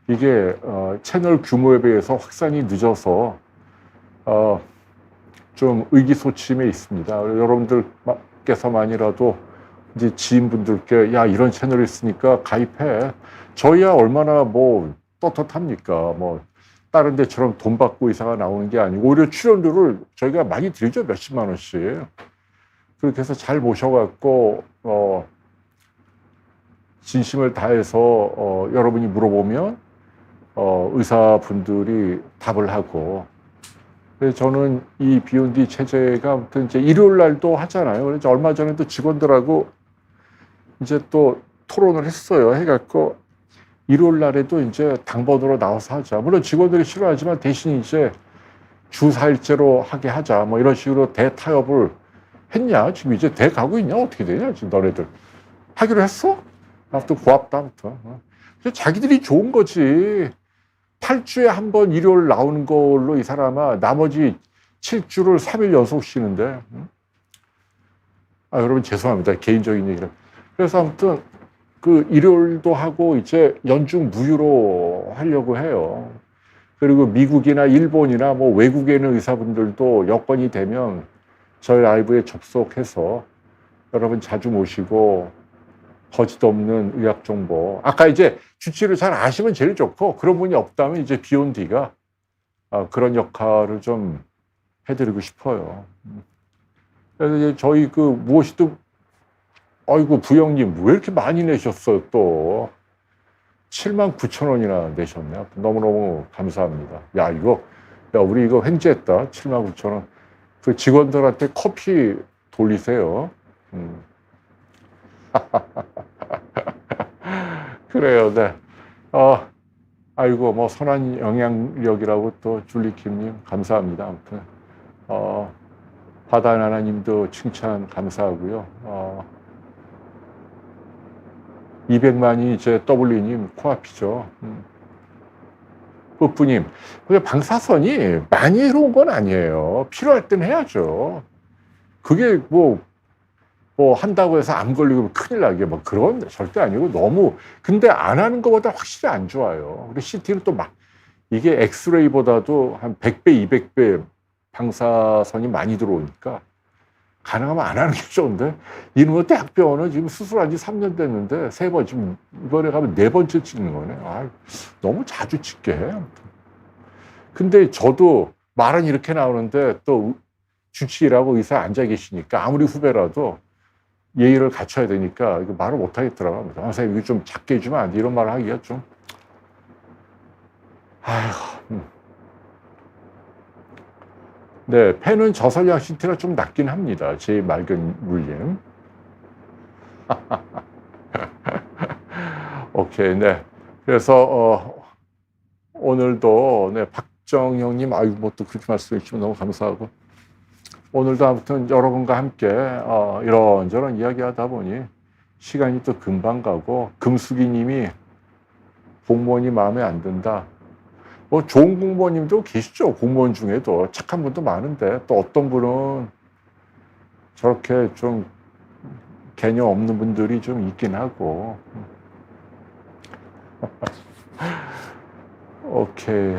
이게 채널 규모에 비해서 확산이 늦어서 좀 의기소침해 있습니다. 여러분들께서만이라도 이제 지인분들께 야, 이런 채널이 있으니까 가입해. 저희야 얼마나 뭐 떳떳합니까? 뭐 다른 데처럼 돈 받고 의사가 나오는 게 아니고 오히려 출연료를 저희가 많이 드리죠. 몇십만 원씩. 그렇게 해서 잘 모셔갖고 진심을 다해서 여러분이 물어보면 의사분들이 답을 하고, 그래서 저는 이 비욘드 체제가 아무튼 이제 일요일 날도 하잖아요. 그래서 얼마 전에도 직원들하고 이제 또 토론을 했어요. 해갖고 일요일 날에도 이제 당번으로 나와서 하자. 물론 직원들이 싫어하지만 대신 이제 주 4일째로 하게 하자. 뭐 이런 식으로 대타협을 했냐? 지금 이제 대 가고 있냐? 어떻게 되냐? 지금 너네들 하기로 했어? 아무튼 고맙다. 아무튼 자기들이 좋은 거지. 8주에 한 번 일요일 나오는 걸로 이 사람아 나머지 7주를 3일 연속 쉬는데. 여러분 죄송합니다. 개인적인 얘기를. 그래서 아무튼 그 일요일도 하고 이제 연중 무휴로 하려고 해요. 그리고 미국이나 일본이나 뭐 외국에 있는 의사분들도 여건이 되면 저희 라이브에 접속해서 여러분 자주 모시고 거짓 없는 의학 정보. 아까 이제 주치를 잘 아시면 제일 좋고, 그런 분이 없다면 이제 비욘드가 그런 역할을 좀 해드리고 싶어요. 그래서 이제 저희 그 무엇이든, 아이고, 부영님, 왜 이렇게 많이 내셨어요, 또. 79,000원이나 내셨네. 너무너무 감사합니다. 우리 이거 횡재했다. 79,000원. 그 직원들한테 커피 돌리세요. 그래요, 네. 아이고, 뭐, 선한 영향력이라고 또, 줄리킴님, 감사합니다. 아무튼, 바다나나님도 칭찬 감사하고요. 200만이 이제 W님 코앞이죠. 뿌뿌님, 근데 방사선이 많이 해로운 건 아니에요. 필요할 땐 해야죠. 그게 뭐 한다고 해서 암 걸리고 큰일 나게 뭐 그런 절대 아니고 너무, 근데 안 하는 것보다 확실히 안 좋아요. 그리고 CT는 또 이게 엑스레이보다도 한 100배, 200배 방사선이 많이 들어오니까 가능하면 안 하는 게 좋은데, 이놈의 대학병원은 지금 수술한 지 3년 됐는데 3번, 지금 이번에 가면 4번째 찍는 거네. 너무 자주 찍게 해. 근데 저도 말은 이렇게 나오는데 또 주치의라고 의사 앉아 계시니까 아무리 후배라도 예의를 갖춰야 되니까 이거 말을 못 하겠더라고요. 선생님, 이거 좀 작게 해주면 안 돼. 이런 말을 하기가 좀. 네, 펜은 저설량 CT가 좀 낫긴 합니다. 제 맑은 물림. 오케이, 네. 그래서, 오늘도, 네, 박정형님, 뭐 또 그렇게 말씀해 주시면 너무 감사하고. 오늘도 아무튼 여러분과 함께, 이런저런 이야기 하다 보니 시간이 또 금방 가고, 금숙이님이 공무원이 마음에 안 든다. 뭐 좋은 공무원님도 계시죠. 공무원 중에도 착한 분도 많은데, 또 어떤 분은 저렇게 좀 개념 없는 분들이 좀 있긴 하고. 오케이.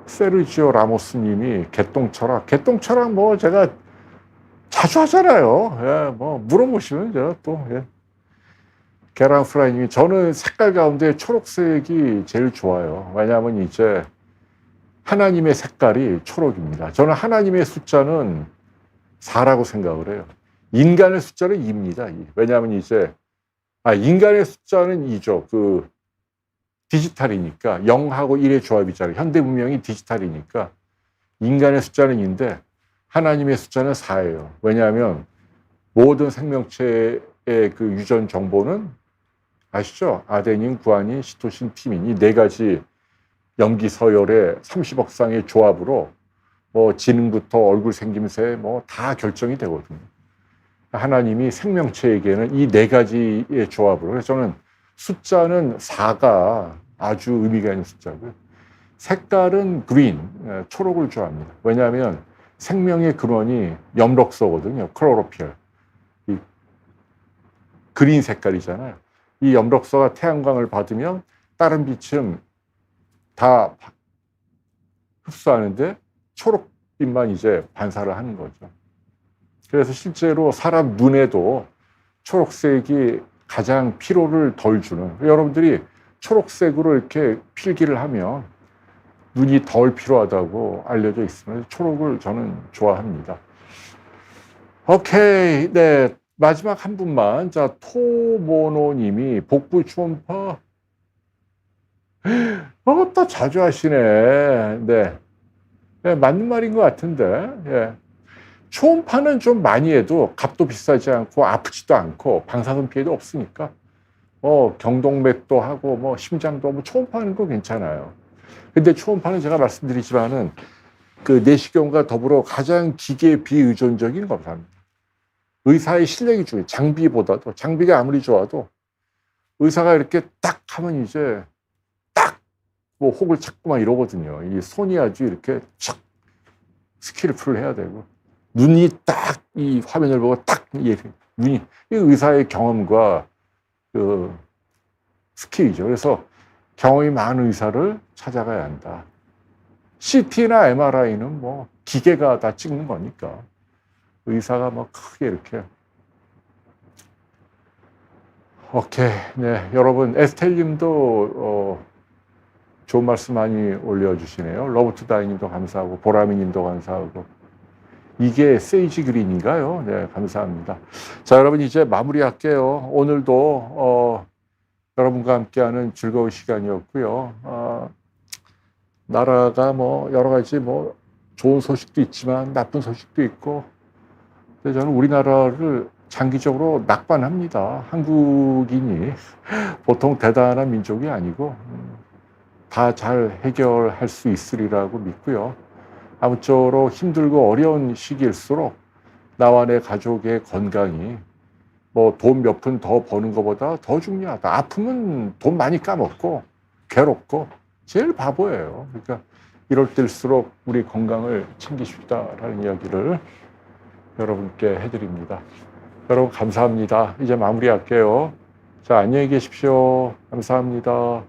세르지오 라모스님이 개똥철학 뭐 제가 자주 하잖아요. 예, 뭐 물어보시면 제가 또. 예. 계란 프라이님이 저는 색깔 가운데 초록색이 제일 좋아요. 왜냐하면 이제 하나님의 색깔이 초록입니다. 저는 하나님의 숫자는 4라고 생각을 해요. 인간의 숫자는 2입니다. 왜냐하면 이제 인간의 숫자는 2죠. 그 디지털이니까 0하고 1의 조합이잖아요. 현대 문명이 디지털이니까 인간의 숫자는 2인데 하나님의 숫자는 4예요. 왜냐하면 모든 생명체의 그 유전 정보는 아시죠? 아데닌, 구아닌, 시토신, 티민 이 4가지 염기 서열의 30억 쌍의 조합으로 뭐 지능부터 얼굴 생김새 뭐 다 결정이 되거든요. 하나님이 생명체에게는 이 4가지의 조합으로, 그래서 저는 숫자는 4가 아주 의미가 있는 숫자고요. 색깔은 그린, 초록을 좋아합니다. 왜냐하면 생명의 근원이 염록소거든요. 클로로필. 이 그린 색깔이잖아요. 이 염록소가 태양광을 받으면 다른 빛은 다 흡수하는데 초록빛만 이제 반사를 하는 거죠. 그래서 실제로 사람 눈에도 초록색이 가장 피로를 덜 주는, 여러분들이 초록색으로 이렇게 필기를 하면 눈이 덜 피로하다고 알려져 있으면 초록을 저는 좋아합니다. 오케이. 네. 마지막 한 분만. 자, 토모노님이 복부 초음파. 또 자주 하시네. 네. 네. 맞는 말인 것 같은데. 예. 초음파는 좀 많이 해도 값도 비싸지 않고 아프지도 않고 방사선 피해도 없으니까 경동맥도 하고 뭐 심장도 뭐 초음파하는 거 괜찮아요. 근데 초음파는 제가 말씀드리지만은 그 내시경과 더불어 가장 기계 비의존적인 검사입니다. 의사의 실력이 중요해요. 장비보다도. 장비가 아무리 좋아도 의사가 이렇게 딱 하면 이제 딱 뭐 혹을 찾고 막 이러거든요. 이 손이 아주 이렇게 착 스킬풀 해야 되고, 눈이 딱 이 화면을 보고 딱 눈이, 이 의사의 경험과 그 스킬이죠. 그래서 경험이 많은 의사를 찾아가야 한다. CT나 MRI는 뭐 기계가 다 찍는 거니까 의사가 뭐 크게 이렇게. 오케이. 네. 여러분, 에스텔님도 좋은 말씀 많이 올려주시네요. 러브투다이님도 감사하고, 보라미님도 감사하고. 이게 세이지 그린인가요? 네, 감사합니다. 자, 여러분 이제 마무리할게요. 오늘도 여러분과 함께하는 즐거운 시간이었고요. 나라가 뭐 여러 가지 뭐 좋은 소식도 있지만 나쁜 소식도 있고, 근데 저는 우리나라를 장기적으로 낙관합니다. 한국인이 보통 대단한 민족이 아니고 다 잘 해결할 수 있으리라고 믿고요. 아무쪼록 힘들고 어려운 시기일수록 나와 내 가족의 건강이 뭐 돈 몇 푼 더 버는 것보다 더 중요하다. 아프면 돈 많이 까먹고 괴롭고 제일 바보예요. 그러니까 이럴 때일수록 우리 건강을 챙기십시다라는 이야기를 여러분께 해드립니다. 여러분 감사합니다. 이제 마무리할게요. 자, 안녕히 계십시오. 감사합니다.